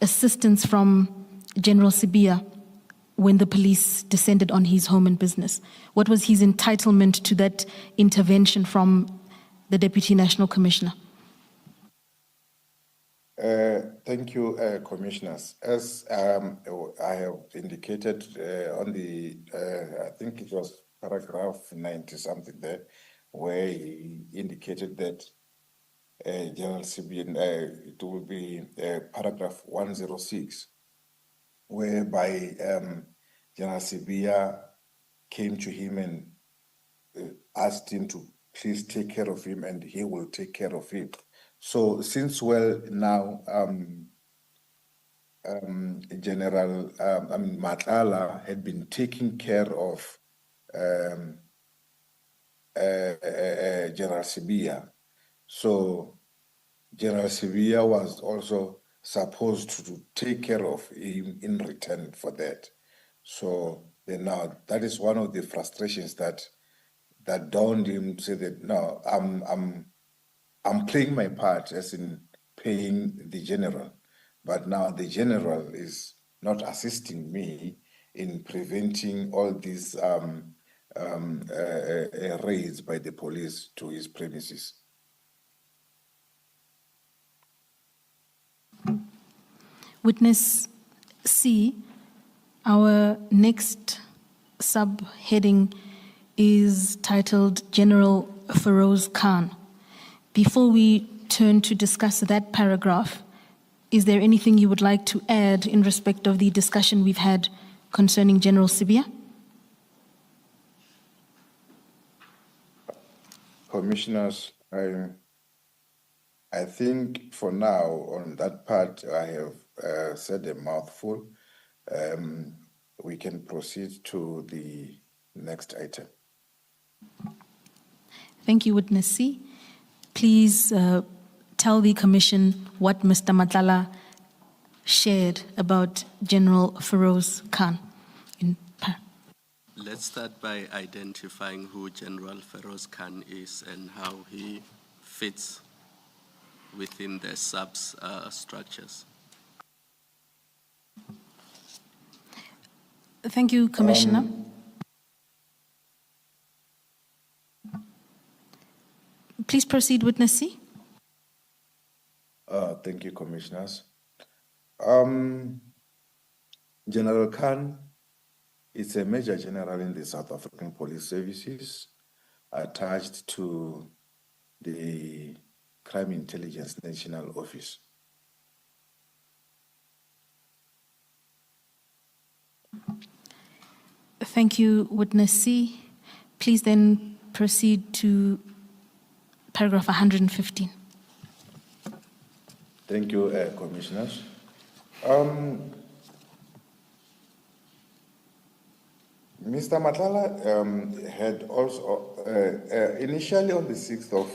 assistance from General Sibia when the police descended on his home and business? What was his entitlement to that intervention from the Deputy National Commissioner? Thank you, Commissioners. As I have indicated on the, I think it was paragraph 90-something there, where he indicated that General Sibia, it will be paragraph 106, whereby General Sibia came to him and asked him to please take care of him, and he will take care of him. So since now General Matlala had been taking care of General Sibia, so General Sibia was also supposed to take care of him in return for that. So then now that is one of the frustrations that dawned him, say that no, I'm playing my part as in paying the general, but now the general is not assisting me in preventing all these raids by the police to his premises. Witness C, our next subheading is titled General Feroz Khan. Before we turn to discuss that paragraph, is there anything you would like to add in respect of the discussion we've had concerning General Sibia? Commissioners, I think for now on that part I have said a mouthful. We can proceed to the next item. Thank you, Witness C. Please tell the Commission what Mr. Matlala shared about General Feroz Khan. Let's start by identifying who General Feroz Khan is and how he fits within the structures. Thank you, Commissioner. Please proceed, Witness C. Thank you, Commissioners. General Khan is a Major General in the South African Police Services, attached to the Crime Intelligence National Office. Thank you, Witness C. Please then proceed to paragraph 115. Thank you, Commissioners. Mr. Matlala had also, initially on the 6th of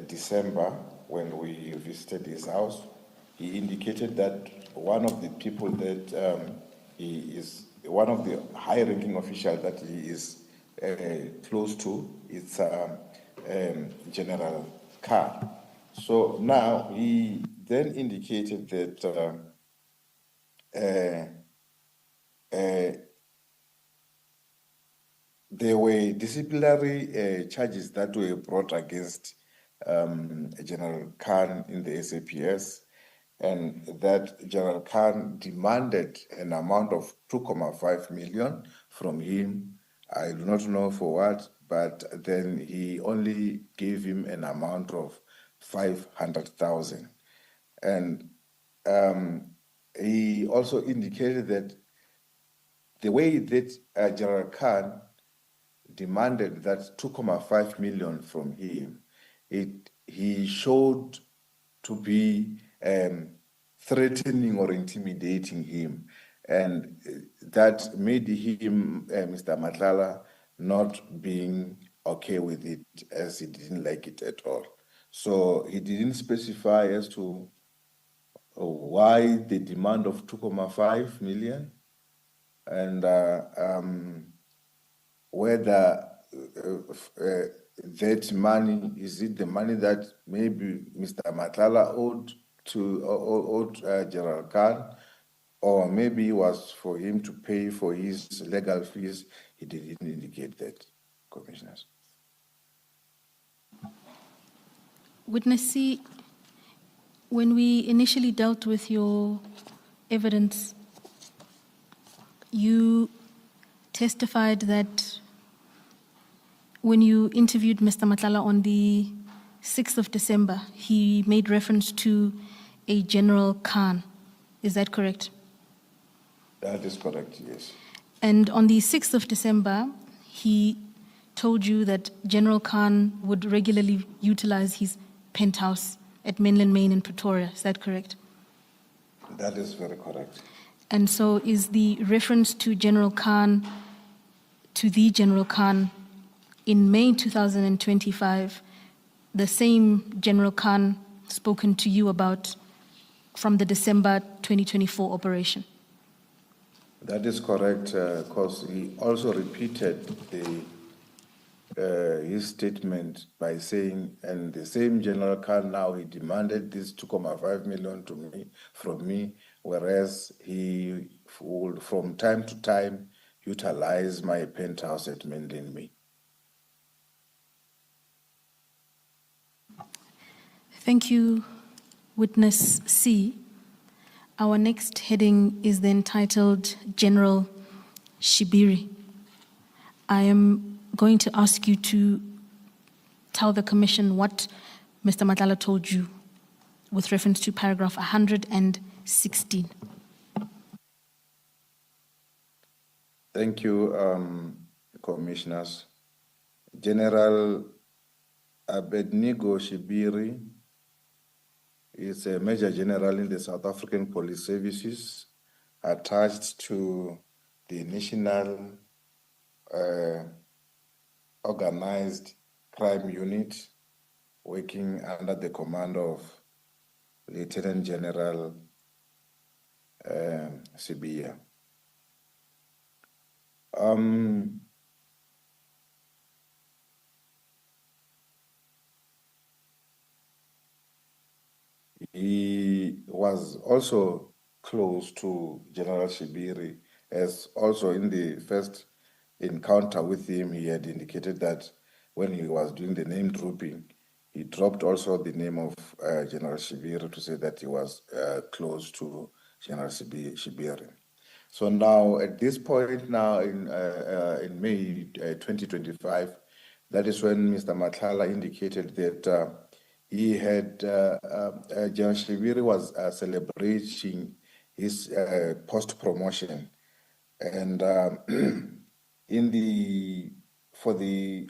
December, when we visited his house, he indicated that one of the people that one of the high-ranking officials that he is close to is General Khan. So now he then indicated that there were disciplinary charges that were brought against General Khan in the SAPS, and that General Khan demanded an amount of 2.5 million from him. I do not know for what, but then he only gave him an amount of 500,000. And he also indicated that the way that General Khan demanded that 2.5 million from him, he showed to be threatening or intimidating him. And that made him, Mr. Madlanga, not being okay with it, as he didn't like it at all. So he didn't specify as to why the demand of 2.5 million, and whether that money, is it the money that maybe Mr. Madlanga owed to General Khan, or maybe it was for him to pay for his legal fees. He didn't indicate that, Commissioners. Witness C, when we initially dealt with your evidence, you testified that when you interviewed Mr. Madlanga on the 6th of December, he made reference to a General Khan. Is that correct? That is correct, yes. And on the 6th of December, he told you that General Khan would regularly utilize his penthouse at Mainland Main in Pretoria. Is that correct? That is very correct. And so is the reference to General Khan, to the General Khan in May 2025, the same General Khan spoken to you about from the December 2024 operation? That is correct, because he also repeated his statement by saying, and the same General Khan now, he demanded this 2.5 million from me, whereas he would from time to time utilize my penthouse at Mainland Main. Thank you, Witness C. Our next heading is then titled General Shibiri. I am going to ask you to tell the Commission what Mr. Madlanga told you with reference to paragraph 116. Thank you, Commissioners. General Abednego Shibiri is a Major General in the South African Police Services, attached to the National Organized Crime Unit, working under the command of Lieutenant General Sibia. He was also close to General Shibiri, as also in the first encounter with him, he had indicated that when he was doing the name dropping, he dropped also the name of General Shibiri to say that he was close to General Shibiri. So now, at this point now in May 2025, that is when Mr. Madlanga indicated that he had, General Shibiri was celebrating his post-promotion. And for the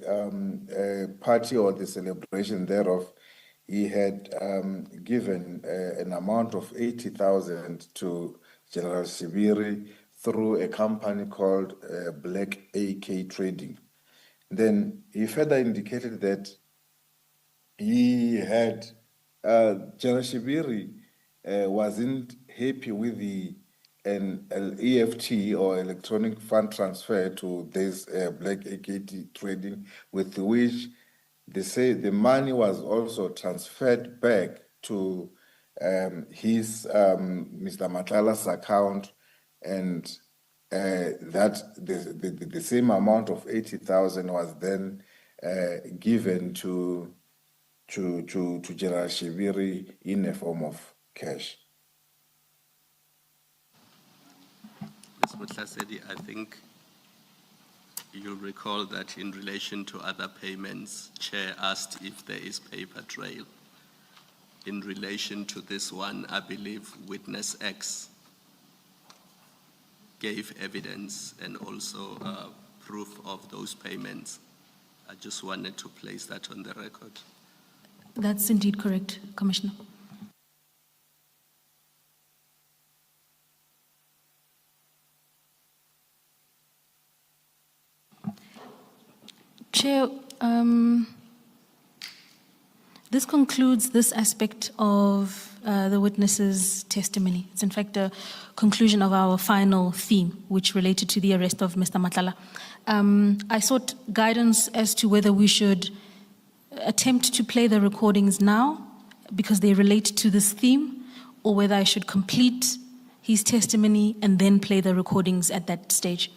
party or the celebration thereof, he had given an amount of 80,000 to General Shibiri through a company called Black AK Trading. Then he further indicated that he had, General Shibiri wasn't happy with an EFT or electronic fund transfer to this Black AK Trading, with which they say the money was also transferred back to his Mr. Madlanga's account, and that the same amount of 80,000 was then given to General Shiviri in a form of cash. Ms. Mutlasedi, I think you'll recall that in relation to other payments, Chair asked if there is paper trail. In relation to this one, I believe witness X gave evidence and also proof of those payments. I just wanted to place that on the record. That's indeed correct, Commissioner. Chair, this concludes this aspect of the witness's testimony. It's in fact a conclusion of our final theme, which related to the arrest of Mr. Madlanga. I sought guidance as to whether we should attempt to play the recordings now because they relate to this theme, or whether I should complete his testimony and then play the recordings at that stage.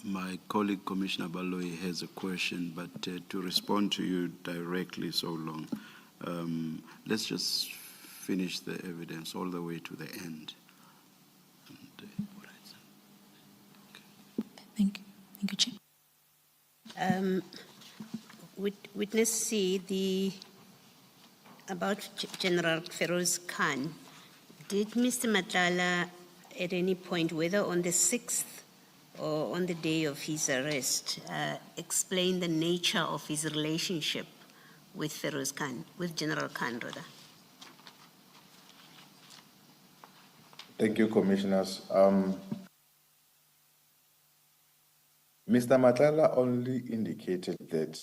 My colleague, Commissioner Baloyi, has a question, but to respond to you directly so long, let's just finish the evidence all the way to the end. Thank you. Thank you, Chair. Witness C, about General Feroz Khan, did Mr. Madlanga at any point, whether on the 6th or on the day of his arrest, explain the nature of his relationship with Feroz Khan, with General Khan, rather? Thank you, Commissioners. Mr. Madlanga only indicated that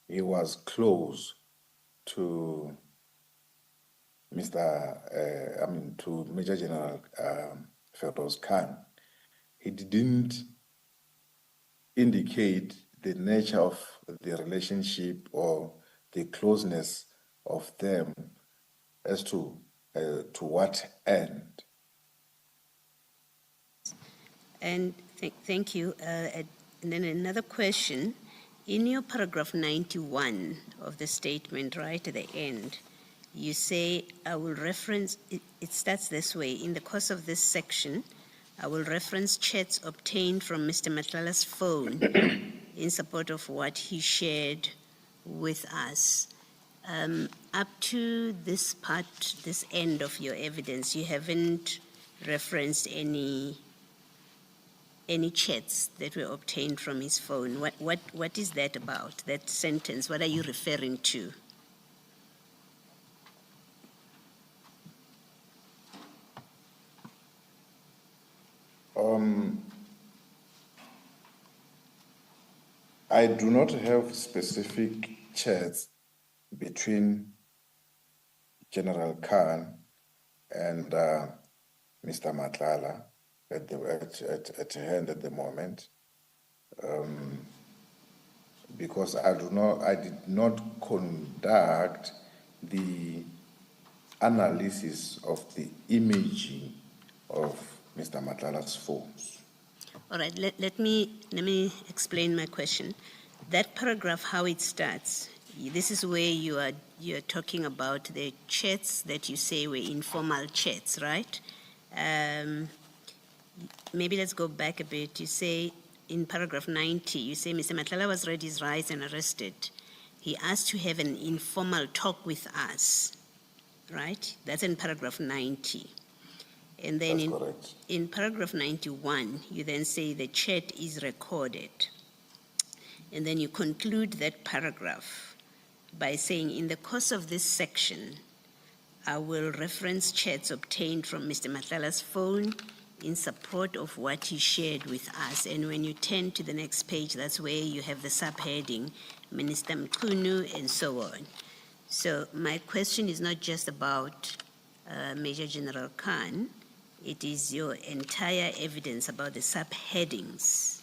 he was close to to Major General Feroz Khan. He didn't indicate the nature of the relationship or the closeness of them as to what end. And thank you. And then another question. In your paragraph 91 of the statement, right at the end, you say, I will reference, it starts this way, in the course of this section, I will reference chats obtained from Mr. Madlanga's phone in support of what he shared with us. Up to this part, this end of your evidence, you haven't referenced any chats that were obtained from his phone. What is that about, that sentence? What are you referring to? I do not have specific chats between General Khan and Mr. Madlanga at hand at the moment, because I did not conduct the analysis of the imaging of Mr. Madlanga's phones. All right, let me explain my question. That paragraph, how it starts, this is where you're talking about the chats that you say were informal chats, right? Maybe let's go back a bit. You say in paragraph 90, you say Mr. Madlanga was read his rights and arrested. He asked to have an informal talk with us, right? That's in paragraph 90. And then in paragraph 91, you then say the chat is recorded. And then you conclude that paragraph by saying, in the course of this section, I will reference chats obtained from Mr. Madlanga's phone in support of what he shared with us. And when you turn to the next page, that's where you have the subheading, Minister Mkhunu, and so on. So my question is not just about Major General Khan. It is your entire evidence about the subheadings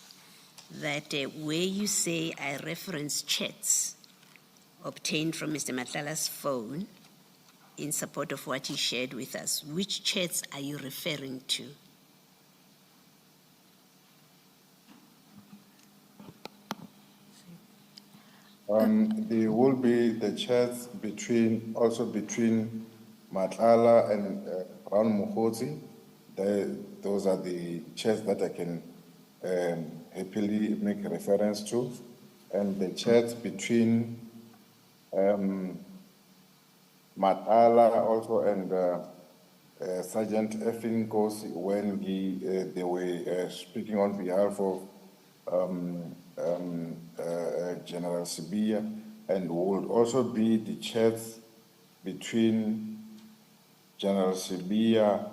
that where you say I reference chats obtained from Mr. Madlanga's phone in support of what he shared with us. Which chats are you referring to? There will be the chats also between Madlanga and Brown Mukhozi. Those are the chats that I can happily make reference to. And the chats between Madlanga also and Sergeant Effin Kosi when they were speaking on behalf of General Sibia, and would also be the chats between General Sibia.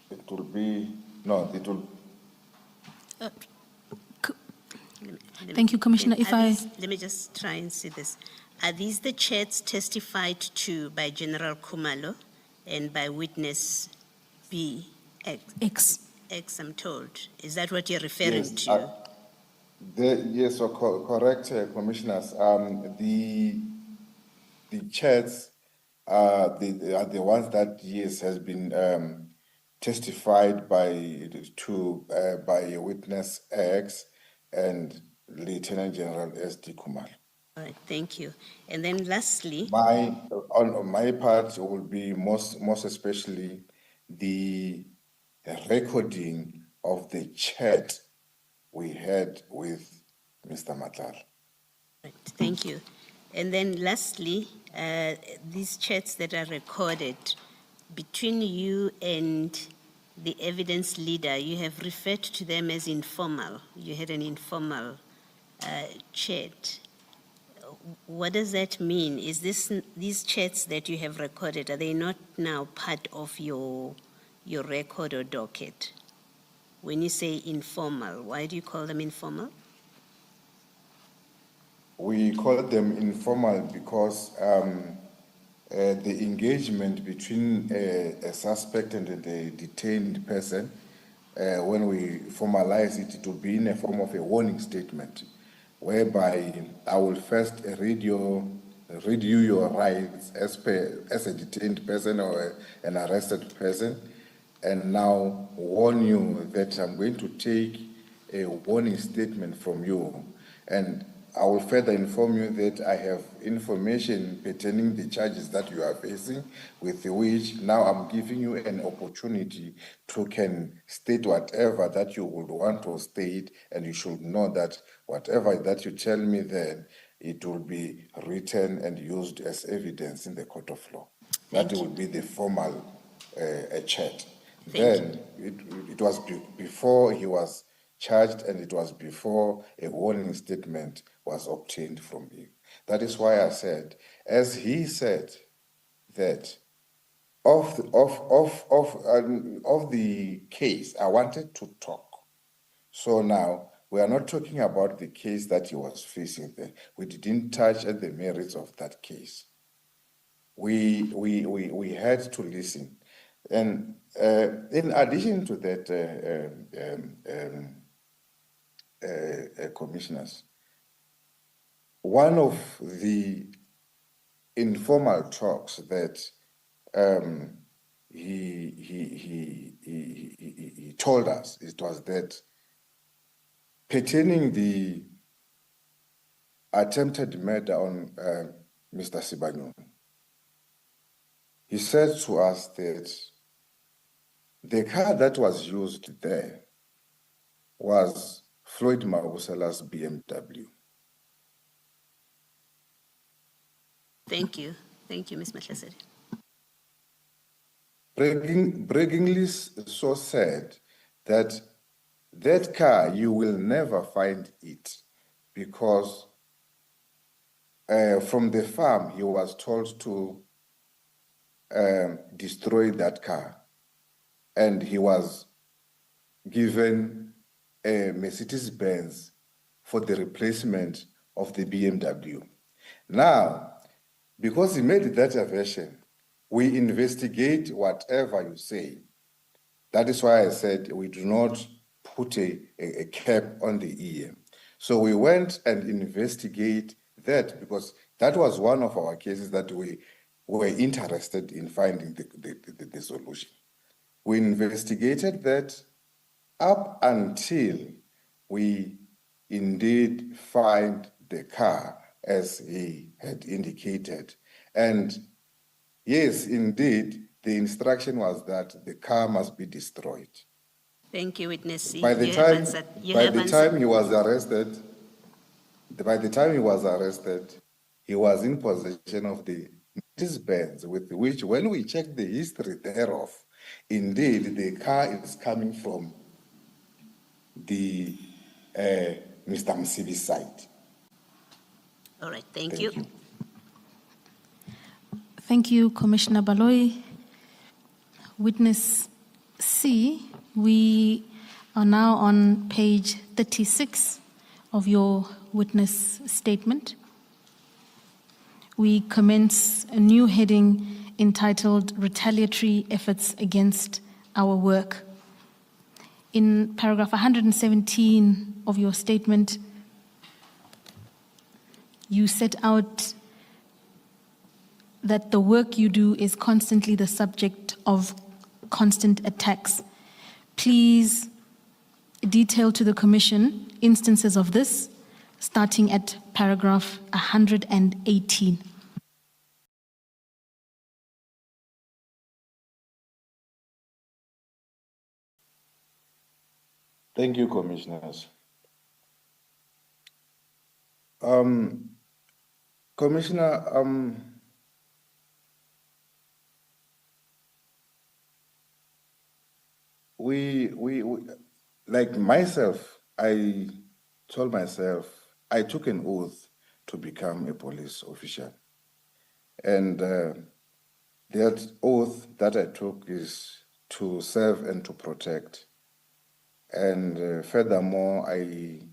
It will be Let Thank you, Commissioner. me just try and see this. Are these the chats testified to by General Kumalo and by witness B? X, I'm told. Is that what you're referring to? Yes, correct, commissioners. The chats are the ones that has been testified by witness X and Lieutenant General S.D. Kumalo. All right, thank you. And then lastly, On my part will be most especially the recording of the chat we had with Mr. Madlanga. right, thank you. And then lastly, these chats that are recorded between you and the evidence leader, you have referred to them as informal. You had an informal chat. What does that mean? Is these chats that you have recorded, are they not now part of your record or docket? When you say informal, why do you call them informal? We call them informal because the engagement between a suspect and a detained person, when we formalize it, it will be in a form of a warning statement, whereby I will first read you your rights as a detained person or an arrested person, and now warn you that I'm going to take a warning statement from you, and I will further inform you that I have information pertaining the charges that you are facing, with which now I'm giving you an opportunity to can state whatever that you would want to state, and you should know that whatever that you tell me then, it will be written and used as evidence in the court of law. That will be the formal chat. Then it was before he was charged, and it was before a warning statement was obtained from you. That is why I said, as he said, that of the case, I wanted to talk. So now we are not talking about the case that he was facing there. We didn't touch at the merits of that case. We had to listen. And in addition to that, commissioners, one of the informal talks that he told us, it was that pertaining the attempted murder on Mr. Sibanyoni, he said to us that the car that was used there was Floyd Mabusela's BMW. Thank you. Thank you, Ms. Matlaseri. Braggingly so said that that car, you will never find it, because from the farm, he was told to destroy that car. And he was given a Mercedes-Benz for the replacement of the BMW. Now, because he made that version, we investigate whatever you say. That is why I said we do not put a cap on the ear. So we went and investigate that because that was one of our cases that we were interested in finding the solution. We investigated that up until we indeed find the car as he had indicated. And yes, indeed, the instruction was that the car must be destroyed. Thank you, Witness C. By the time he was arrested, he was in possession of the Mercedes-Benz, with which, when we check the history thereof, indeed the car is coming from the Mr. Msibi's side. All right, thank you. Thank you, Commissioner Baloyi. Witness C, we are now on page 36 of your witness statement. We commence a new heading entitled Retaliatory Efforts Against Our Work. In paragraph 117 of your statement, you set out that the work you do is constantly the subject of constant attacks. Please detail to the Commission instances of this, starting at paragraph 118. Thank you, Commissioners. Commissioner, we like myself, I told myself I took an oath to become a police official, and that oath that I took is to serve and to protect. And furthermore, I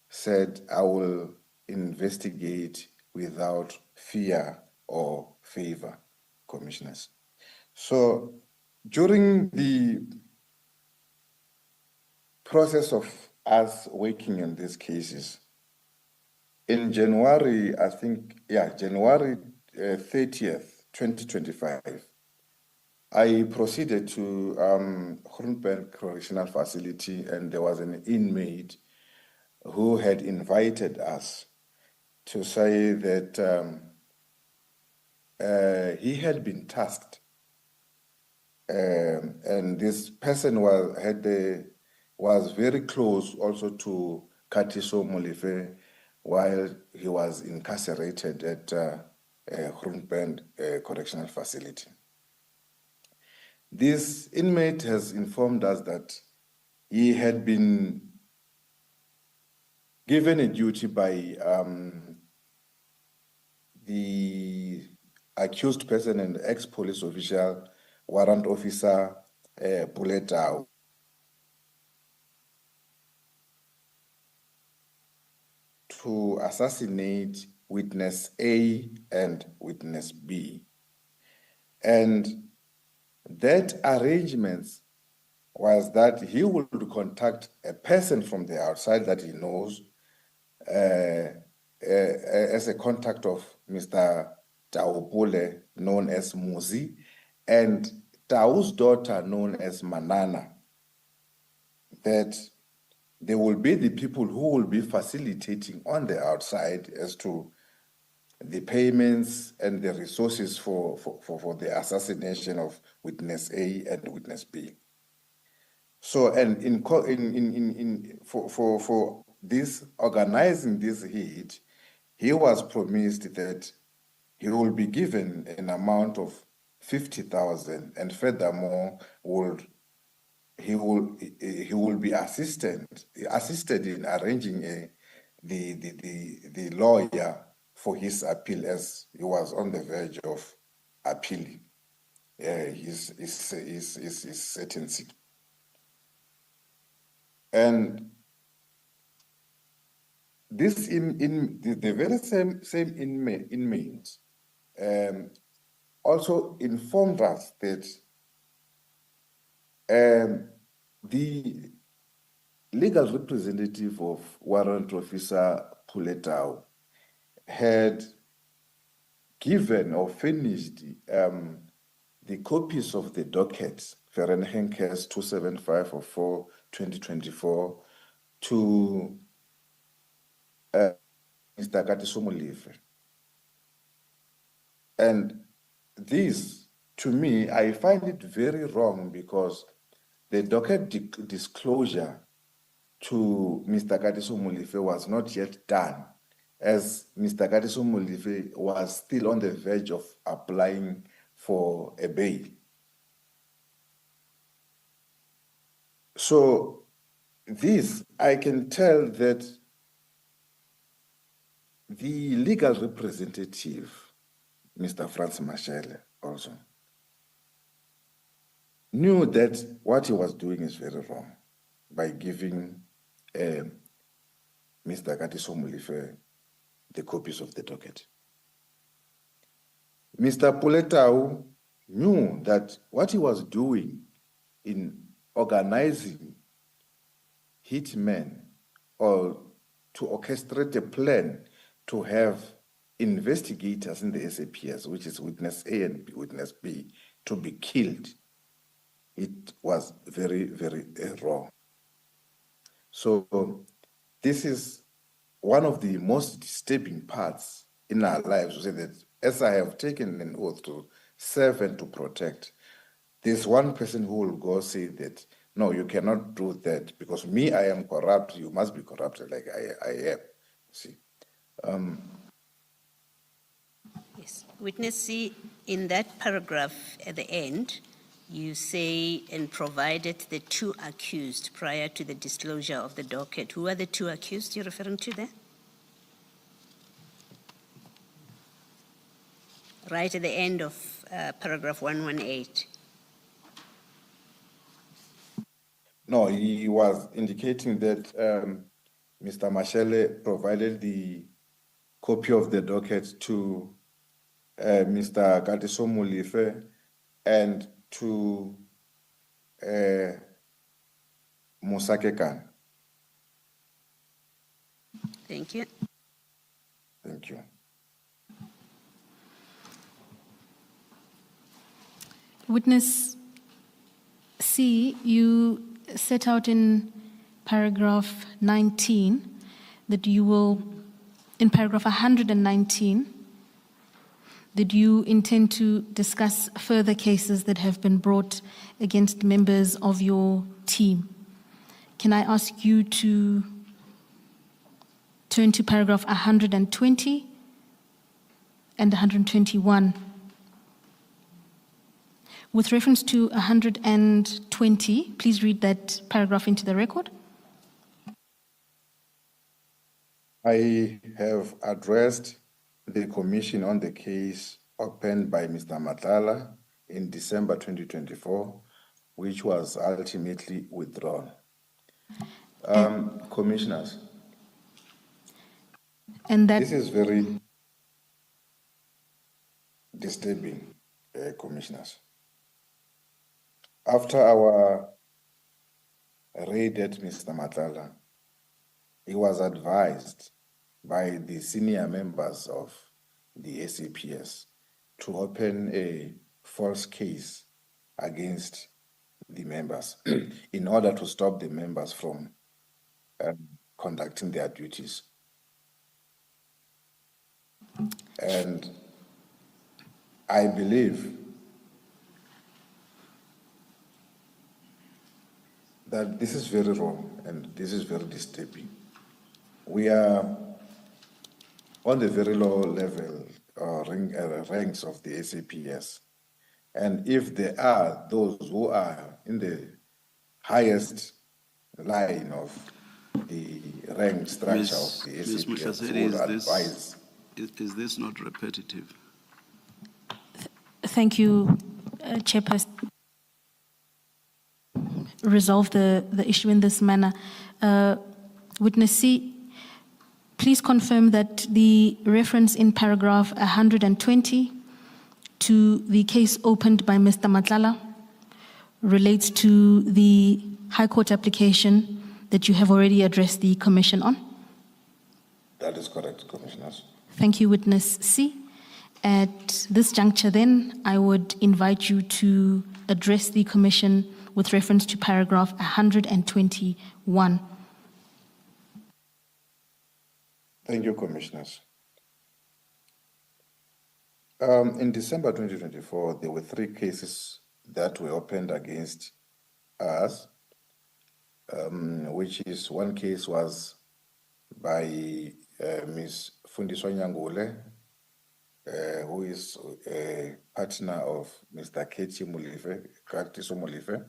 said I will investigate without fear or favor, Commissioners. So during the process of us working on these cases, in January, I think, January 30th, 2025, I proceeded to Groenberg Correctional Facility, and there was an inmate who had invited us to say that he had been tasked, and this person was very close also to Katiso Molefe while he was incarcerated at Groenberg Correctional Facility. This inmate has informed us that he had been given a duty by the accused person and ex-police official, warrant officer Puletau, to assassinate witness A and witness B. And that arrangement was that he would contact a person from the outside that he knows as a contact of Mr. Taupole, known as Muzi, and Tau's daughter, known as Manana, that they will be the people who will be facilitating on the outside as to the payments and the resources for the assassination of witness A and witness B. So, and for this organizing this hit, he was promised that he will be given an amount of 50,000, and furthermore he will be assisted in arranging the lawyer for his appeal, as he was on the verge of appealing his sentencing. And this the very same inmate also informed us that the legal representative of warrant officer Puletau had given or finished the copies of the docket, Vereniging Case 275 of 4/2024, to Mr. Katiso Molefe. And this, to me, I find it very wrong because the docket disclosure to Mr. Katiso Molefe was not yet done, as Mr. Katiso Molefe was still on the verge of applying for a bail. So this, I can tell that the legal representative, Mr. Franz Mashele, also knew that what he was doing is very wrong by giving Mr. Katiso Molefe the copies of the docket. Mr. Puletau knew that what he was doing in organizing hitmen or to orchestrate a plan to have investigators in the SAPS, which is witness A and witness B, to be killed, it was very, very wrong. So this is one of the most disturbing parts in our lives, to say that as I have taken an oath to serve and to protect, there's one person who will go say that, no, you cannot do that because me, I am corrupt, you must be corrupted like I am. See. Yes. Witness C, in that paragraph at the end, you say, and provided the two accused prior to the disclosure of the docket. Who are the two accused you're referring to there? Right at the end of paragraph 118. No, he was indicating that Mr. Mashele provided the copy of the docket to Mr. Katiso Molefe and to Musake Khan. Thank you. Thank you. Witness C, you set out in paragraph 19 that you will, in paragraph 119, that you intend to discuss further cases that have been brought against members of your team. Can I ask you to turn to paragraph 120 and 121? With reference to 120, please read that paragraph into the record. I have addressed the commission on the case opened by Mr. Madlanga in December 2024, which was ultimately withdrawn. Commissioners, and that this is very disturbing, commissioners. After our raid at Mr. Madlanga, he was advised by the senior members of the SAPS to open a false case against the members in order to stop the members from conducting their duties. And I believe that this is very wrong and this is very disturbing. We are on the very low level ranks of the SAPS. And if there are those who are in the highest line of the rank structure of the SAPS, who would advise. Is this not repetitive? Thank you, Chairperson. Resolve the issue in this manner. Witness C, please confirm that the reference in paragraph 120 to the case opened by Mr. Madlanga relates to the High Court application that you have already addressed the Commission on? That is correct, Commissioners. Thank you, Witness C. At this juncture, then, I would invite you to address the Commission with reference to paragraph 121. Thank you, Commissioners. In December 2024, there were 3 cases that were opened against us, which is one case was by Ms. Fundiswa Nyangule, who is a partner of Mr. Keti Mulife, Katiso Mulife,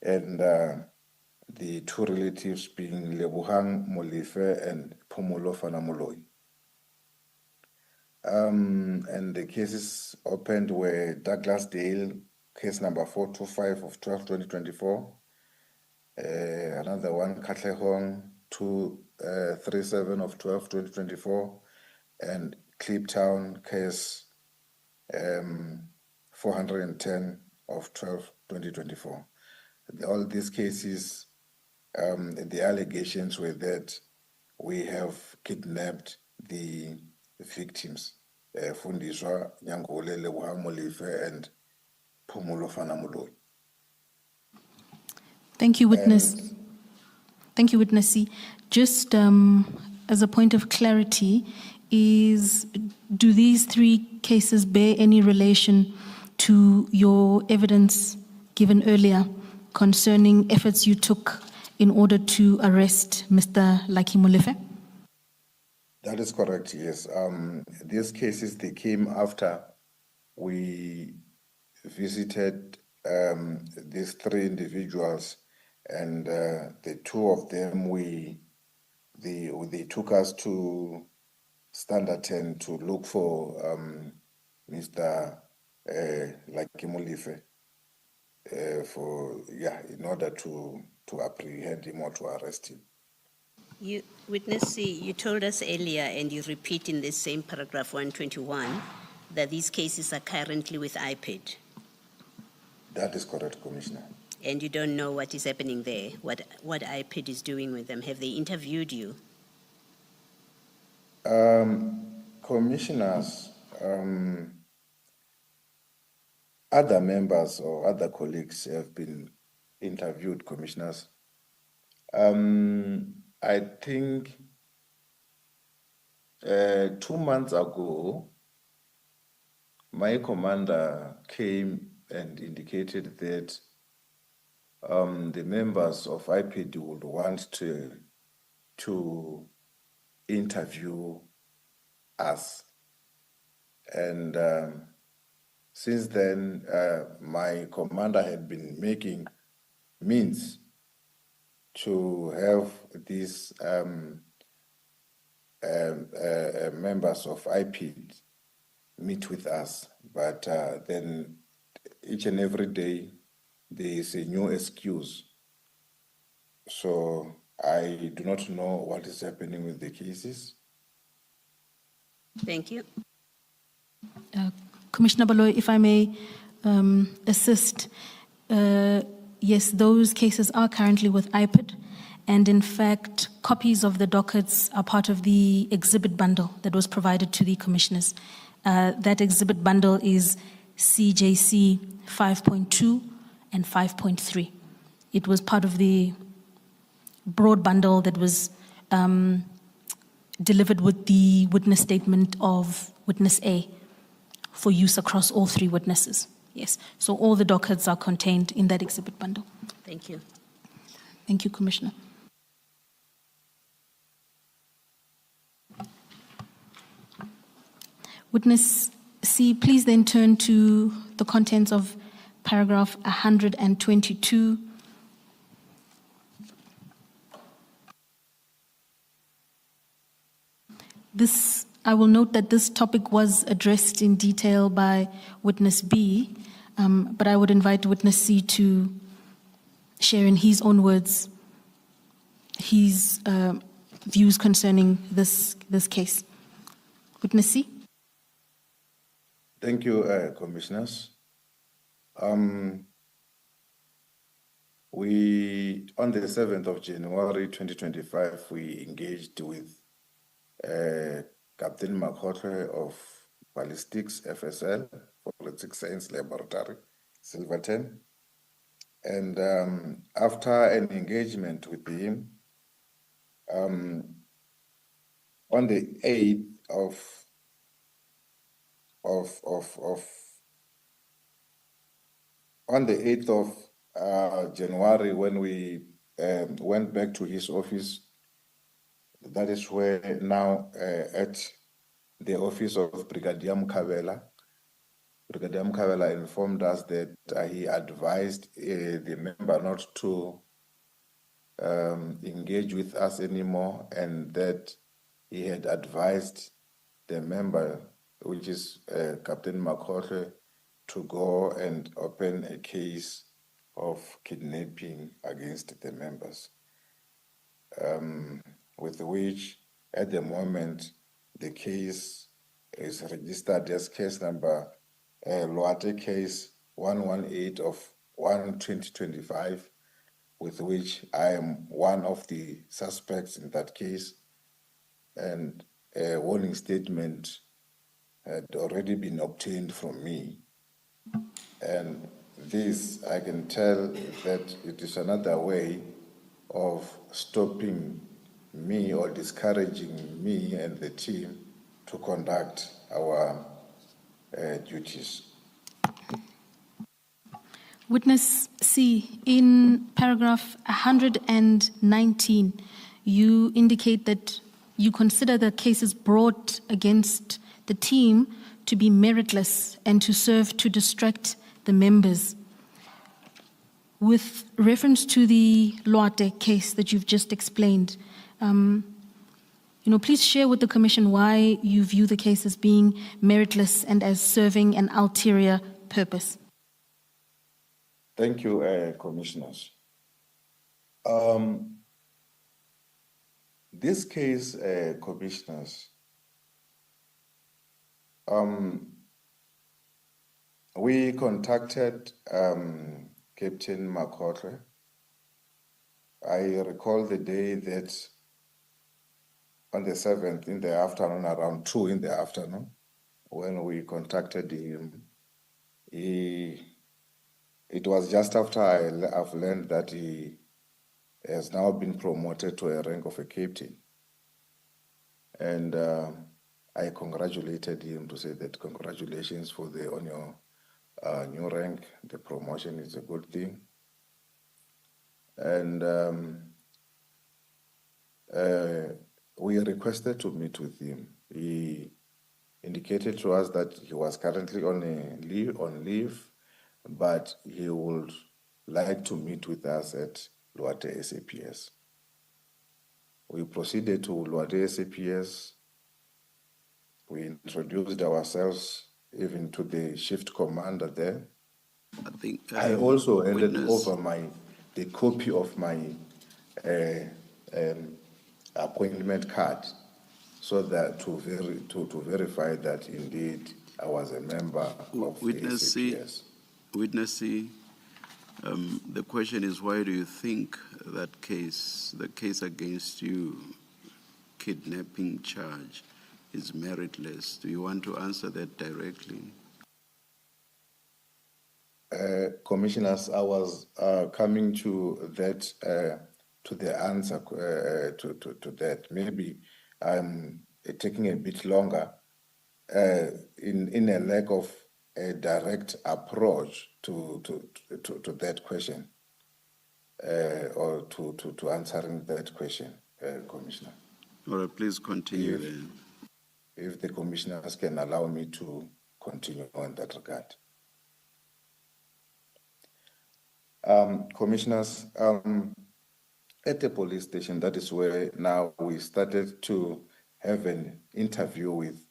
and the 2 relatives being Lebuhang Mulife and Pumulo Fanamuloi. And the cases opened were Douglas Dale, case number 425 of 12/2024. Another one, Katlehong 237 of 12/2024, and Cliptown case 410 of 12/2024. All these cases, the allegations were that we have kidnapped the victims, Fundiswa Nyangule, Lebuhang Molife, and Phumulo Fanamuloi. Thank you, Witness. Thank you, Witness C. Just as a point of clarity, do these 3 cases bear any relation to your evidence given earlier concerning efforts you took in order to arrest Mr. Lucky Molefe? That is correct, yes. These cases, they came after we visited these 3 individuals, and the 2 of them, they took us to Standard 10 to look for Mr. Lucky Molefe in order to apprehend him or to arrest him. You, Witness C, you told us earlier, and you repeat in this same paragraph 121, that these cases are currently with IPID. That is correct, Commissioner. And you don't know what is happening there, what IPID is doing with them. Have they interviewed you? Commissioners, other members or other colleagues have been interviewed, Commissioners. I think 2 months ago, my commander came and indicated that the members of IPD would want to interview us. And since then, my commander had been making means to have these members of IPD meet with us. But then each and every day, there is a new excuse. So I do not know what is happening with the cases. Thank you. Commissioner Baloyi, if I may assist, yes, those cases are currently with IPID, and in fact, copies of the dockets are part of the exhibit bundle that was provided to the commissioners. That exhibit bundle is CJC 5.2 and 5.3. It was part of the broad bundle that was delivered with the witness statement of witness A for use across all 3 witnesses. Yes, so all the dockets are contained in that exhibit bundle. Thank you. Thank you, Commissioner. Witness C, please then turn to the contents of paragraph 122. I will note that this topic was addressed in detail by witness B, but I would invite witness C to share in his own words his views concerning this case. Witness C. Thank you, Commissioners. We, on the 7th of January 2025, we engaged with Captain Makhotle of Ballistics FSL, Forensic Science Laboratory, Silverton. And after an engagement with him, on the 8th of January, when we went back to his office, that is where now at the office of Brigadier Mkhabela, Brigadier Mkhabela informed us that he advised the member not to engage with us anymore, and that he had advised the member, which is Captain Makhotle, to go and open a case of kidnapping against the members, with which at the moment the case is registered as case number Loate case 118 of 1/2025, with which I am one of the suspects in that case, and a warning statement had already been obtained from me. And this, I can tell that it is another way of stopping me or discouraging me and the team to conduct our duties. Witness C, in paragraph 119, you indicate that you consider the cases brought against the team to be meritless and to serve to distract the members. With reference to the Loate case that you've just explained, please share with the Commission why you view the case as being meritless and as serving an ulterior purpose. Thank you, Commissioners. This case, Commissioners, we contacted Captain Makhotle. I recall the day that on the 7th in the afternoon, around 2 in the afternoon, when we contacted him, it was just after I've learned that he has now been promoted to a rank of a captain. And I congratulated him to say that congratulations on your new rank. The promotion is a good thing. And we requested to meet with him. He indicated to us that he was currently on leave, but he would like to meet with us at Loate SAPS. We proceeded to Loate SAPS. We introduced ourselves even to the shift commander there. I also handed over the copy of my appointment card, so that to verify that indeed I was a member of the SAPS. Witness C, the question is, why do you think that case, the case against you, kidnapping charge, is meritless? Do you want to answer that directly? Commissioners, I was coming to that, to the answer to that. Maybe I'm taking a bit longer in a lack of a direct approach to that question, or to answering that question, Commissioner. All right, please continue then. If the commissioners can allow me to continue on that regard. Commissioners, at the police station, that is where now we started to have an interview with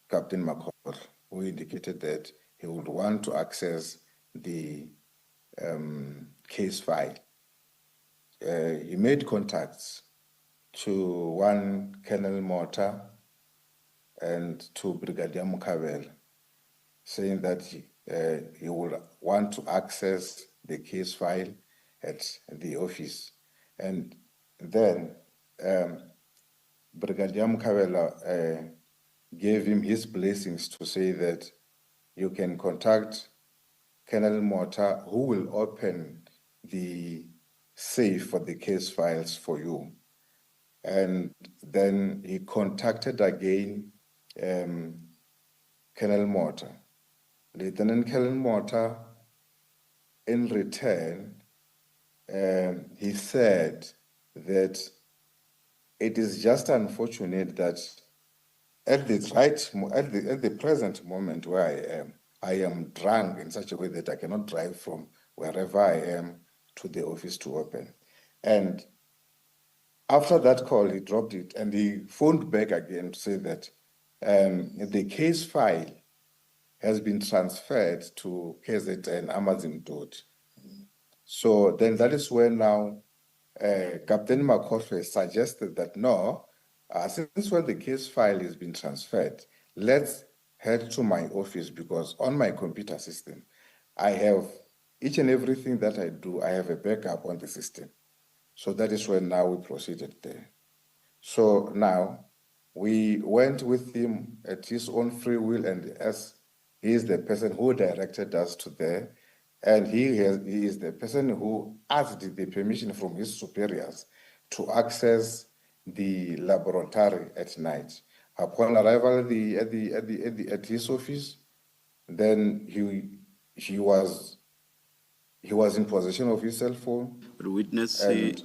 Captain Makhotle, who indicated that he would want to access the case file. He made contacts to one Colonel Mota and to Brigadier Mkhabela, saying that he would want to access the case file at the office. And then Brigadier Mkhabela gave him his blessings to say that you can contact Colonel Mota, who will open the safe for the case files for you. And then he contacted again Colonel Mota. Lieutenant Colonel Mota, in return, he said that it is just unfortunate that at the present moment where I am drunk in such a way that I cannot drive from wherever I am to the office to open. And after that call, he dropped it and he phoned back again to say that the case file has been transferred to KZN Amazon Dot. So then that is where now Captain Makofe suggested that no, since when the case file has been transferred, let's head to my office because on my computer system, I have each and everything that I do, I have a backup on the system. So that is when now we proceeded there. So now we went with him at his own free will, and as he is the person who directed us to there, and he is the person who asked the permission from his superiors to access the laboratory at night. Upon arrival at his office, then he was in possession of his cell phone. But witness C,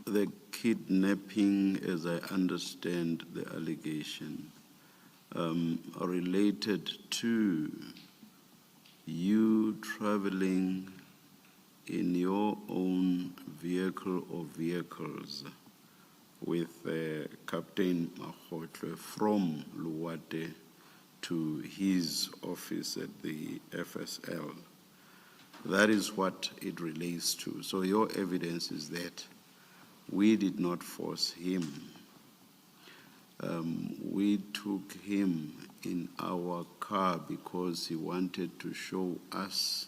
the kidnapping, as I understand the allegation, related to you traveling in your own vehicle or vehicles with Captain Mahotle from Luwate to his office at the FSL. That is what it relates to. So your evidence is that we did not force him. We took him in our car because he wanted to show us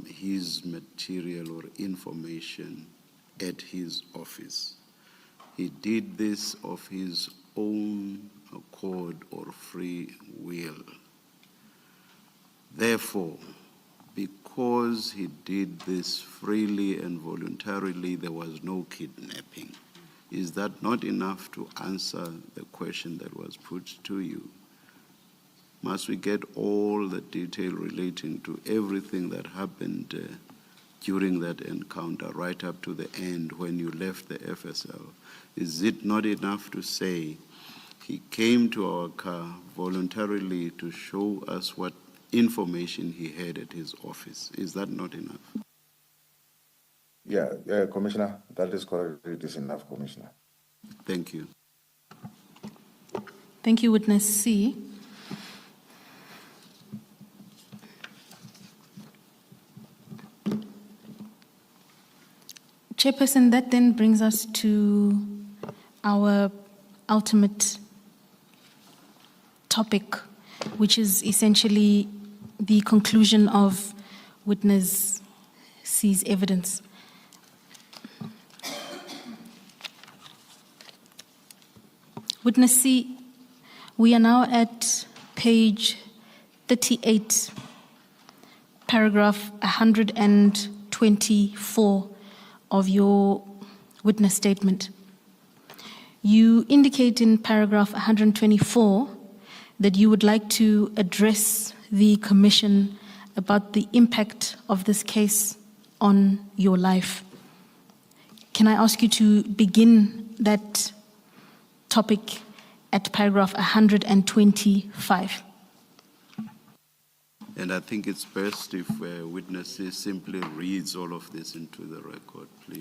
his material or information at his office. He did this of his own accord or free will. Therefore, because he did this freely and voluntarily, there was no kidnapping. Is that not enough to answer the question that was put to you? Must we get all the detail relating to everything that happened during that encounter, right up to the end when you left the FSL? Is it not enough to say he came to our car voluntarily to show us what information he had at his office? Is that not enough? Yeah, Commissioner, that is correct. It is enough, Commissioner. Thank you. Thank you, Witness C. Chairperson, that then brings us to our ultimate topic, which is essentially the conclusion of Witness C's evidence. Witness C, we are now at page 38, paragraph 124 of your witness statement. You indicate in paragraph 124 that you would like to address the Commission about the impact of this case on your life. Can I ask you to begin that topic at paragraph 125? And I think it's best if witnesses simply reads all of this into the record, please.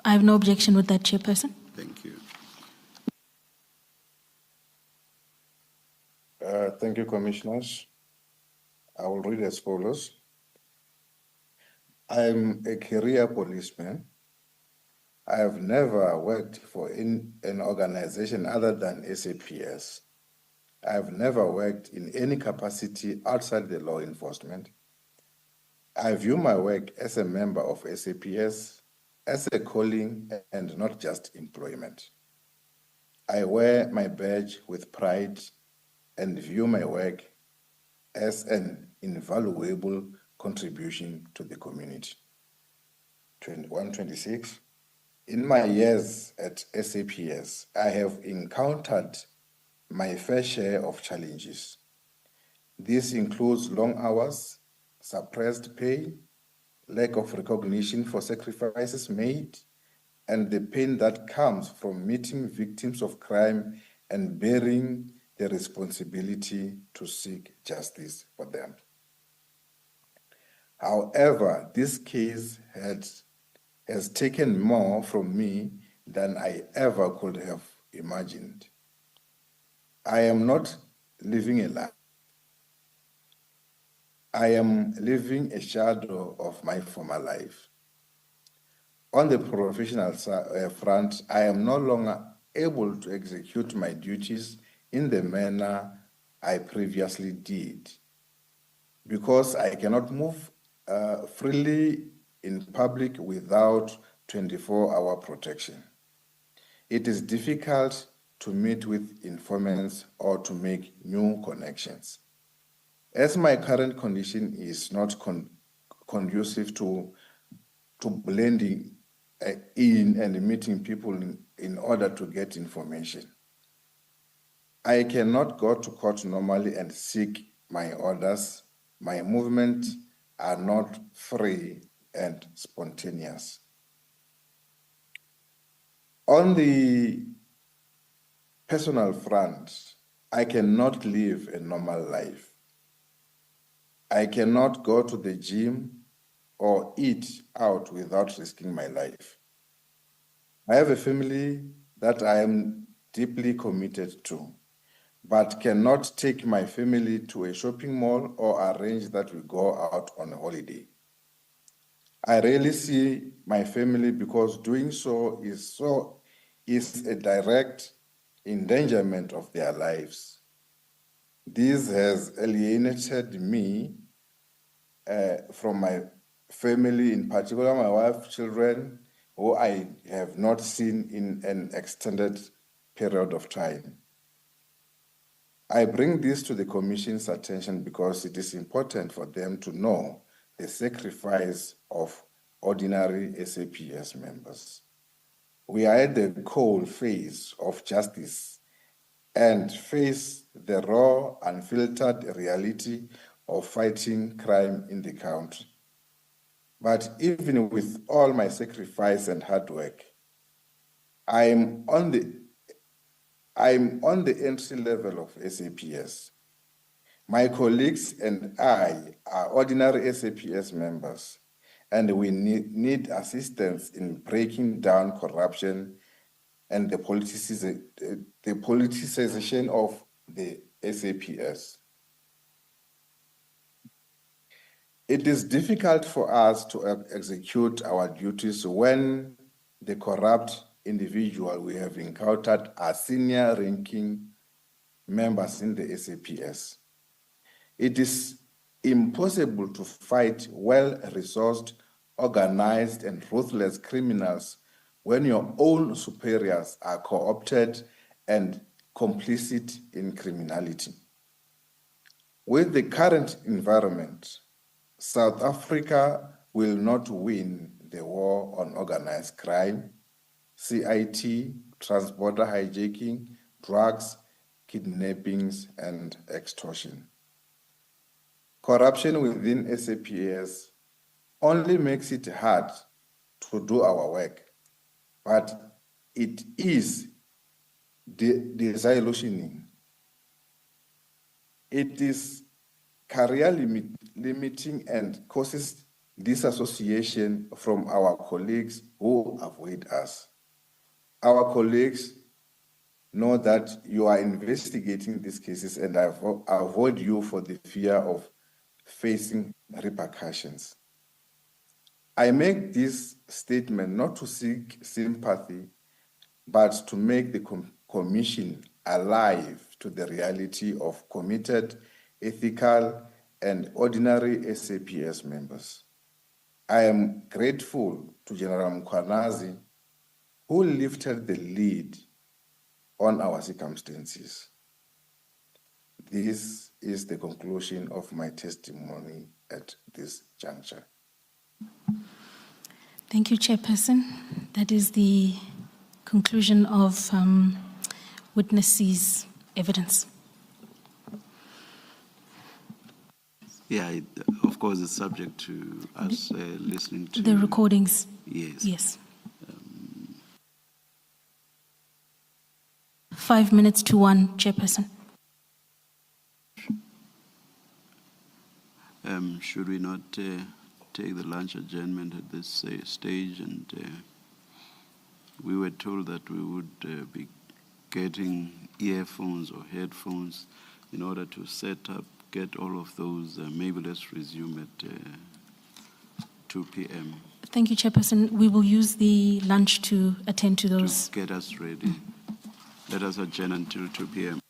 I have no objection with that, Chairperson. Thank you. Thank you, Commissioners. I will read as follows. I'm a career policeman. I have never worked for an organization other than SAPS. I have never worked in any capacity outside the law enforcement. I view my work as a member of SAPS as a calling and not just employment. I wear my badge with pride and view my work as an invaluable contribution to the community. 2126. In my years at SAPS, I have encountered my fair share of challenges. This includes long hours, suppressed pay, lack of recognition for sacrifices made, and the pain that comes from meeting victims of crime and bearing the responsibility to seek justice for them. However, this case has taken more from me than I ever could have imagined. I am not living a lie. I am living a shadow of my former life. On the professional front, I am no longer able to execute my duties in the manner I previously did because I cannot move freely in public without 24-hour protection. It is difficult to meet with informants or to make new connections. As my current condition is not conducive to blending in and meeting people in order to get information, I cannot go to court normally and seek my orders. My movements are not free and spontaneous. On the personal front, I cannot live a normal life. I cannot go to the gym or eat out without risking my life. I have a family that I am deeply committed to, but cannot take my family to a shopping mall or arrange that we go out on a holiday. I rarely see my family because doing so is a direct endangerment of their lives. This has alienated me from my family, in particular my wife, children, who I have not seen in an extended period of time. I bring this to the Commission's attention because it is important for them to know the sacrifice of ordinary SAPS members. We are at the cold face of justice and face the raw, unfiltered reality of fighting crime in the country. But even with all my sacrifice and hard work, I'm on the entry level of SAPS. My colleagues and I are ordinary SAPS members, and we need assistance in breaking down corruption and the politicization of the SAPS. It is difficult for us to execute our duties when the corrupt individual we have encountered are senior ranking members in the SAPS. It is impossible to fight well-resourced, organized, and ruthless criminals when your own superiors are co-opted and complicit in criminality. With the current environment, South Africa will not win the war on organized crime, CIT, transborder hijacking, drugs, kidnappings, and extortion. Corruption within SAPS only makes it hard to do our work, but it is disillusioning. It is career limiting and causes disassociation from our colleagues who avoid us. Our colleagues know that you are investigating these cases and avoid you for the fear of facing repercussions. I make this statement not to seek sympathy, but to make the Commission alive to the reality of committed, ethical, and ordinary SAPS members. I am grateful to General Mkwanazi, who lifted the lead on our circumstances. This is the conclusion of my testimony at this juncture. Thank you, Chairperson. That is the conclusion of witness C's evidence. Yeah, of course, it's subject to us listening to the recordings. Yes. Yes. 5 minutes to 1, Chairperson. Should we not take the lunch adjournment at this stage? And we were told that we would be getting earphones or headphones in order to set up, get all of those. Maybe let's resume at 2 p.m. Thank you, Chairperson. We will use the lunch to attend to those. To get us ready. Let us adjourn until 2 p.m.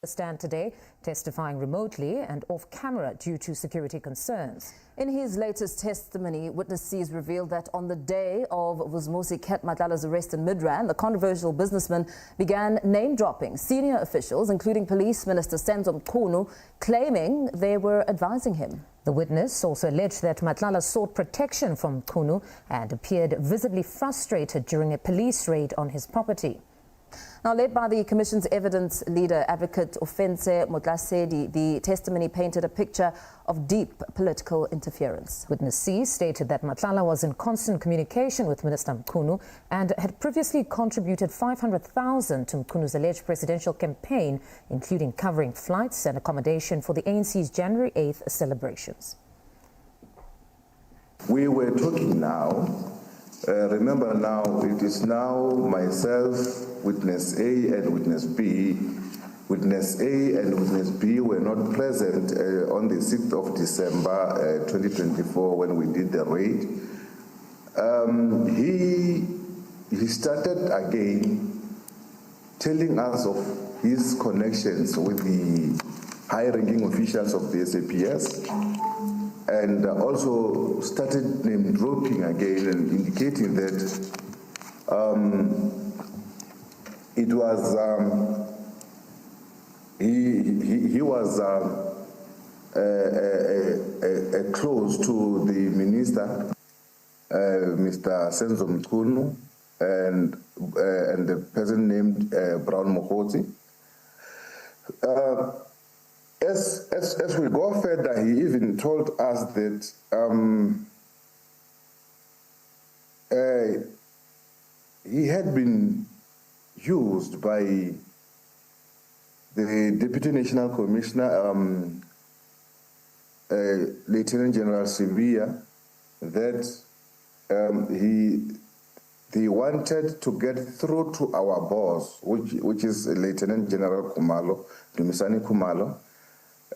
stand today, testifying remotely and off camera due to security concerns. In his latest testimony, witness C's revealed that on the day of Vusmusi Matlala's arrest in Midrand, the controversial businessman began name-dropping senior officials, including Police Minister Senzo Mchunu, claiming they were advising him. The witness also alleged that Matlala sought protection from Mchunu and appeared visibly frustrated during a police raid on his property. Now, led by the Commission's evidence leader, Advocate Ofense Motlasedi, the testimony painted a picture of deep political interference. Witness C stated that Matlala was in constant communication with Minister Mchunu and had previously contributed 500,000 to Mchunu's alleged presidential campaign, including covering flights and accommodation for the ANC's January 8th celebrations. We were talking now. Remember now, it is now myself, Witness A and Witness B. Witness A and Witness B were not present on the 6th of December 2024 when we did the raid. He started again telling us of his connections with the high-ranking officials of the SAPS, and also started name-dropping again and indicating that it was he was close to the minister, Mr. Senzo Mchunu, and the person named Brown Mokgotsi. As we go further, he even told us that he had been used by the Deputy National Commissioner, Lieutenant General Sevilla, that they wanted to get through to our boss, which is Lieutenant General Dumisani Khumalo.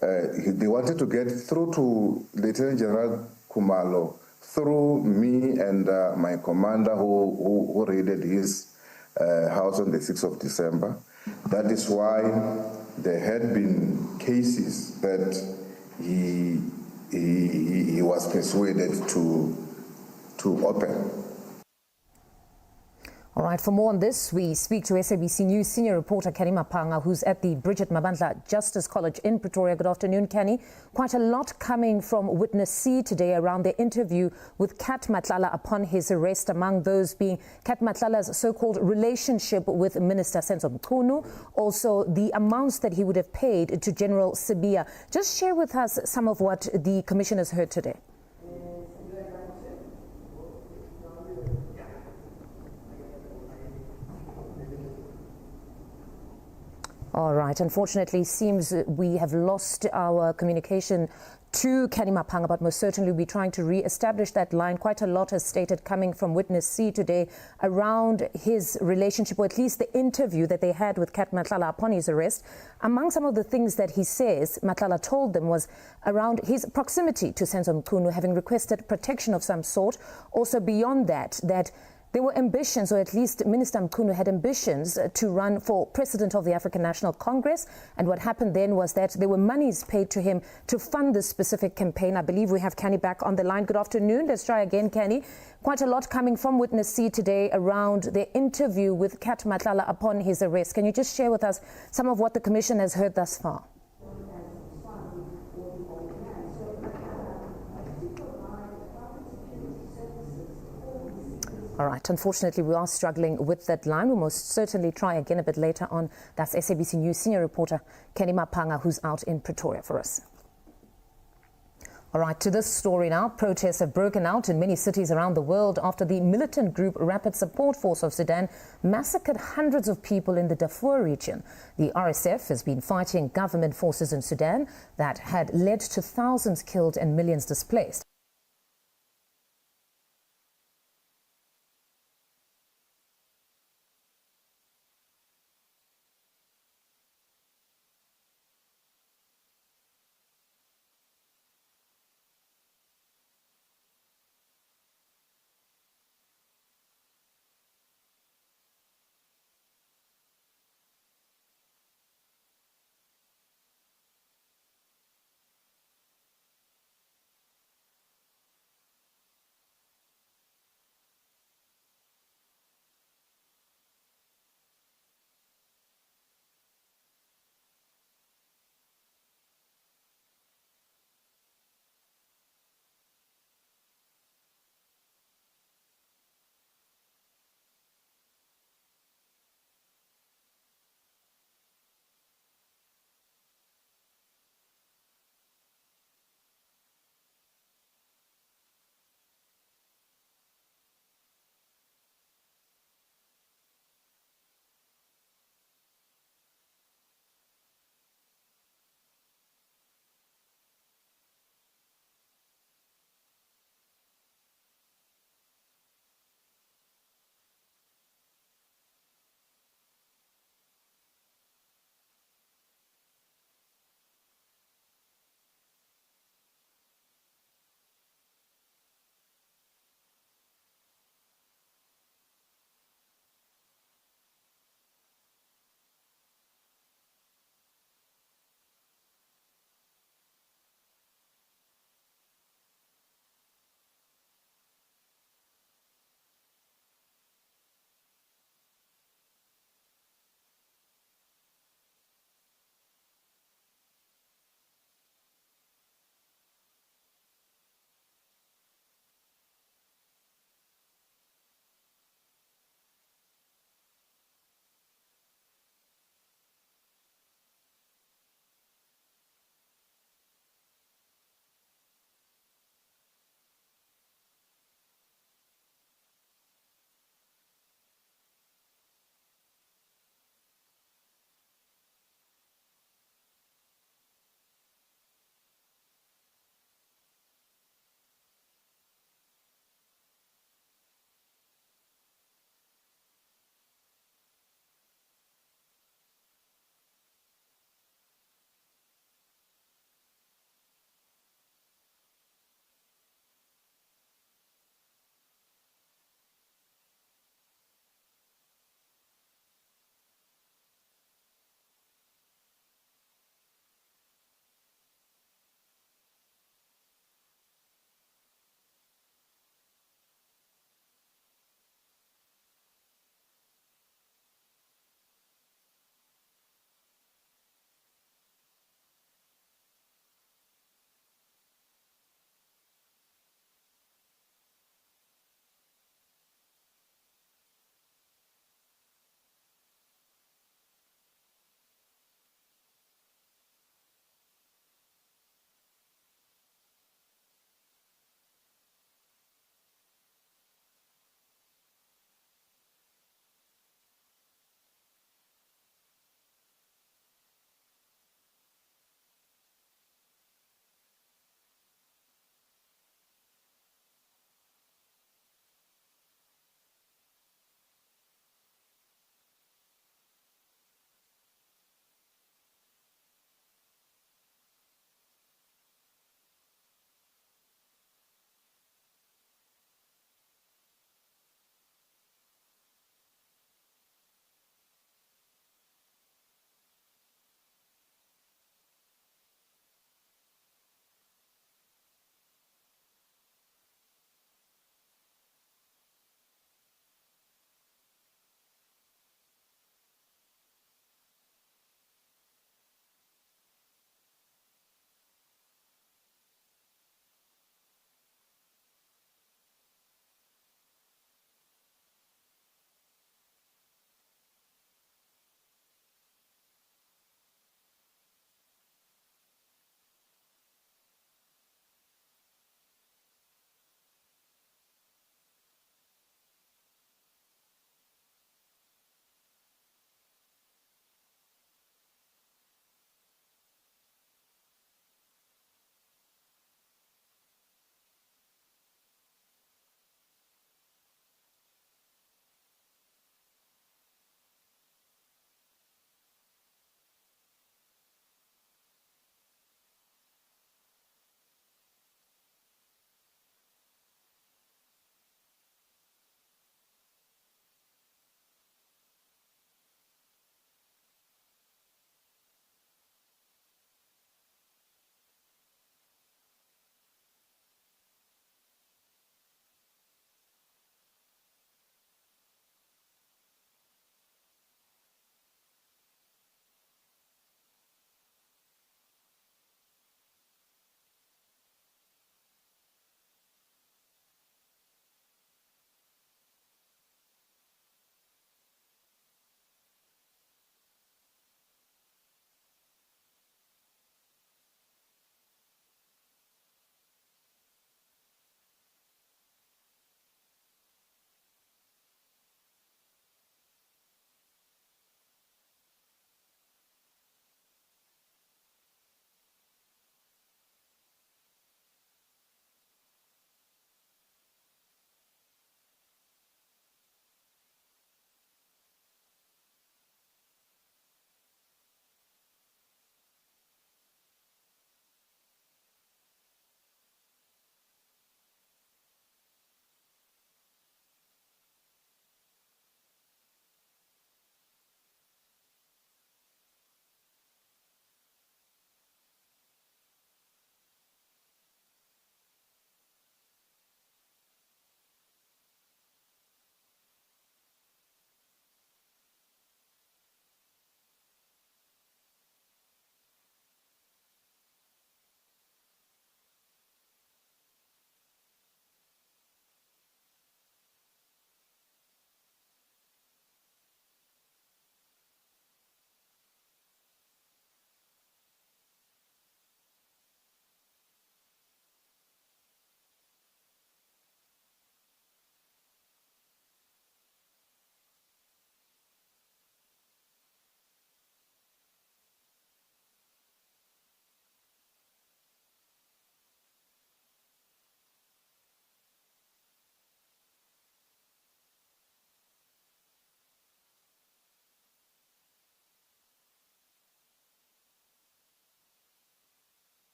They wanted to get through to Lieutenant General Khumalo through me and my commander who raided his house on the 6th of December. That is why there had been cases that he was persuaded to open. All right, for more on this, we speak to SABC News senior reporter Kenny Mapanga, who's at the Bridget Mabandla Justice College in Pretoria. Good afternoon, Kenny. Quite a lot coming from Witness C today around the interview with Kat Matlala upon his arrest, among those being Kat Matlala's so-called relationship with Minister Senzo Mchunu, also the amounts that he would have paid to General Sibiya. Just share with us some of what the Commission has heard today. All right. Unfortunately, it seems we have lost our communication to Kenny Mapanga, but most certainly we'll be trying to re-establish that line. Quite a lot has stated coming from Witness C today around his relationship, or at least the interview that they had with Kat Matlala upon his arrest. Among some of the things that he says Matlala told them was around his proximity to Senzo Mchunu, having requested protection of some sort. Also beyond that, that there were ambitions, or at least Minister Mchunu had ambitions to run for president of the African National Congress. And what happened then was that there were monies paid to him to fund this specific campaign. I believe we have Kenny back on the line. Good afternoon. Let's try again, Kenny. Quite a lot coming from Witness C today around the interview with Kat Matlala upon his arrest. Can you just share with us some of what the Commission has heard thus far? All right. Unfortunately, we are struggling with that line. We'll most certainly try again a bit later on. That's SABC News senior reporter Kenny Mapanga, who's out in Pretoria for us. All right, to this story now. Protests have broken out in many cities around the world after the militant group Rapid Support Force of Sudan massacred hundreds of people in the Darfur region. The RSF has been fighting government forces in Sudan that had led to thousands killed and millions displaced.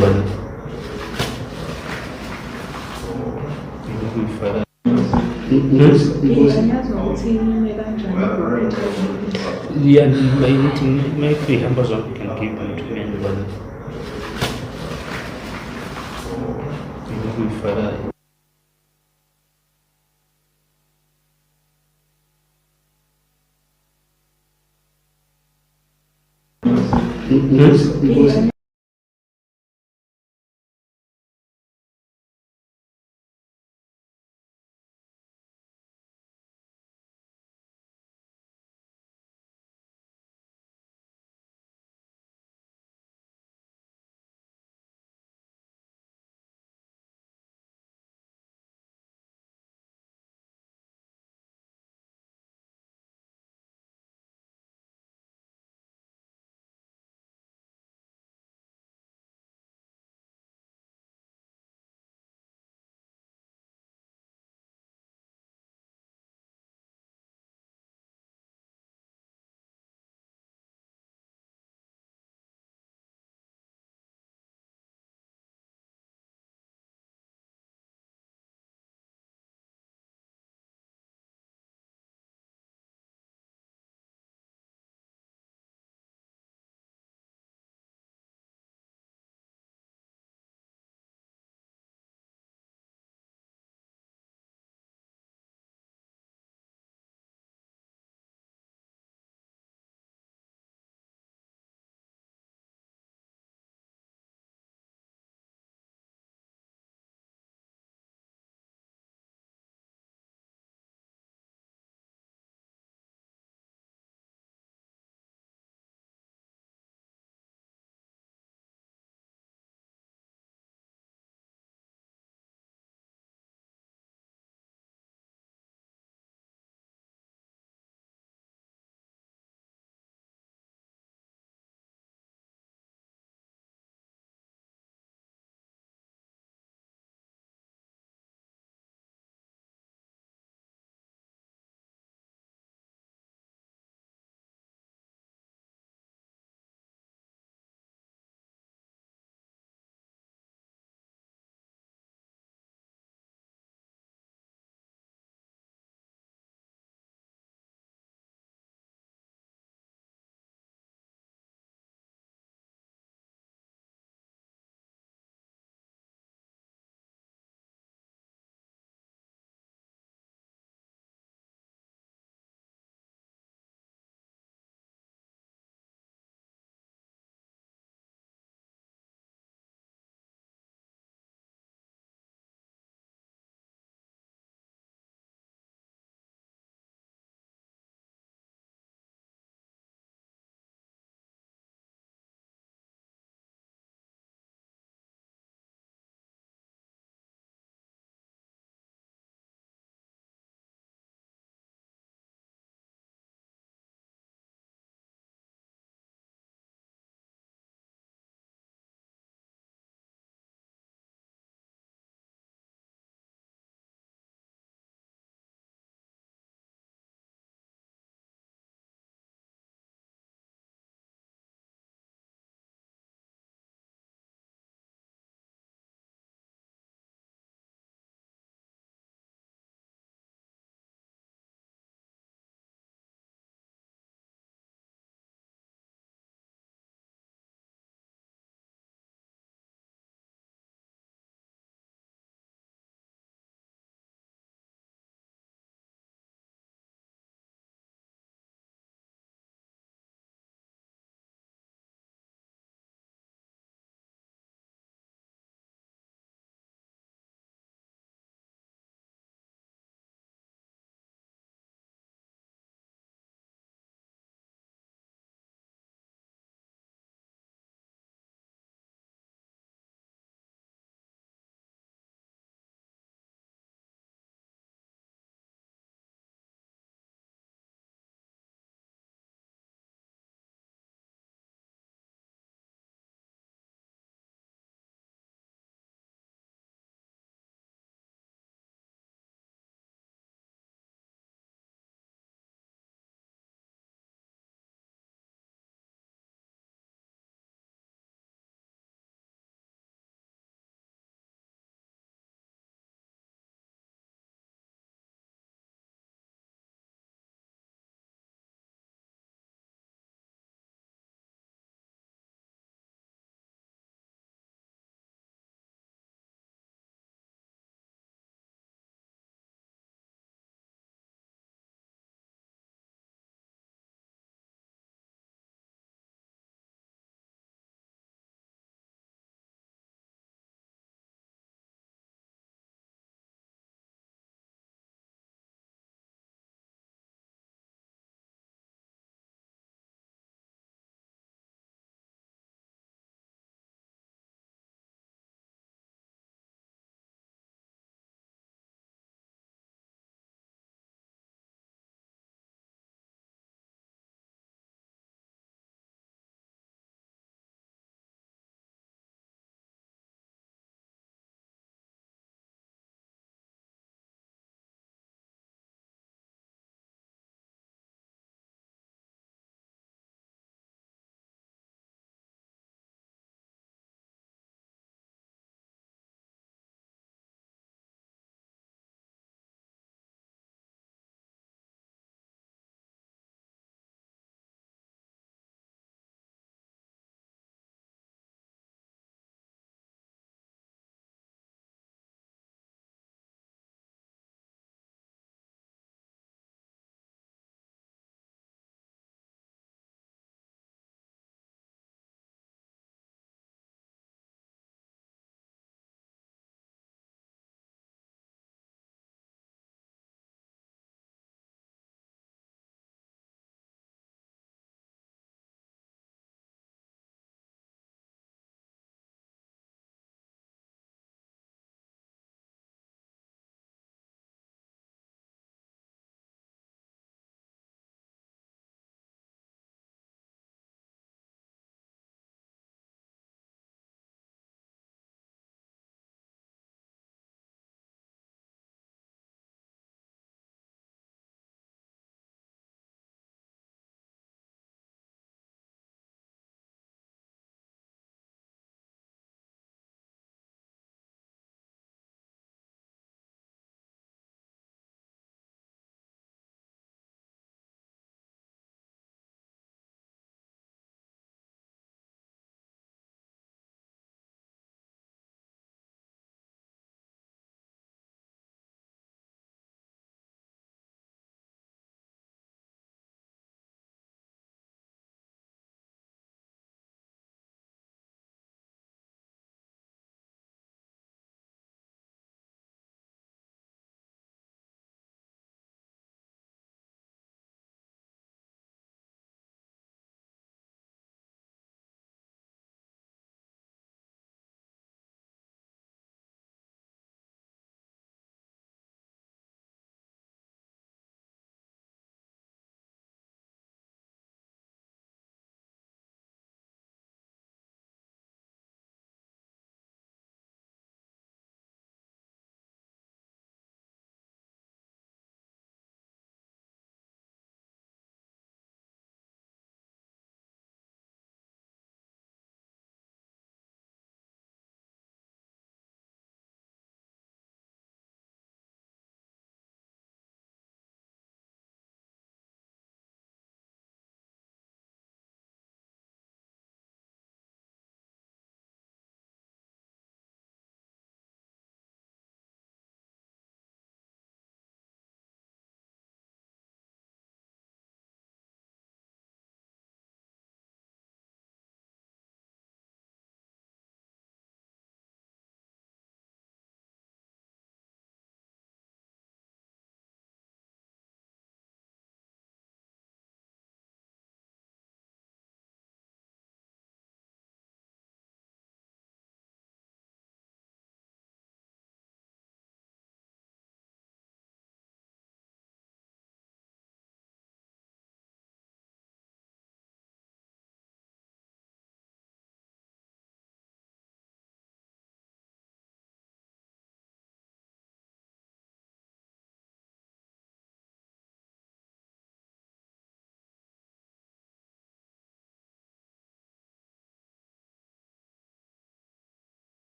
whether moving further. Yeah, maybe Amazon can give them to me and whether moving further.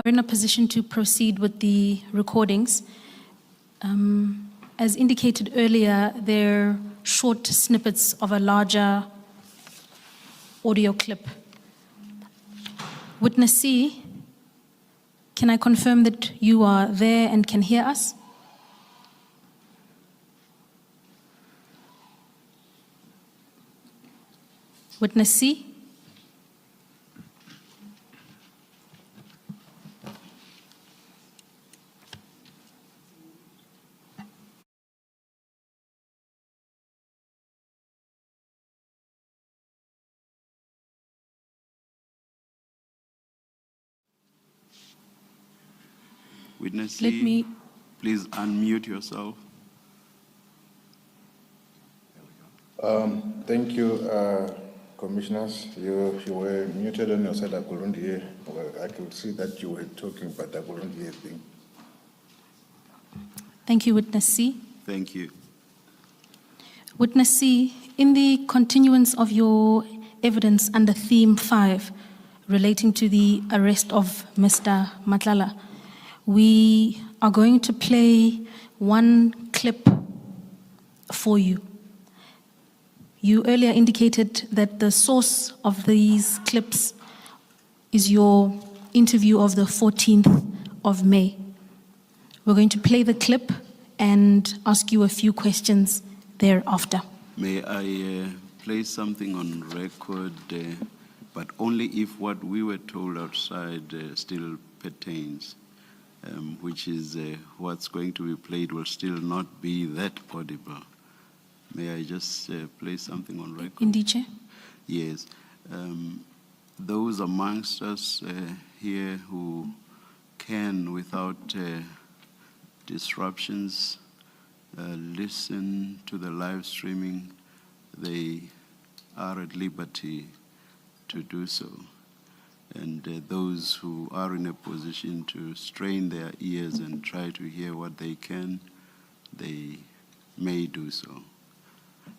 We're in a position to proceed with the recordings. As indicated earlier, they're short snippets of a larger audio clip. Witness C, can I confirm that you are there and can hear us? Witness C? Witness Let C, me- please unmute yourself. Thank you, commissioners. You were muted on your side. I couldn't hear. Well, I could see that you were talking, but I couldn't hear a thing. Thank you, Witness C. Thank you. Witness C, in the continuance of your evidence under theme 5 relating to the arrest of Mr. Madlanga, we are going to play one clip for you. You earlier indicated that the source of these clips is your interview of the 14th of May. We're going to play the clip and ask you a few questions thereafter. May I place something on record, but only if what we were told outside still pertains, which is what's going to be played will still not be that audible. May I just place something on record? Indeed, Chair. Yes. Those amongst us here who can, without disruptions, listen to the live streaming, they are at liberty to do so. And those who are in a position to strain their ears and try to hear what they can, they may do so.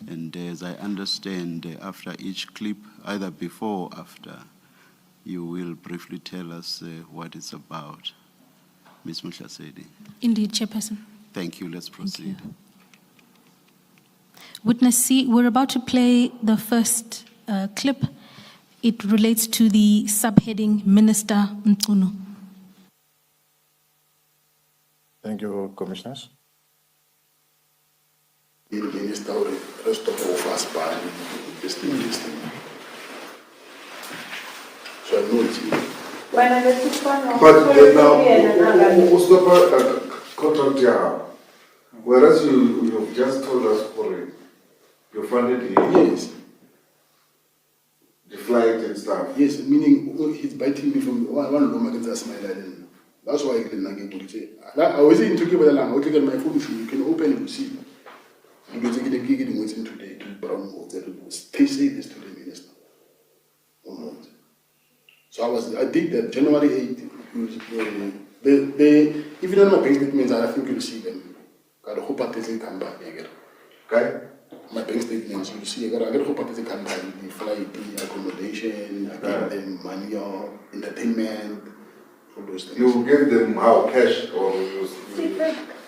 And as I understand, after each clip, either before or after, you will briefly tell us what it's about. Ms. Mushasedi. Indeed, Chairperson. Thank you. Let's proceed. Witness C, we're about to play the first clip. It relates to the subheading Minister Mtunu. Thank you, commissioners. The minister will rest of us by this thing. So I know it's you. But now, what's the contract here? Whereas you have just told us for it, you funded Yes. the flight and stuff. Yes, meaning he's biting me from one room against a smile. That's why I didn't get it. I was in Turkey with a lamb. I look at my phone, you can open it to see. I'm going to get a gig in waiting today to Brown Hall. They say this to the minister. So I did that January 8th. Even on my bank statements, I think you'll see them. I hope that they come back again. Okay? My bank statements, you'll see. I hope that they come back. The flight, the accommodation, I gave them money or entertainment, all those things. You gave them how? Cash or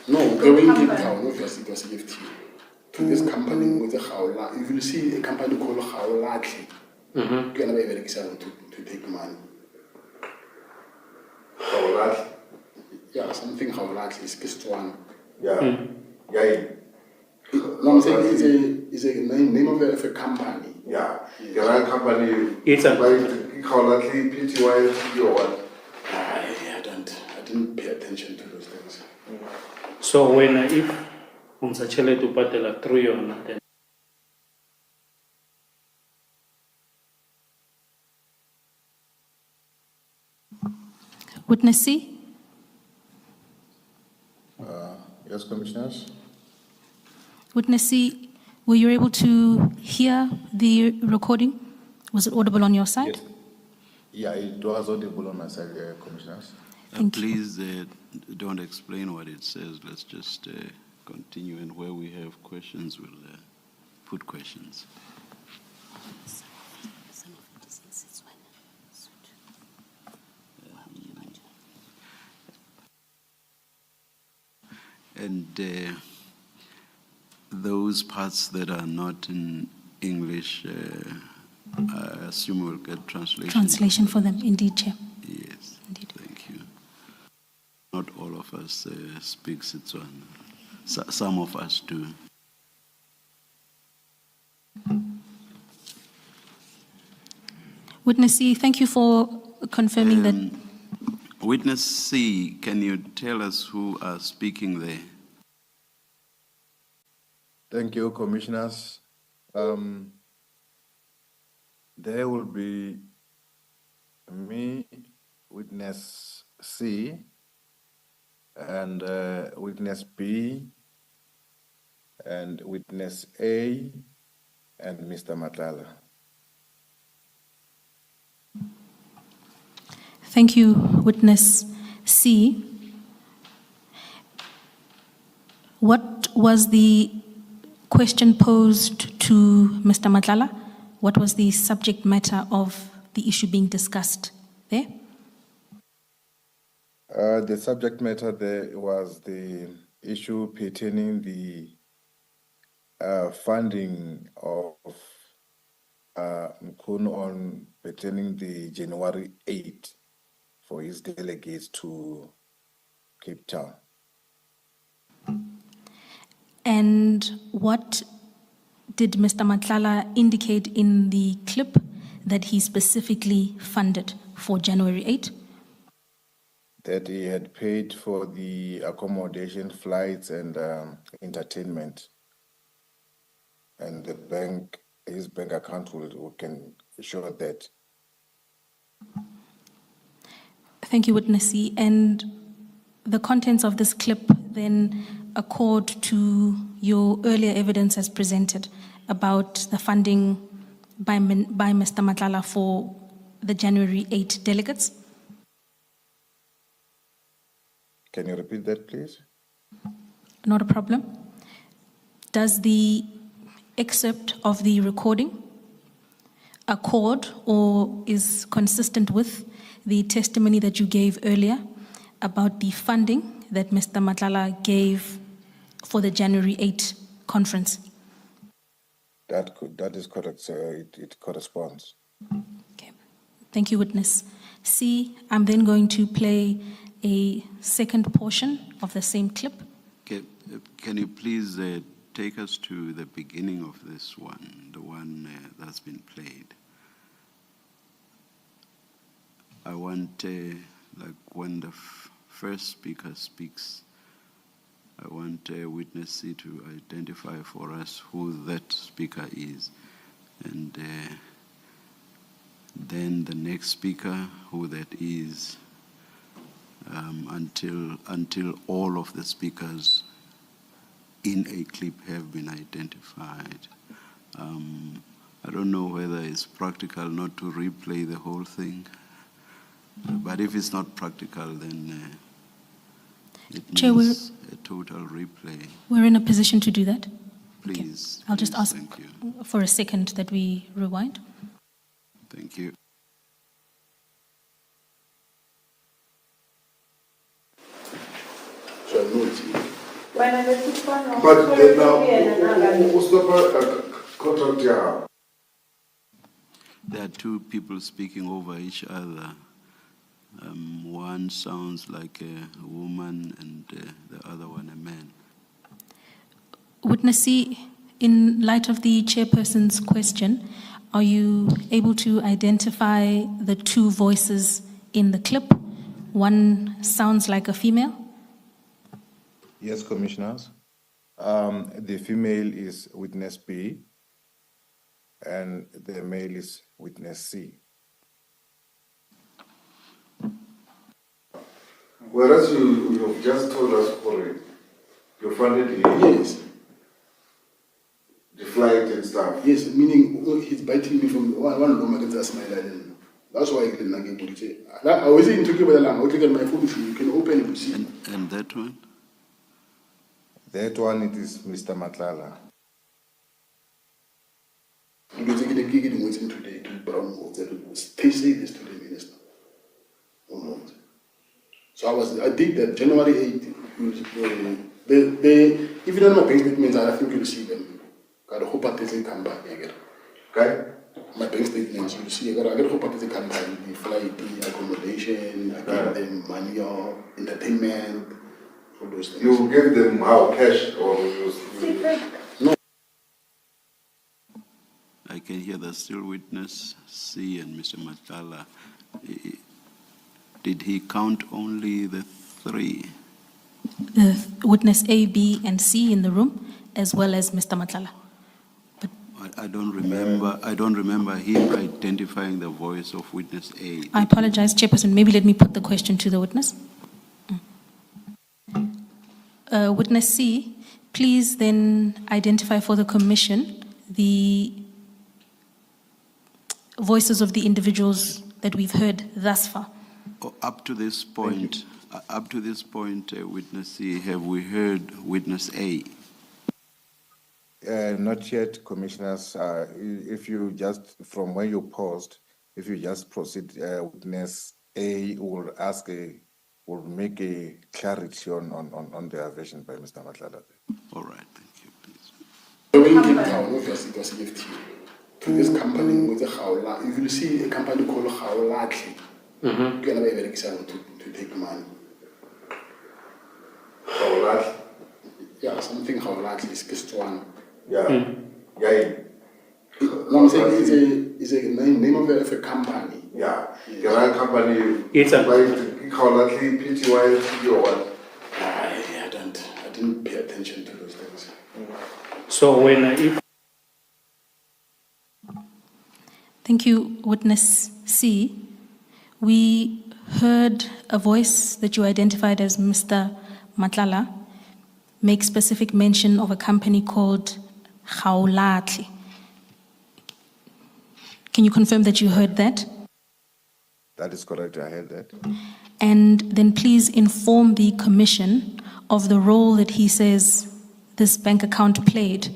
No, they were in Cape Town, obviously, it was a gift to this company with a Khawla. If you see a company called Khawlatli, you can have a very excited to take money. Khawlatli? Yeah, something Khawlatli is just one. Yeah. Yeah. No, I'm saying it's a name of a company. Yeah. The right company. It's a Khawlatli, PTY, or what? I didn't pay attention to those things. So when if unsachele to patela through your Witness C? Yes, commissioners. Witness C, were you able to hear the recording? Was it audible on your side? Yes. Yeah, it was audible on my side, commissioners. Please don't explain what it says. Let's just continue, and where we have questions, we'll put questions. And those parts that are not in English, I assume we'll get translation. Translation for them, indeed, Chair. Yes, indeed. Thank you. Not all of us speak Setswana. Some of us do. Witness C, thank you for confirming that. Witness C, can you tell us who are speaking there? Thank you, commissioners. There will be me, witness C, and witness B, and witness A, and Mr. Madlanga. Thank you, Witness C. What was the question posed to Mr. Madlanga? What was the subject matter of the issue being discussed there? The subject matter there was the issue pertaining the funding of Mkhunu on pertaining the January 8 for his delegates to Cape Town. And what did Mr. Madlanga indicate in the clip that he specifically funded for January 8? That he had paid for the accommodation, flights, and entertainment. And the bank, his bank account can show that. Thank you, Witness C. And the contents of this clip then accord to your earlier evidence as presented about the funding by Mr. Madlanga for the January 8 delegates? Can you repeat that, please? Not a problem. Does the excerpt of the recording accord or is consistent with the testimony that you gave earlier about the funding that Mr. Madlanga gave for the January 8 conference? That is correct, sir. It corresponds. Okay. Thank you, Witness C. I'm then going to play a second portion of the same clip. Okay. Can you please take us to the beginning of this one, the one that's been played? I want, like when the first speaker speaks, I want Witness C to identify for us who that speaker is. And then the next speaker, who that is, until all of the speakers in a clip have been identified. I don't know whether it's practical not to replay the whole thing, but if it's not practical, then it Chair, means a total replay. We're in a position to do that. Please. Okay. I'll just ask thank you. for a second that we rewind. Thank you. So I know it's But then now, what's the contract here? There are two people speaking over each other. One sounds like a woman and the other one a man. Witness C, in light of the chairperson's question, are you able to identify the two voices in the clip? One sounds like a female. Yes, commissioners. The female is witness B, and the male is witness C. Whereas you have just told us for it, you funded it. Yes. The flight and stuff. Yes, meaning he's biting me from one room against a smile. That's why I didn't say. I was in Turkey with a lamb. I took my phone, you can open it to see. And that one? That one, it is Mr. Madlanga. Because they get the waiting today to Brown Water. They say this to the minister. So I did that January 8th. If you don't know my bank statements, I think you'll see them. Got a whole part of the company. Okay? My bank statements, you'll see. I got a whole part of the company, the flight, the accommodation, I give them money or entertainment, all those things. You give them how, cash or you? No. I can hear the still witness C and Mr. Matala. Did he count only the three? The witness A, B, and C in the room, as well as Mr. Matlala. I don't remember. I don't remember him identifying the voice of witness A. I apologize, Chairperson. Maybe let me put the question to the witness. Witness C, please then identify for the commission the voices of the individuals that we've heard thus far. Up to this point, witness C, have we heard witness A? Not yet, commissioners. If you just, from where you paused, if you just proceed, witness A will will make a clarity on the version by Mr. Matlala. All right, thank you, please. When Cape Town, obviously, it was left here. To this company with a Haula, if you see a company called Haulatli, you can be very excited to take money. Haulatli? Yeah, something Haulatli is just one. Yeah. Yeah. No, I'm saying it's a name of a company. Yeah. Your company. It's a Haulatli, PTY, or what? I didn't pay attention to those things. So when if Thank you, witness C. We heard a voice that you identified as Mr. Matlala make specific mention of a company called Haulatli. Can you confirm that you heard that? That is correct, I heard that. And then please inform the commission of the role that he says this bank account played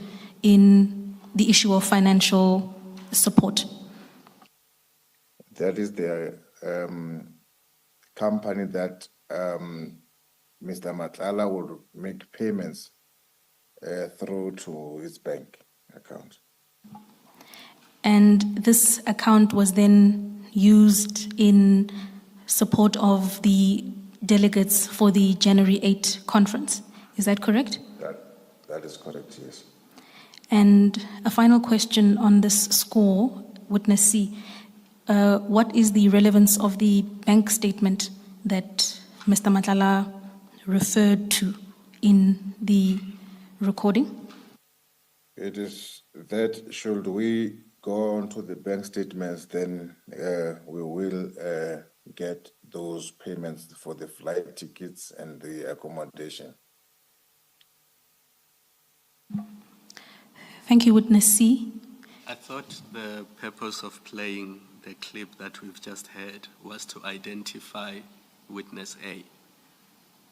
in the issue of financial support. That is the company that Mr. Matlala will make payments through to his bank account. And this account was then used in support of the delegates for the January 8 conference. Is that correct? That is correct, yes. And a final question on this score, witness C. What is the relevance of the bank statement that Mr. Matlala referred to in the recording? It is that should we go on to the bank statements, then we will get those payments for the flight tickets and the accommodation. Thank you, witness C. I thought the purpose of playing the clip that we've just heard was to identify witness A.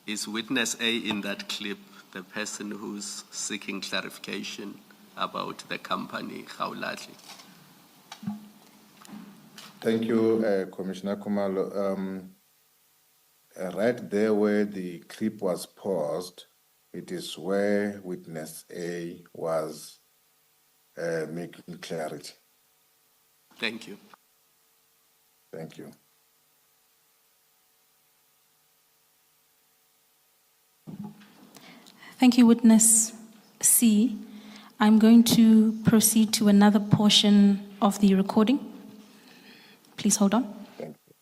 Is witness A in that clip the person who's seeking clarification about the company Haulatli? Thank you, Commissioner Kumalo. Right there where the clip was paused, it is where witness A was making clarity. Thank you. Thank you. Thank you, witness C. I'm going to proceed to another portion of the recording. Please hold on. Thank you.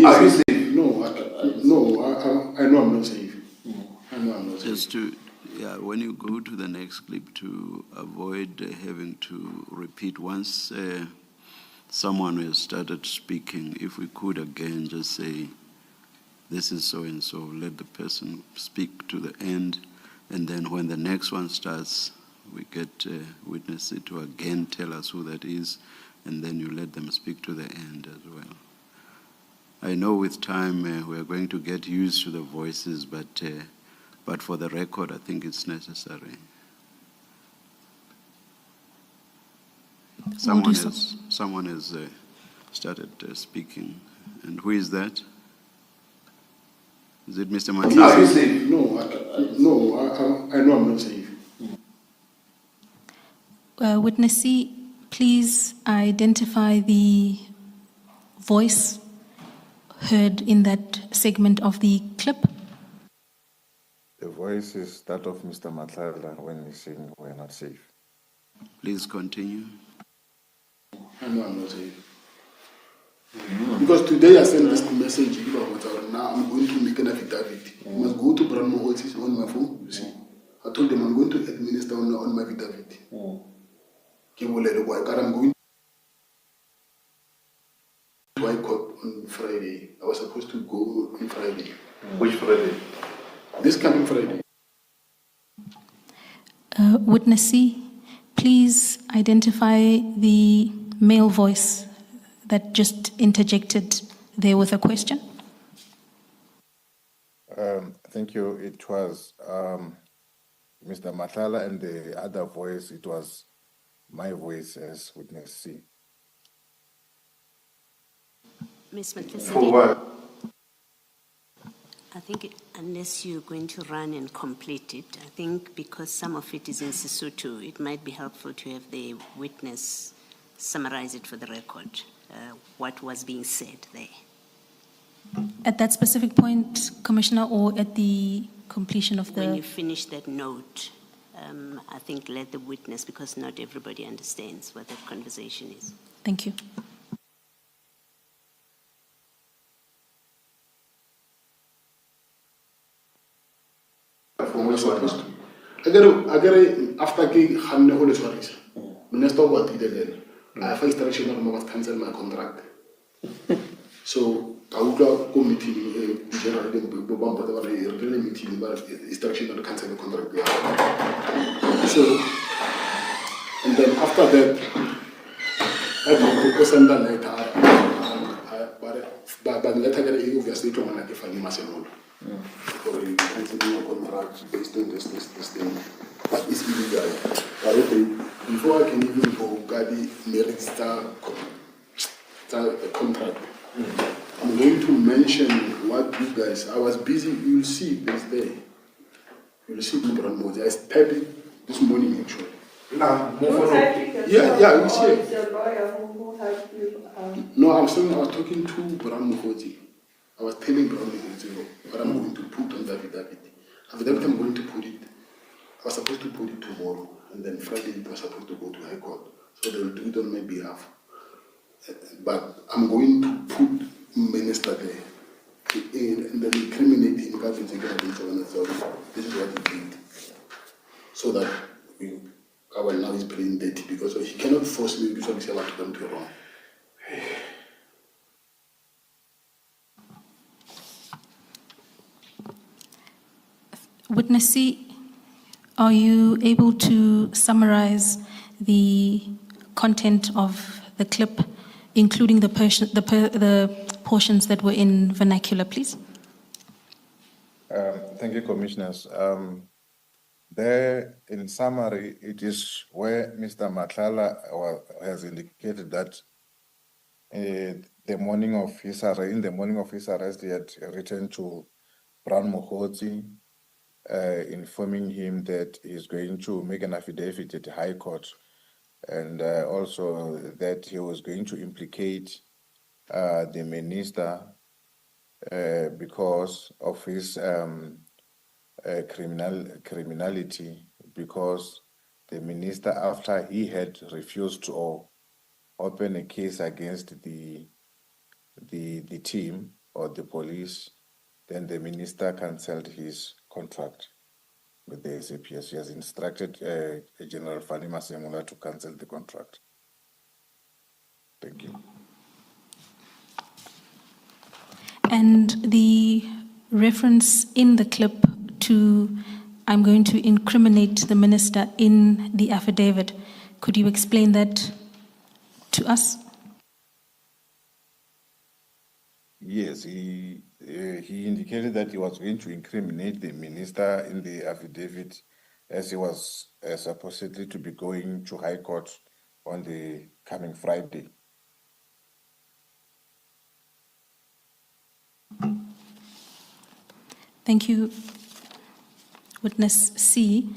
Are you safe? No, I know I'm not safe. I know I'm not safe. Just to, Yeah, when you go to the next clip, to avoid having to repeat once someone has started speaking, if we could again just say, this is so and so, let the person speak to the end, and then when the next one starts, we get witness to again tell us who that is, and then you let them speak to the end as well. I know with time we are going to get used to the voices, but for the record, I think it's necessary. Someone has started speaking, and who is that? Is it Mr. Matisse? Are you safe? I know I'm not safe. Witness C, please identify the voice heard in that segment of the clip. The voice is that of Mr. Madlanga when he's saying we're not safe. Please continue. I know I'm not safe. Because today I sent this message, now I'm going to make an affidavit. I must go to Brahma Office on my phone. You see, I told them I'm going to administer on my affidavit. I'm going to High Court on Friday. I was supposed to go on Friday. Which Friday? This coming Friday. Witness C, please identify the male voice that just interjected there with a question. Thank you. It was Mr. Mathala, and the other voice, it was my voice as witness C. Ms. For Matlisedi, what? I think unless you're going to run and complete it, I think because some of it is in Sesotho, it might be helpful to have the witness summarize it for the record, what was being said there. At that specific point, Commissioner, or at the completion of the... When you finish that note, I think let the witness, because not everybody understands what that conversation is. Thank you. I got after gig Hanne Holy Swaris. Minister what did again. I have instruction on my cancel my contract. So I would go meeting generally really meeting but instruction on cancel the contract. So and then after that I talked to Osanda later but later I obviously to want to give a massive or you canceling a contract based on this thing. But it's illegal. But okay, before I can even go Gadi register a contract, I'm going to mention what you guys, I was busy, you'll see this day. You'll see I typed it this morning actually. Yeah, you see it. No, I was talking to Bram Mukhoji. I was telling Brown what I'm going to put on the affidavit. Affidavit, I'm going to put it. I was supposed to put it tomorrow, and then Friday it was supposed to go to High Court. So they will do it on my behalf. But I'm going to put Minister there and then incriminate him. This is what he did. So that our now is playing dirty because he cannot force me because he want to come to wrong. Witness C, are you able to summarize the content of the clip, including the portions that were in vernacular, please? Thank you, Commissioners. There, in summary, it is where Mr. Matlala has indicated that in the morning of his arrest, he had written to Brown Mukhoji, informing him that he's going to make an affidavit at the High Court, and also that he was going to implicate the minister because of his criminality, because the minister, after he had refused to open a case against the team or the police, then the minister cancelled his contract. with the SAPS. He has instructed General Fani Masemula to cancel the contract. Thank you. And the reference in the clip to, I'm going to incriminate the minister in the affidavit. Could you explain that to us? Yes, he indicated that he was going to incriminate the minister in the affidavit, as he was supposedly to be going to High Court on the coming Friday. Thank you, Witness C.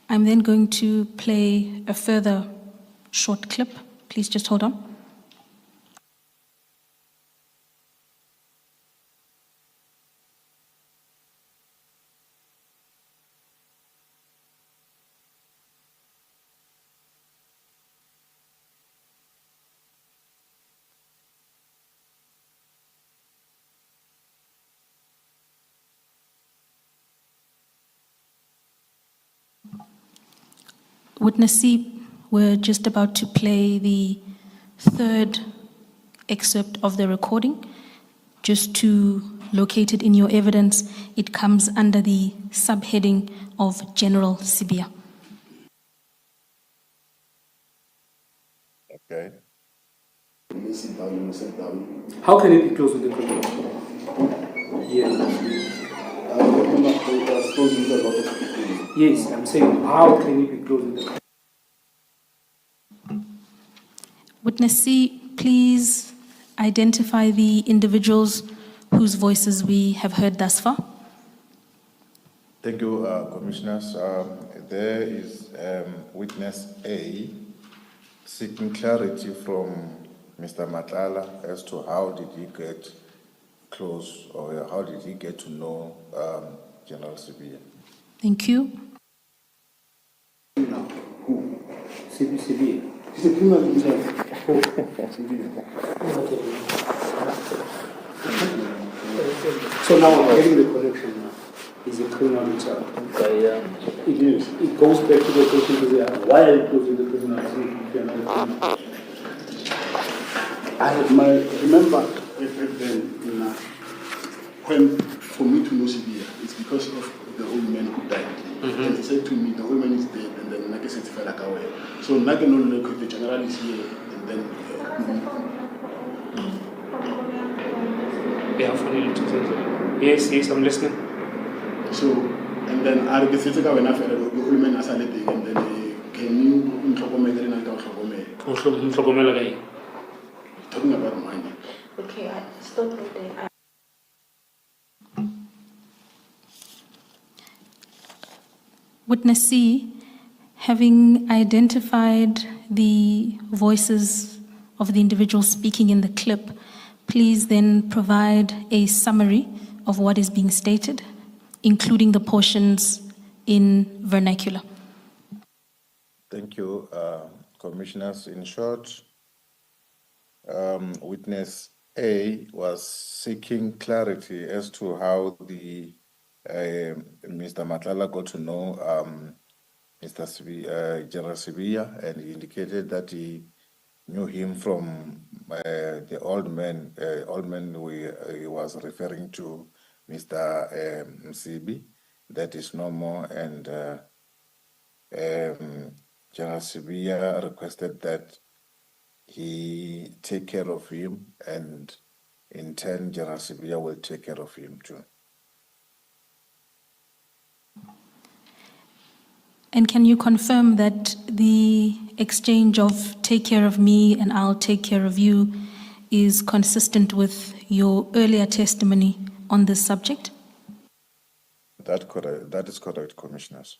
I'm then going to play a further short clip. Please just hold on. Witness C, we're just about to play the third excerpt of the recording. Just to locate it in your evidence, it comes under the subheading of General Sibia. Okay. How can it be closed with the criminal? Yes, I'm saying, how can it be closed with the Witness C, please identify the individuals whose voices we have heard thus far. Thank you, Commissioners. There is Witness A seeking clarity from Mr. Madlanga as to how did he get close, or how did he get to know General Sibia. Thank you. CBCB? He's a criminal himself. So now I'm getting the correction now. He's a criminal himself. It is. It goes back to the question to the why are you closing the criminal? I remember then when for me to know Sibia, it's because of the old man who died. And he said to me, the old man is dead, and then Nake said, so Nake no longer, the general is here, and then. Yes, I'm listening. So, and then I get to go when I felt the old man as I let it, and then can you talking about money. Okay, stop right there. Witness C, having identified the voices of the individuals speaking in the clip, please then provide a summary of what is being stated, including the portions in vernacular. Thank you, Commissioners. In short, Witness A was seeking clarity as to how the Mr. Madlanga got to know Mr. Sibia, General Sibia, and he indicated that he knew him from the old man he was referring to, Mr. Msibi, that is no more, and General Sibia requested that he take care of him, and in turn, General Sibia will take care of him too. And can you confirm that the exchange of take care of me and I'll take care of you is consistent with your earlier testimony on this subject? That is correct, Commissioners.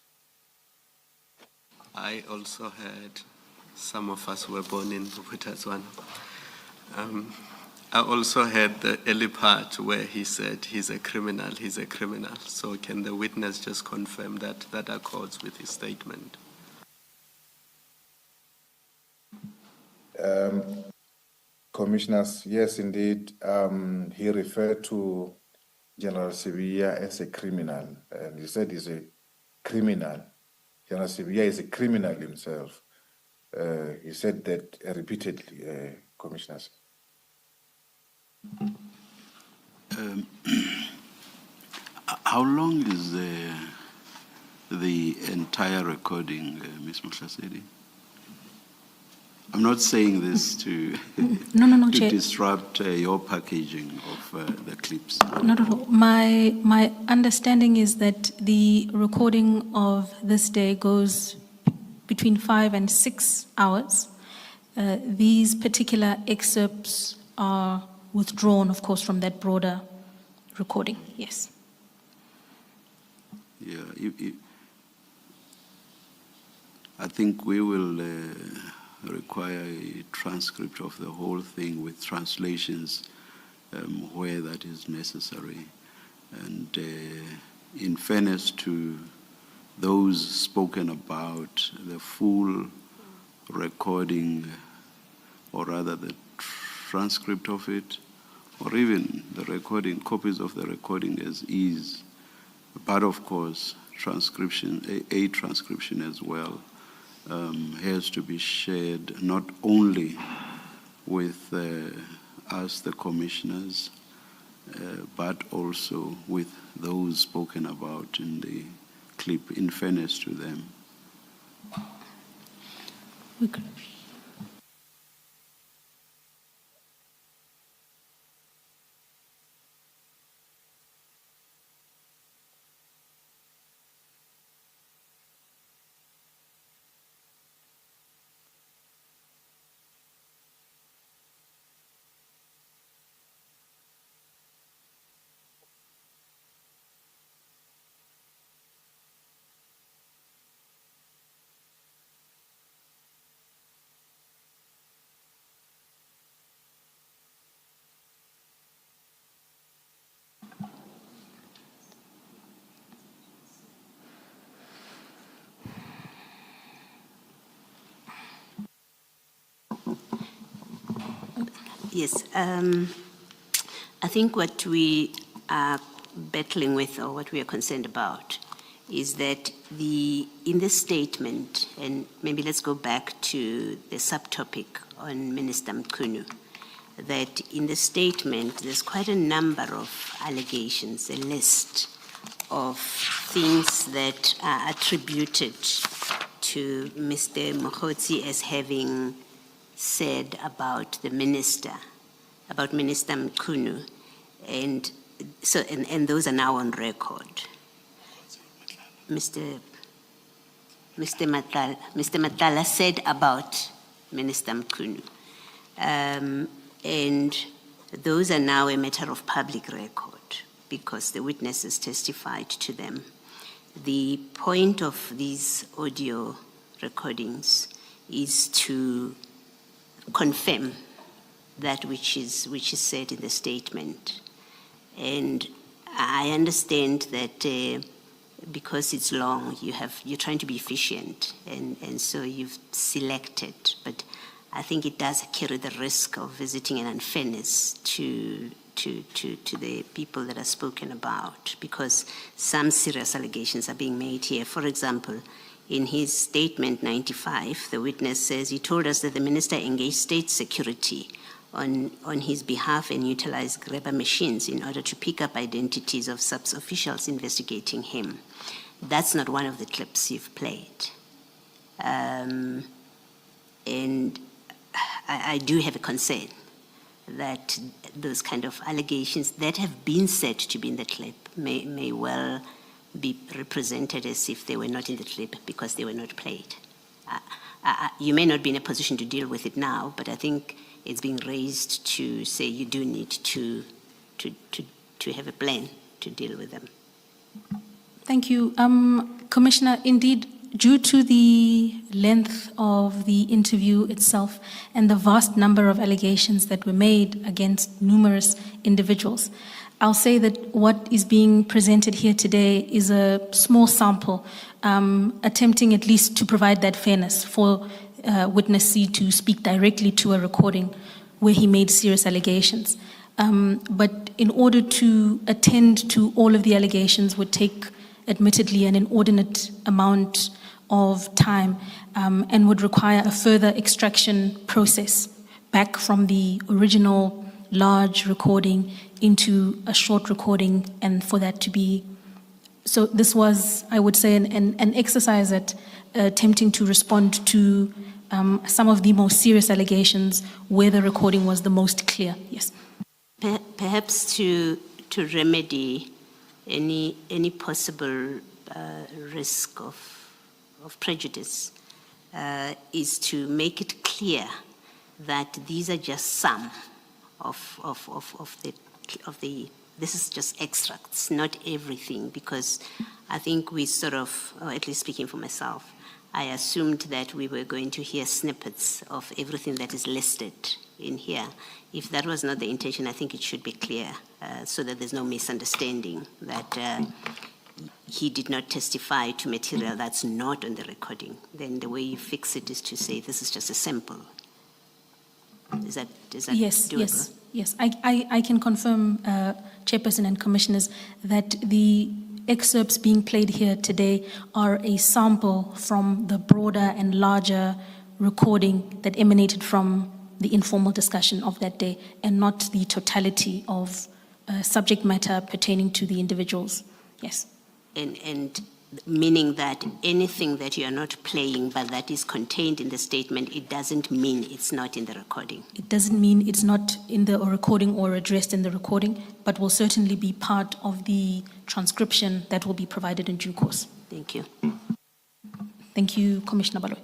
I also heard, some of us were born in Botswana. I also heard the early part where he said he's a criminal. So can the witness just confirm that that accords with his statement? Commissioners, yes, indeed. He referred to General Sibia as a criminal, and he said he's a criminal. General Sibia is a criminal himself. He said that repeatedly, commissioners. How long is the entire recording, Ms. Moklasedi? I'm not saying this to, No, to Chair. disrupt your packaging of the clips. Not at all. My understanding is that the recording of this day goes between 5 and 6 hours. These particular excerpts are withdrawn, of course, from that broader recording. Yes. Yeah, I think we will require a transcript of the whole thing with translations where that is necessary. And in fairness to those spoken about, the full recording, or rather the transcript of it, or even the recording, copies of the recording as is, but of course, transcription, a transcription as well, has to be shared not only with us, the commissioners, but also with those spoken about in the clip, in fairness to them. Okay. Yes, I think what we are battling with, or what we are concerned about, is that in this statement, and maybe let's go back to the subtopic on Minister Mkhunu, that in the statement there's quite a number of allegations, a list of things that are attributed to Mr. Mokgotsi as having said about the minister, about Minister Mkhunu, and so and those are now on record. Mr. Madlanga said about Minister Mkhunu, and those are now a matter of public record because the witnesses testified to them. The point of these audio recordings is to confirm that which is said in the statement. And I understand that because it's long, you're trying to be efficient, and so you've selected, but I think it does carry the risk of visiting an unfairness to the people that are spoken about, because some serious allegations are being made here. For example, in his statement 95, the witness says he told us that the minister engaged state security on his behalf and utilized grabber machines in order to pick up identities of sub-officials investigating him. That's not one of the clips you've played. And I do have a concern that those kind of allegations that have been said to be in the clip may well be represented as if they were not in the clip because they were not played. You may not be in a position to deal with it now, but I think it's being raised to say you do need to have a plan to deal with them. Thank you. Commissioner, indeed, due to the length of the interview itself and the vast number of allegations that were made against numerous individuals, I'll say that what is being presented here today is a small sample, attempting at least to provide that fairness for witness C to speak directly to a recording where he made serious allegations. But in order to attend to all of the allegations would take admittedly an inordinate amount of time and would require a further extraction process back from the original large recording into a short recording, and for that to be. So this was, I would say, an exercise at attempting to respond to some of the most serious allegations where the recording was the most clear. Yes. Perhaps to remedy any possible risk of prejudice is to make it clear that these are just some of the this is just extracts, not everything, because I think we sort of, or at least speaking for myself, I assumed that we were going to hear snippets of everything that is listed in here. If that was not the intention, I think it should be clear so that there's no misunderstanding that he did not testify to material that's not on the recording. Then the way you fix it is to say this is just a sample. Is that Yes, doable? yes. I can confirm, Chairperson and Commissioners, that the excerpts being played here today are a sample from the broader and larger recording that emanated from the informal discussion of that day, and not the totality of subject matter pertaining to the individuals. Yes. And meaning that anything that you are not playing but that is contained in the statement, it doesn't mean it's not in the recording. It doesn't mean it's not in the recording or addressed in the recording, but will certainly be part of the transcription that will be provided in due course. Thank you. Thank you, Commissioner Baloy.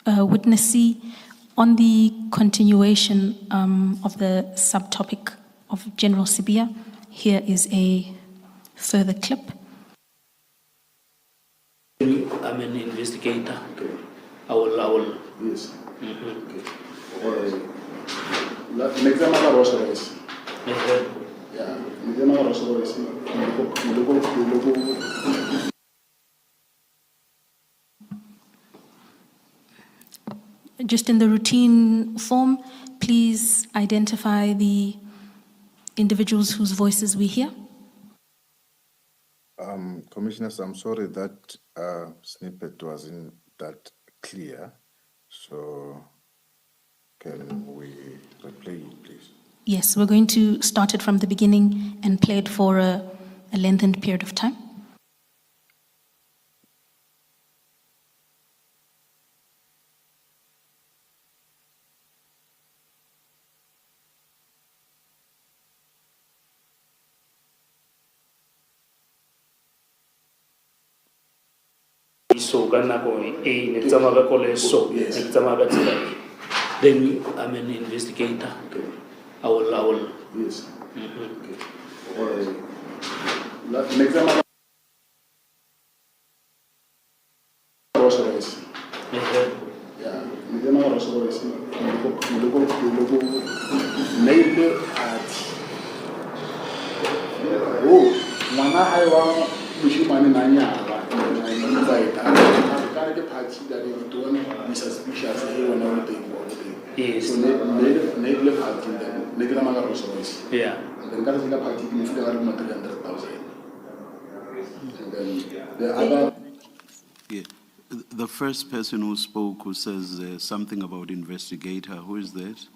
Witness C, on the continuation of the subtopic of General Sibia, here is a further clip. I'm an investigator. I will. Yes. Next time I was arrested. Yeah. Next time I was arrested. Just in the routine form, please identify the individuals whose voices we hear. Commissioners, I'm sorry that snippet wasn't that clear. So can we replay it, please? Yes, we're going to start it from the beginning and play it for a lengthened period of time. So then I'm an investigator. I will. Yes. Next time I was arrested. Yeah. Next time I was arrested. Neighbor at Mama Haiwa Bushimani Nanya. Party that you don't be suspicious and everything. Yes. So neighbor party then neighbor Mama was arrested. Yeah. Then got the party in 300,000. And then the other. Yeah. The first person who spoke, who says something about investigator, who is that?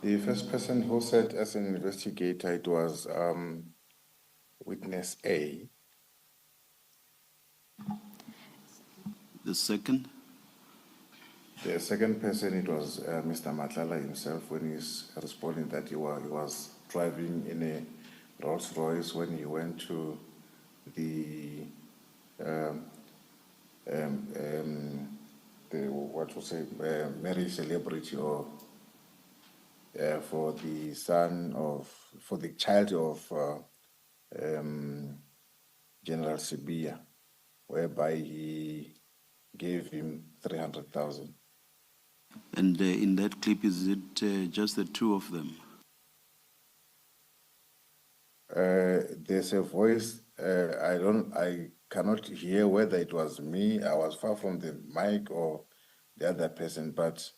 The first person who said as an investigator, it was witness A. The second? The second person, it was Mr. Madlanga himself when he's responding that he was driving in a Rolls Royce when he went to the marriage celebrity or for the child of General Sibia, whereby he gave him 300,000. And in that clip, is it just the two of them? There's a voice. I cannot hear whether it was me. I was far from the mic or the other person, but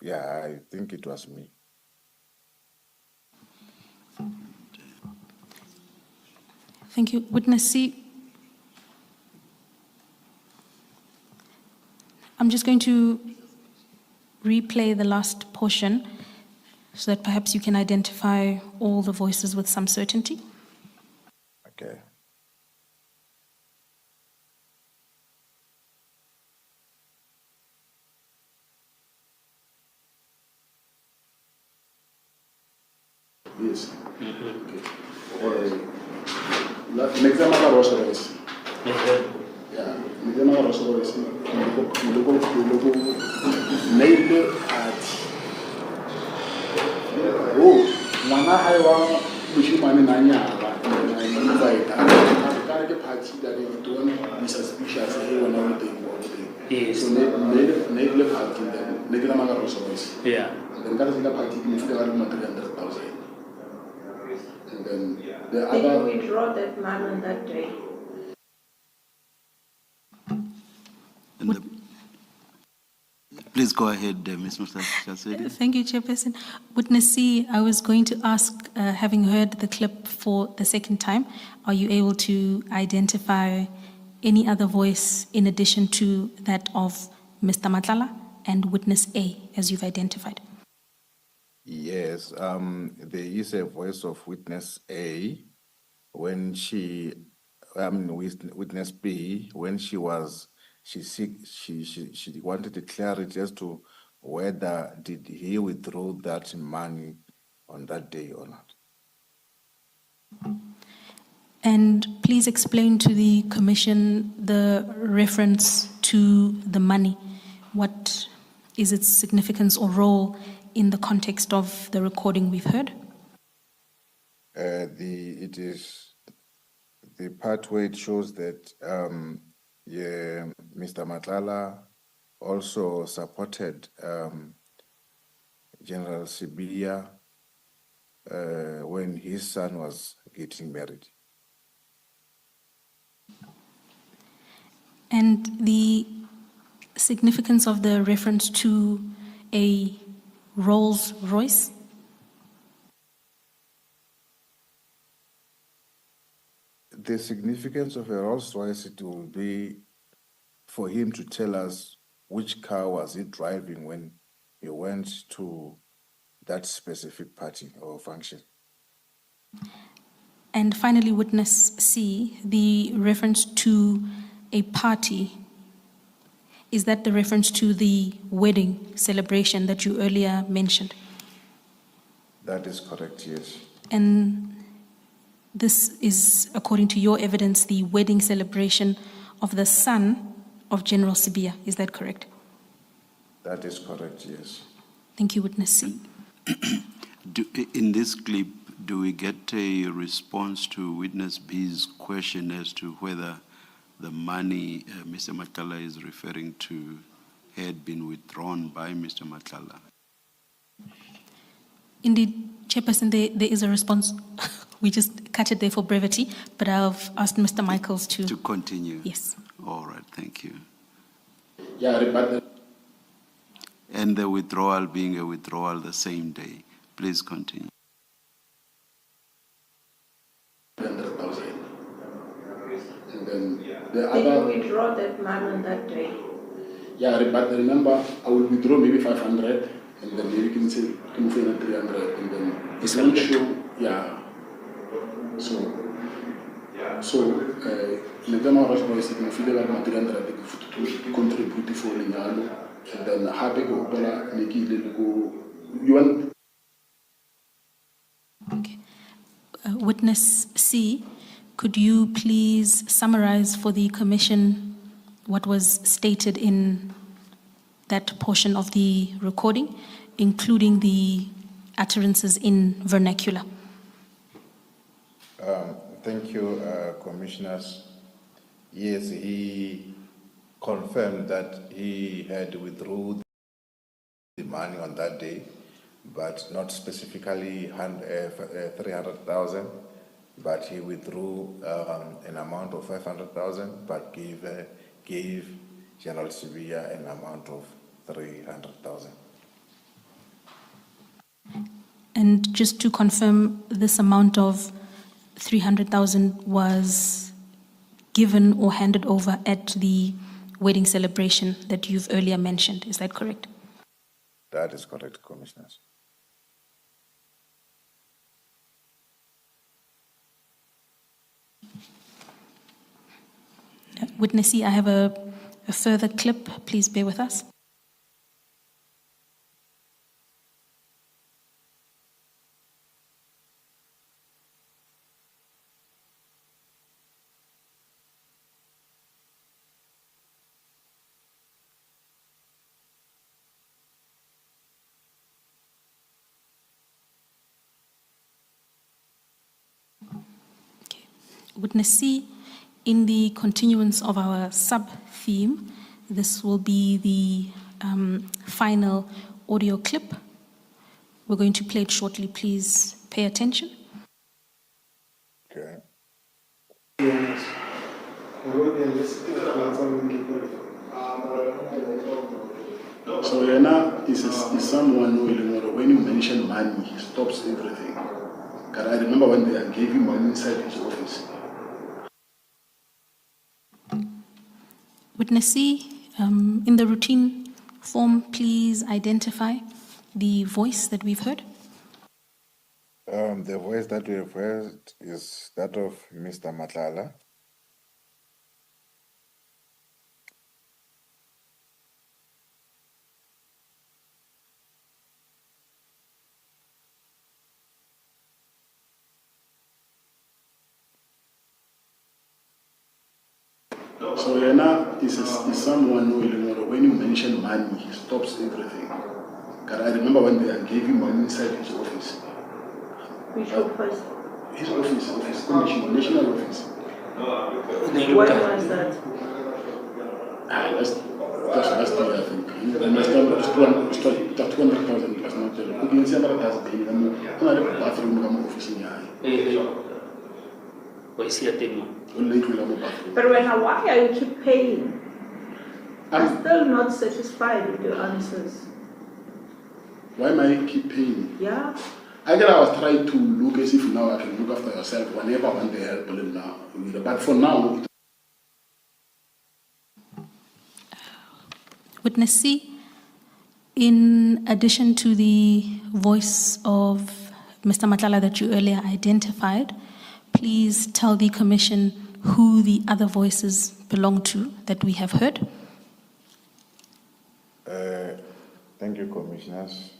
yeah, I think it was me. Thank you. Witness C. I'm just going to replay the last portion so that perhaps you can identify all the voices with some certainty. Okay. Yes. Okay. Next time I was arrested. Yeah. Next time I was arrested. Logo. Nail at. Oh, Nana Haiwa, which you man in Anya, invite. I can't get party that you don't be suspicious when everything. Yes. So nail party then. Next time I was arrested. Yeah. Then got a party in the other 300,000. And then the Did other. you withdraw that man on that day? Please go ahead, Ms. Mustachasedi. Thank you, Chairperson. Witness C, I was going to ask, having heard the clip for the second time, are you able to identify any other voice in addition to that of Mr. Madlanga and Witness A, as you've identified? Yes, there is a voice of Witness A when Witness B, when she wanted a clarity as to whether did he withdraw that money on that day or not. And please explain to the Commission the reference to the money. What is its significance or role in the context of the recording we've heard? It is the part where it shows that Mr. Madlanga also supported General Sibiya when his son was getting married. And the significance of the reference to a Rolls Royce? The significance of a Rolls Royce, it will be for him to tell us which car was he driving when he went to that specific party or function. And finally, Witness C, the reference to a party, is that the reference to the wedding celebration that you earlier mentioned? That is correct, yes. And this is, according to your evidence, the wedding celebration of the son of General Sibiya. Is that correct? That is correct, yes. Thank you, Witness C. In this clip, do we get a response to Witness B's question as to whether the money Mr. Madlanga is referring to had been withdrawn by Mr. Madlanga? Indeed, Chairperson, there is a response. We just cut it there for brevity, but I've asked Mr. Michaels to continue. Yes. All right, thank you. Yeah, but and the withdrawal being a withdrawal the same day. Please continue. 300,000. And then the Did other. you withdraw that man on that day? Yeah, but remember, I will withdraw maybe 500, and then maybe you can say 300, and then it's going to show, yeah. So, le tema Rolls Royce ke mo file ba 300 to contribute for lenyalo, and then hape go hopola ne ke ile le go you want. Okay. Witness C, could you please summarize for the Commission what was stated in that portion of the recording, including the utterances in vernacular? Thank you, Commissioners. Yes, he confirmed that he had withdrawn the money on that day, but not specifically 300,000, but he withdrew an amount of 500,000, but gave General Sibia an amount of 300,000. And just to confirm, this amount of 300,000 was given or handed over at the wedding celebration that you've earlier mentioned. Is that correct? That is correct, Commissioners. Witness C, I have a further clip. Please bear with us. Witness C, in the continuance of our sub-theme, this will be the final audio clip. We're going to play it shortly. Please pay attention. Okay. So Yana is someone who, when you mention money, he stops everything. Because I remember when they gave him money inside his office. Witness C, in the routine form, please identify the voice that we've heard. The voice that we have heard is that of Mr. Madlanga. So Yana is someone who, when you mention money, he stops everything. Because I remember when they gave him money inside his office. Which office? His office, commission, national office. When was that? That's last year, I think. And last time it was 200,000 plus not. You can see another has been another bathroom in office in here. But why are you keep paying? I'm still not satisfied with your answers. Why am I keep paying? Yeah. I was trying to look as if now I can look after yourself whenever I want the help now. But for now. Witness C, in addition to the voice of Mr. Madlanga that you earlier identified, please tell the Commission who the other voices belong to that we have heard. Thank you, Commissioners.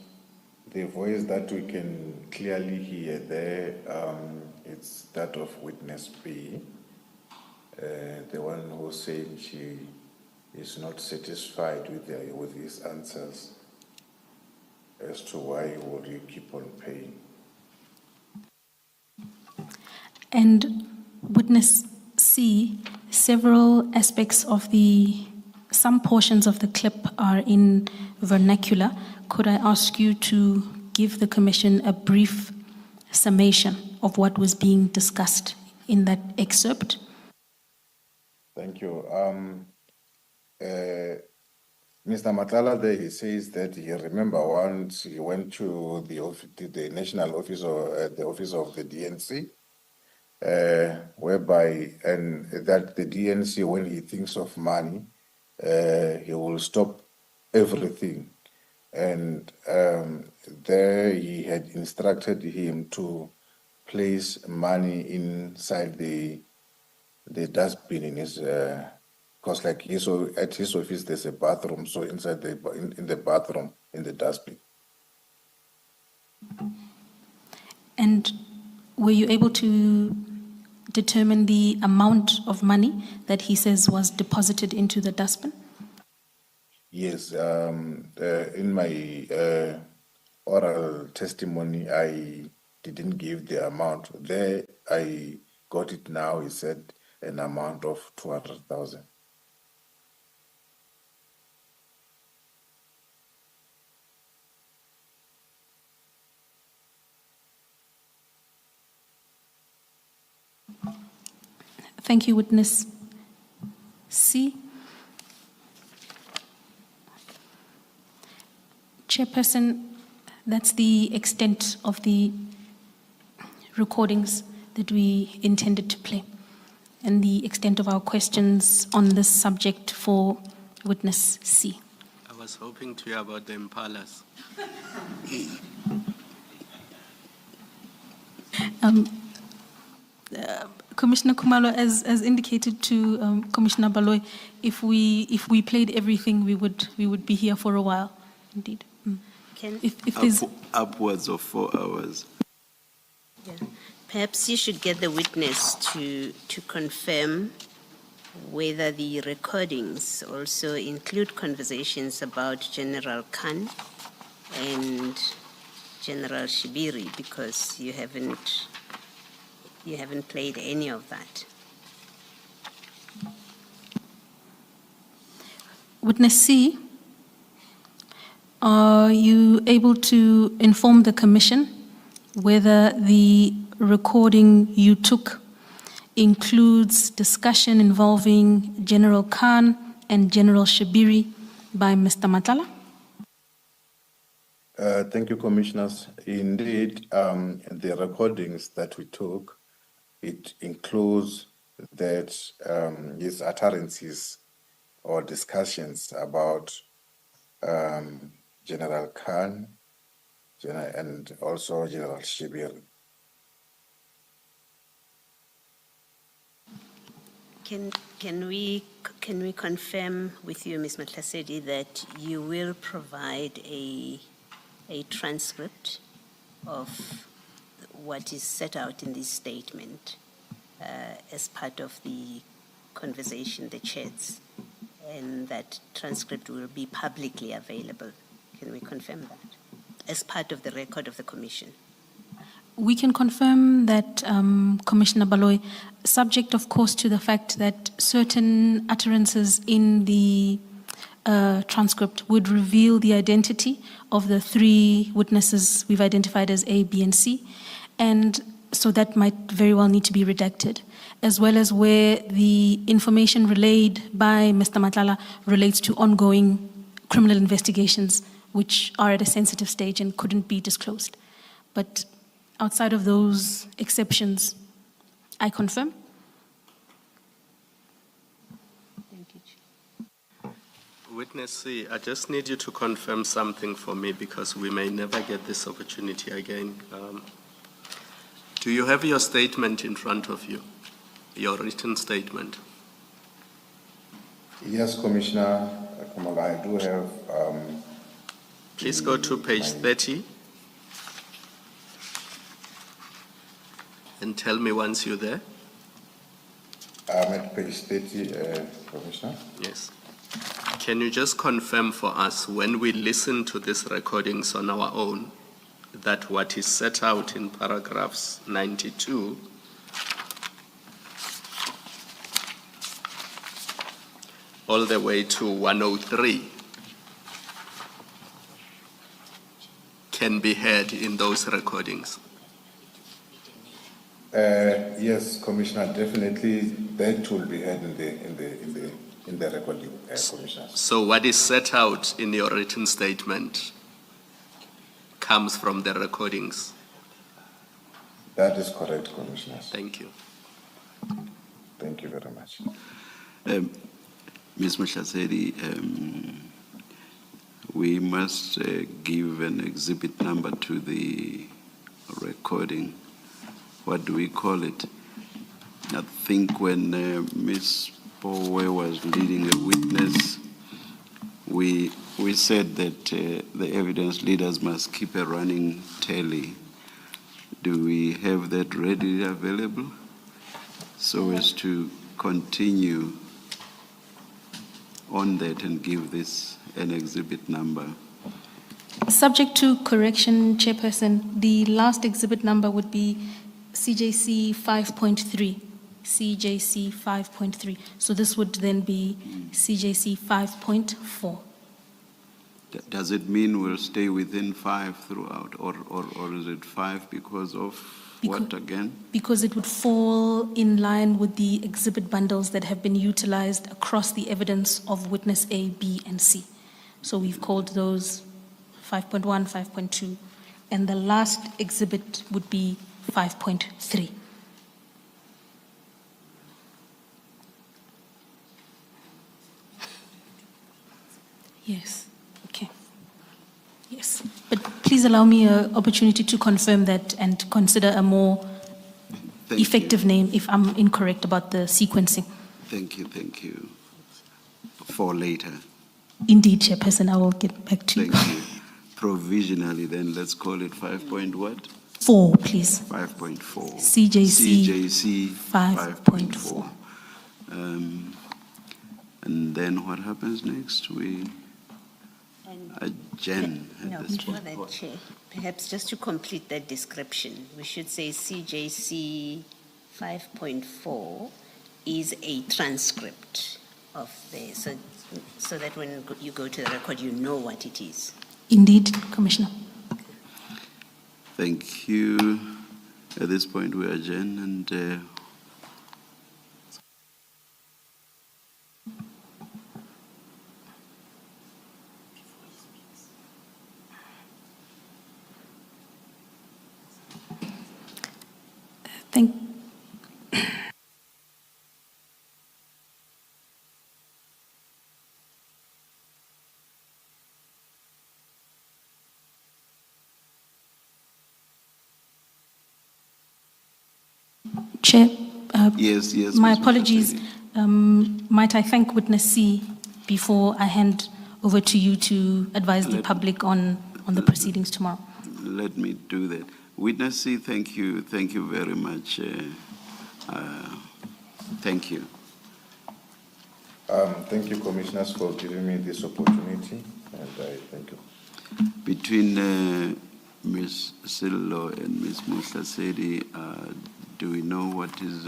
The voice that we can clearly hear there, it's that of Witness B, the one who's saying she is not satisfied with his answers as to why would you keep on paying. And Witness C, several aspects of some portions of the clip are in vernacular. Could I ask you to give the Commission a brief summation of what was being discussed in that excerpt? Thank you. Mr. Madlanga there, he says that he remember once he went to the national office or the office of the DNC, whereby, and that the DNC, when he thinks of money, he will stop everything. And there he had instructed him to place money inside the dustbin in his, because like at his office there's a bathroom, so inside in the bathroom, in the dustbin. And were you able to determine the amount of money that he says was deposited into the dustbin? Yes, in my oral testimony, I didn't give the amount. There, I got it now. He said an amount of 200,000. Thank you, Witness C. Chairperson, that's the extent of the recordings that we intended to play and the extent of our questions on this subject for witness C. I was hoping to hear about the impalas. Commissioner Khumalo, as indicated to Commissioner Baloy, if we played everything, we would be here for a while, indeed. If there's Upwards of 4 hours. Yeah. Perhaps you should get the witness to confirm whether the recordings also include conversations about General Khan and General Shibiri, because you haven't played any of that. Witness C, are you able to inform the Commission whether the recording you took includes discussion involving General Khan and General Shibiri by Mr. Madlanga? Thank you, Commissioners. Indeed, the recordings that we took, it includes that his utterances or discussions about General Khan and also General Shibiri. Can we confirm with you, Ms. Matlasedi, that you will provide a transcript of what is set out in this statement as part of the conversation, the chats, and that transcript will be publicly available? Can we confirm that as part of the record of the Commission? We can confirm that, Commissioner Baloy, subject, of course, to the fact that certain utterances in the transcript would reveal the identity of the 3 witnesses we've identified as A, B, and C, and so that might very well need to be redacted, as well as where the information relayed by Mr. Madlanga relates to ongoing criminal investigations, which are at a sensitive stage and couldn't be disclosed. But outside of those exceptions, I confirm. Thank you. Witness C, I just need you to confirm something for me, because we may never get this opportunity again. Do you have your statement in front of you, your written statement? Yes, Commissioner Khumalo, I do have. Please go to page 30 and tell me once you're there. I'm at page 30, Commissioner. Yes. Can you just confirm for us, when we listen to these recordings on our own, that what is set out in paragraphs 92 all the way to 103 can be heard in those recordings? Yes, Commissioner, definitely that will be heard in the recording, Commissioner. So what is set out in your written statement comes from the recordings? That is correct, Commissioner. Thank you. Thank you very much. Ms. Mashaseri, we must give an exhibit number to the recording. What do we call it? I think when Ms. Powe was leading a witness, we said that the evidence leaders must keep a running tally. Do we have that readily available so as to continue on that and give this an exhibit number? Subject to correction, Chairperson, the last exhibit number would be CJC 5.3. CJC 5.3. So this would then be CJC 5.4. Does it mean we'll stay within 5 throughout, or is it 5 because of what again? Because it would fall in line with the exhibit bundles that have been utilized across the evidence of witness A, B, and C. So we've called those 5.1, 5.2, and the last exhibit would be 5.3. Yes, okay. Yes, but please allow me an opportunity to confirm that and consider a more effective name if I'm incorrect about the sequencing. Thank you. For later. Indeed, Chairperson, I will get back to you. Thank you. Provisionally, then, let's call it 5 point what? 4, please. 5.4. CJC 5.4. And then what happens next? We adjourn No, at this before point. that, Chair, perhaps just to complete that description, we should say CJC 5.4 is a transcript of the, so that when you go to the record, you know what it is. Indeed, Commissioner. Thank you. At this point, we adjourn and Thank Chair, yes. My Ms. apologies. Might I thank Witness C before I hand over to you to advise the public on the proceedings tomorrow? Let me do that. Witness C, thank you very much. Thank you. Thank you, Commissioners, for giving me this opportunity, and I thank you. Between Ms. Sillo and Ms. Muslasedi, do we know what is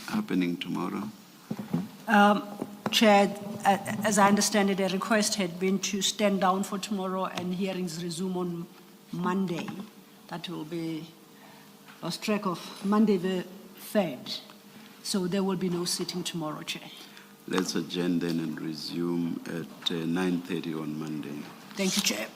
happening tomorrow? Chair, as I understand it, a request had been to stand down for tomorrow and hearings resume on Monday. That will be, lost track of, Monday the 3rd. So there will be no sitting tomorrow, Chair. Let's adjourn then and resume at 9:30 on Monday. Thank you, Chair.